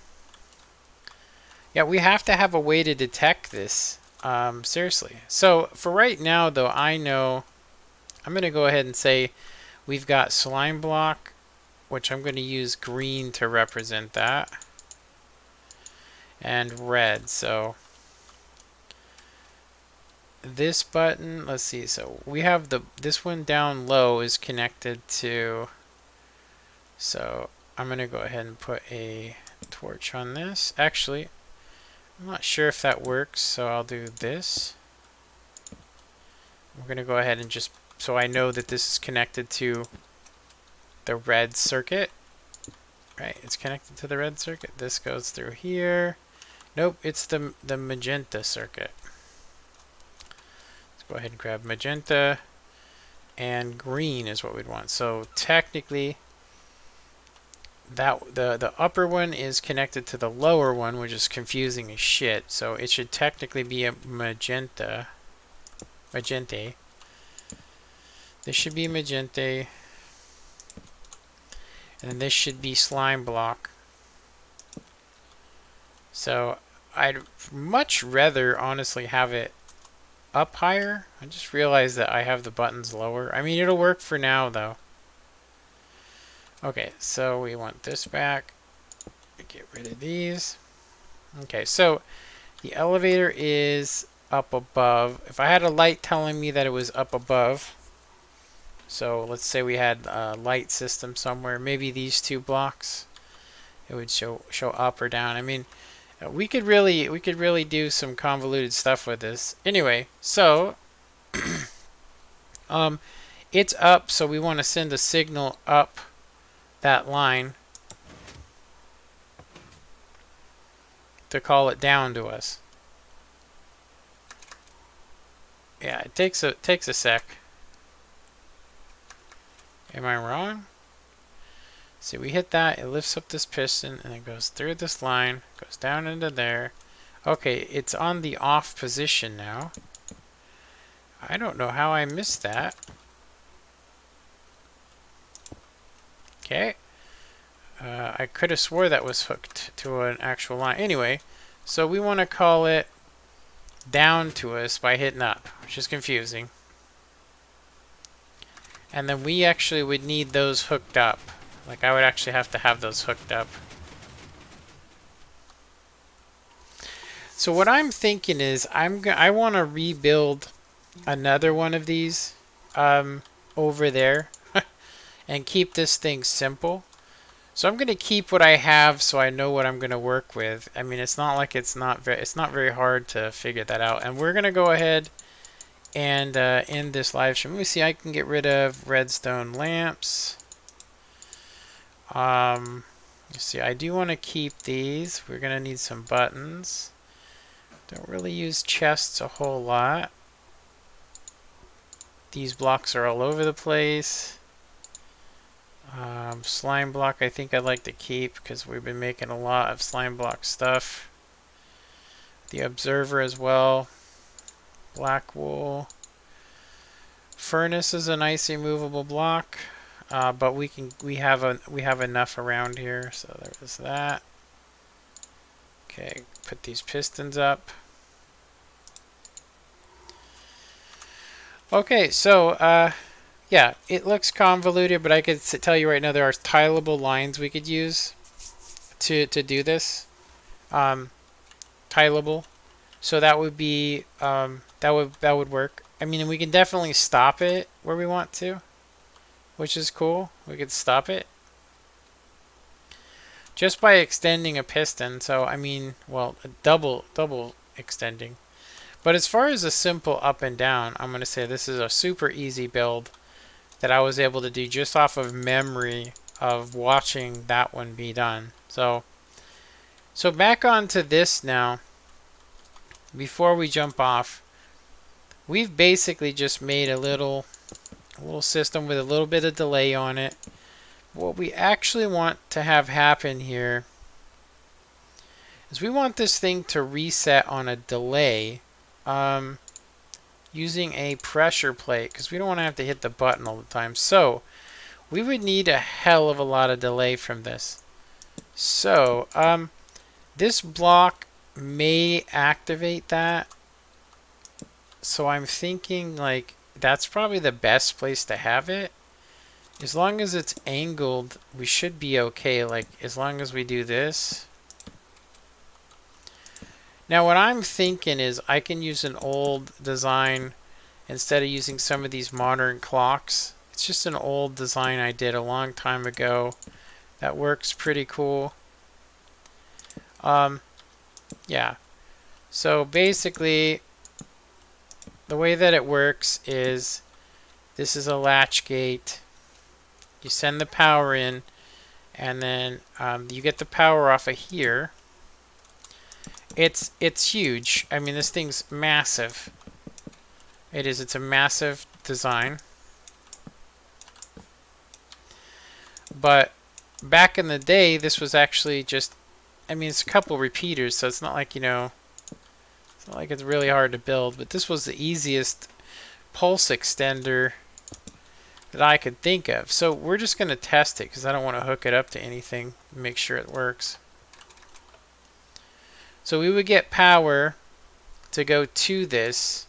we have to have a way to detect this, seriously. So for right now, though, I know, I'm going to go ahead and say we've got slime block, which I'm going to use green to represent that, and red. So this button, let's see, so we have this one down low is connected to, so I'm going to go ahead and put a torch on this. Actually, I'm not sure if that works, so I'll do this. We're going to go ahead and just, so I know that this is connected to the red circuit. Right, it's connected to the red circuit. This goes through here. Nope, it's the magenta circuit. Let's go ahead and grab magenta, and green is what we'd want. So technically, that the upper one is connected to the lower one, which is confusing as shit. So it should technically be a magenta. Magenta. This should be magenta, and this should be slime block. So I'd much rather honestly have it up higher. I just realized that I have the buttons lower. I mean, it'll work for now, though. Okay, so we want this back. Get rid of these. Okay, so the elevator is up above. If I had a light telling me that it was up above, so let's say we had a light system somewhere, maybe these 2 blocks. it would show up or down. I mean, we could really do some convoluted stuff with this. Anyway, so it's up, so we want to send a signal up that line to call it down to us. Yeah, it takes a sec. Am I wrong? See, we hit that, it lifts up this piston, and it goes through this line, goes down into there. Okay, it's on the off position now. I don't know how I missed that. Okay. I could have swore that was hooked to an actual line. Anyway, so we want to call it down to us by hitting up, which is confusing. And then we actually would need those hooked up. Like, I would actually have to have those hooked up. So what I'm thinking is I want to rebuild another one of these over there and keep this thing simple. So I'm going to keep what I have so I know what I'm going to work with. I mean, it's not like it's not very hard to figure that out. And we're going to go ahead and end this live stream. Let me see, I can get rid of redstone lamps. Let's see, I do want to keep these. We're going to need some buttons. Don't really use chests a whole lot. These blocks are all over the place. Slime block I think I'd like to keep because we've been making a lot of slime block stuff. The observer as well. Black wool. Furnace is a nice removable block, but we have enough around here, so there's that. Okay, put these pistons up. Okay, so yeah, it looks convoluted, but I could tell you right now there are tileable lines we could use to do this. Tileable, so that would be that would work. I mean, we can definitely stop it where we want to, which is cool. We could stop it just by extending a piston. So I mean, well, double extending. But as far as a simple up and down, I'm going to say this is a super easy build that I was able to do just off of memory of watching that one be done. So back onto this now. Before we jump off, we've basically just made a little system with a little bit of delay on it. What we actually want to have happen here is we want this thing to reset on a delay using a pressure plate, because we don't want to have to hit the button all the time. So we would need a hell of a lot of delay from this. So this block may activate that. So I'm thinking like that's probably the best place to have it. As long as it's angled, we should be okay. Like as long as we do this. Now what I'm thinking is I can use an old design instead of using some of these modern clocks. It's just an old design I did a long time ago that works pretty cool. Yeah. So basically the way that it works is this is a latch gate. You send the power in and then you get the power off of here. It's huge. I mean, this thing's massive. It is. It's a massive design. But back in the day, this was actually just, I mean, it's a couple repeaters, so it's not like, you know, it's not like it's really hard to build, but this was the easiest pulse extender that I could think of. So we're just going to test it because I don't want to hook it up to anything and make sure it works. So we would get power to go to this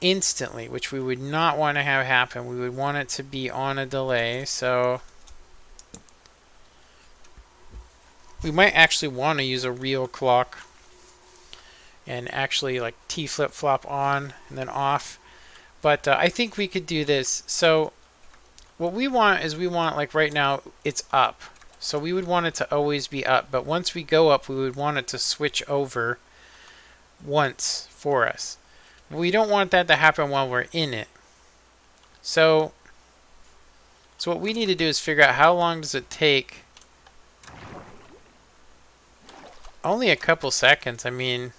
instantly, which we would not want to have happen. We would want it to be on a delay. So we might actually want to use a real clock and actually like T flip-flop on and then off. But I think we could do this. So what we want is we want, like right now, it's up. So we would want it to always be up, but once we go up, we would want it to switch over once for us. We don't want that to happen while we're in it. So what we need to do is figure out how long does it take. Only a couple seconds. I mean,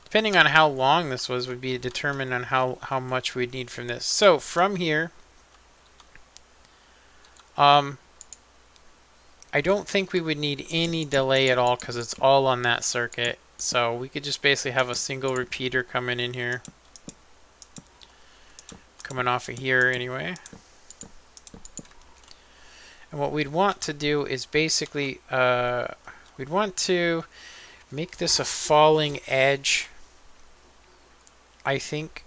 depending on how long this was would be determined on how much we'd need from this. So from here, I don't think we would need any delay at all because it's all on that circuit. So we could just basically have a single repeater coming in here. Coming off of here anyway. And what we'd want to do is basically, we'd want to make this a falling edge, I think.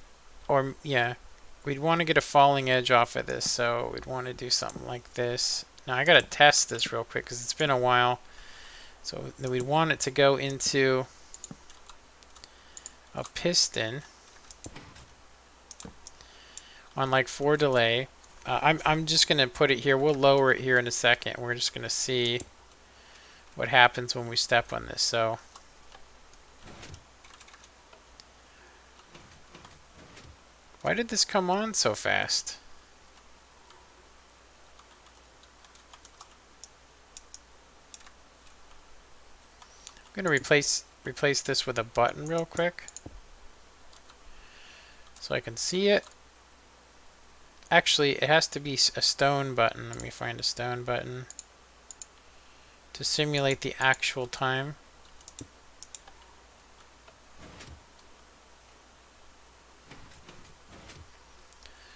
Or, yeah, we'd want to get a falling edge off of this. So we'd want to do something like this. Now I got to test this real quick because it's been a while. So then we'd want it to go into a piston on like 4 delay. I'm just going to put it here. We'll lower it here in a second. We're just going to see what happens when we step on this. So why did this come on so fast? I'm going to replace this with a button real quick so I can see it. Actually, it has to be a stone button. Let me find a stone button to simulate the actual time.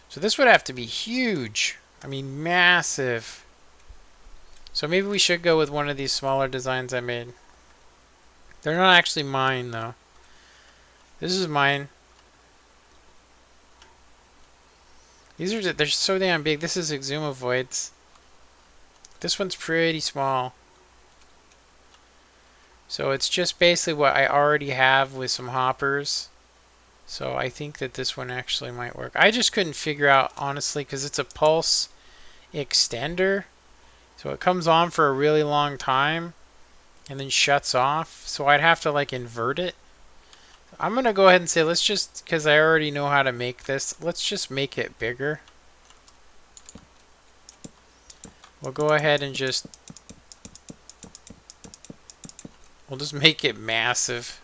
So this would have to be huge. I mean, massive. So maybe we should go with one of these smaller designs I made. They're not actually mine, though. This is mine. They're so damn big. This is Exumavoids. This one's pretty small. So it's just basically what I already have with some hoppers. So I think that this one actually might work. I just couldn't figure out, honestly, because it's a pulse extender. So it comes on for a really long time and then shuts off. So I'd have to like invert it. I'm going to go ahead and say, let's just, because I already know how to make this, let's just make it bigger. We'll go ahead and we'll just make it massive.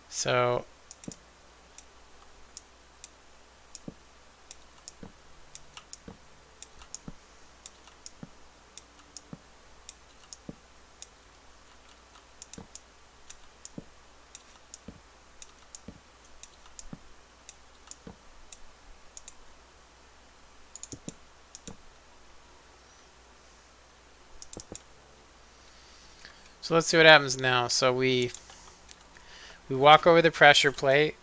So let's see what happens now. So we walk over the pressure plate,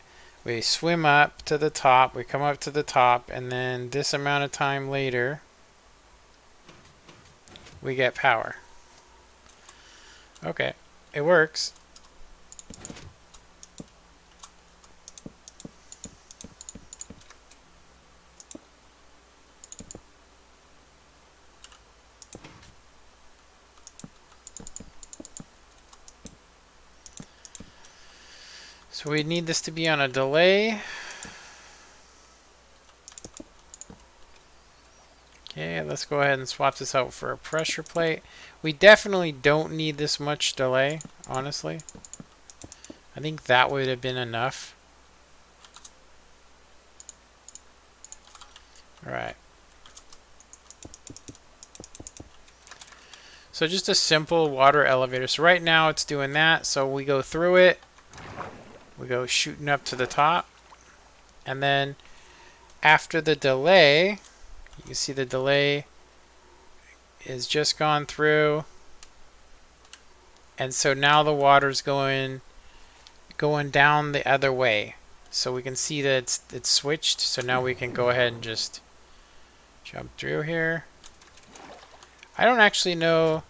we swim up to the top, we come up to the top, and then this amount of time later, we get power. Okay, it works. So we need this to be on a delay. Okay, let's go ahead and swap this out for a pressure plate. We definitely don't need this much delay, honestly. I think that would have been enough. Alright. So just a simple water elevator. So right now it's doing that. So we go through it. We go shooting up to the top. And then after the delay, you can see the delay is just gone through. And so now the water's going down the other way. So we can see that it's switched. So now we can go ahead and just jump through here. I don't actually know.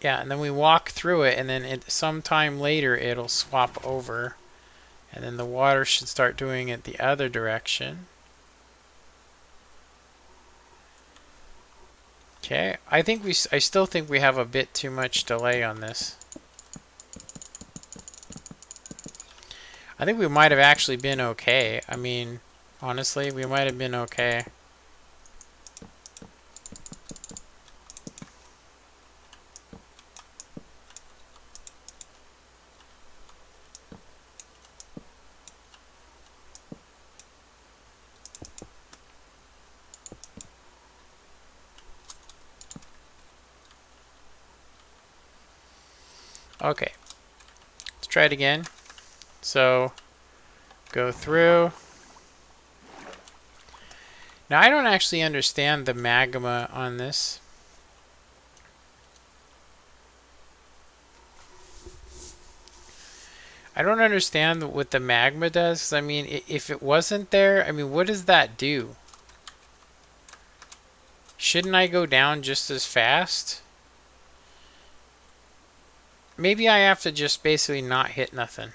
Yeah, and then we walk through it, and then sometime later it'll swap over. And then the water should start doing it the other direction. Okay, I still think we have a bit too much delay on this. I think we might have actually been okay. I mean, honestly, we might have been okay. Okay, let's try it again. So, go through. Now, I don't actually understand the magma on this. I don't understand what the magma does. I mean, if it wasn't there, I mean, what does that do? Shouldn't I go down just as fast? Maybe I have to just basically not hit nothing.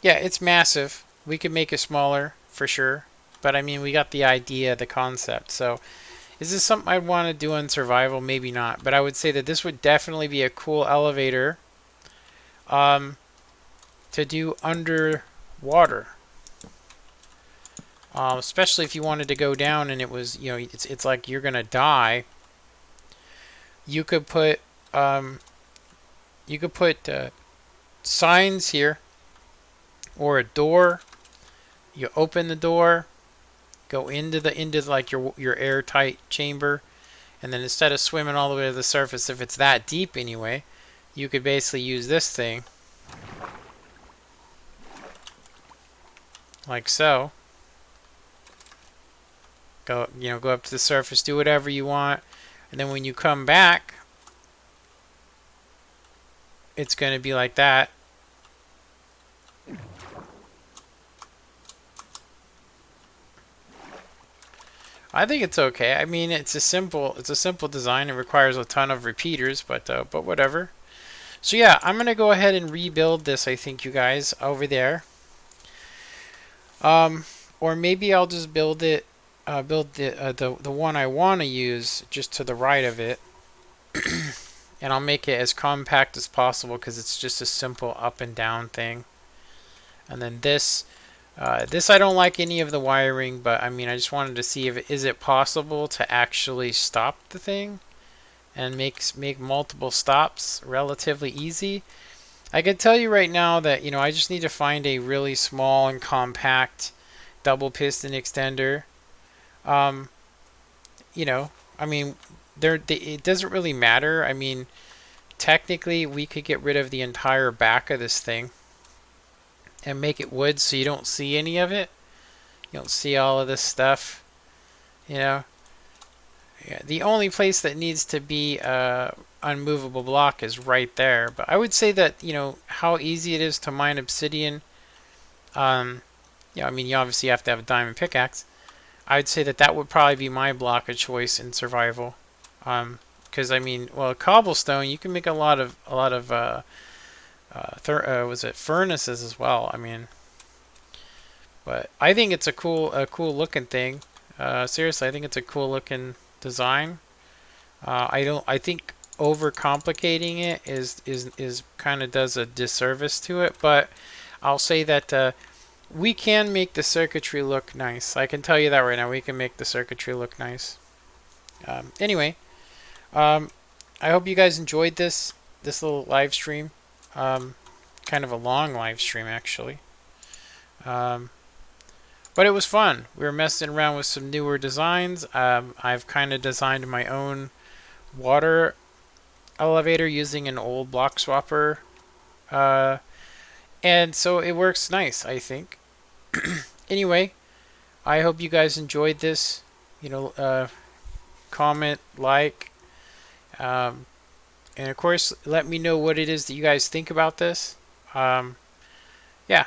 Yeah, it's massive. We could make it smaller, for sure. But I mean, we got the idea, the concept. So, is this something I'd want to do in survival? Maybe not. But I would say that this would definitely be a cool elevator to do underwater. Especially if you wanted to go down and it was, you know, it's like you're going to die. You could put, signs here or a door. You open the door, go into like your airtight chamber, and then instead of swimming all the way to the surface, if it's that deep anyway, you could basically use this thing like so. Go up to the surface, do whatever you want, and then when you come back, it's going to be like that. I think it's okay. I mean, it's a simple design. It requires a ton of repeaters, but whatever. So yeah, I'm gonna go ahead and rebuild this. I think, you guys, over there. Or maybe I'll just build it. Build the one I want to use just to the right of it, and I'll make it as compact as possible because it's just a simple up and down thing. And then this. This I don't like any of the wiring, but I mean, I just wanted to see if is it possible to actually stop the thing and make multiple stops relatively easy. I can tell you right now that, you know, I just need to find a really small and compact double piston extender. You know, I mean, it doesn't really matter. I mean, technically we could get rid of the entire back of this thing and make it wood so you don't see any of it. You don't see all of this stuff, you know. Yeah, the only place that needs to be unmovable block is right there. But I would say that, you know, how easy it is to mine obsidian. Yeah, I mean, you obviously have to have a diamond pickaxe. I'd say that that would probably be my block of choice in survival. Because I mean, well, cobblestone you can make a lot of was it furnaces as well. I mean, but I think it's a cool looking thing. Seriously, I think it's a cool looking design. I think overcomplicating it is kind of does a disservice to it, but I'll say that we can make the circuitry look nice. I can tell you that right now. We can make the circuitry look nice. Anyway, I hope you guys enjoyed this little live stream. Kind of a long live stream, actually. But it was fun. We were messing around with some newer designs. I've kind of designed my own water elevator using an old block swapper. And so it works nice, I think. Anyway, I hope you guys enjoyed this. You know, comment, like, and of course, let me know what it is that you guys think about this. Yeah,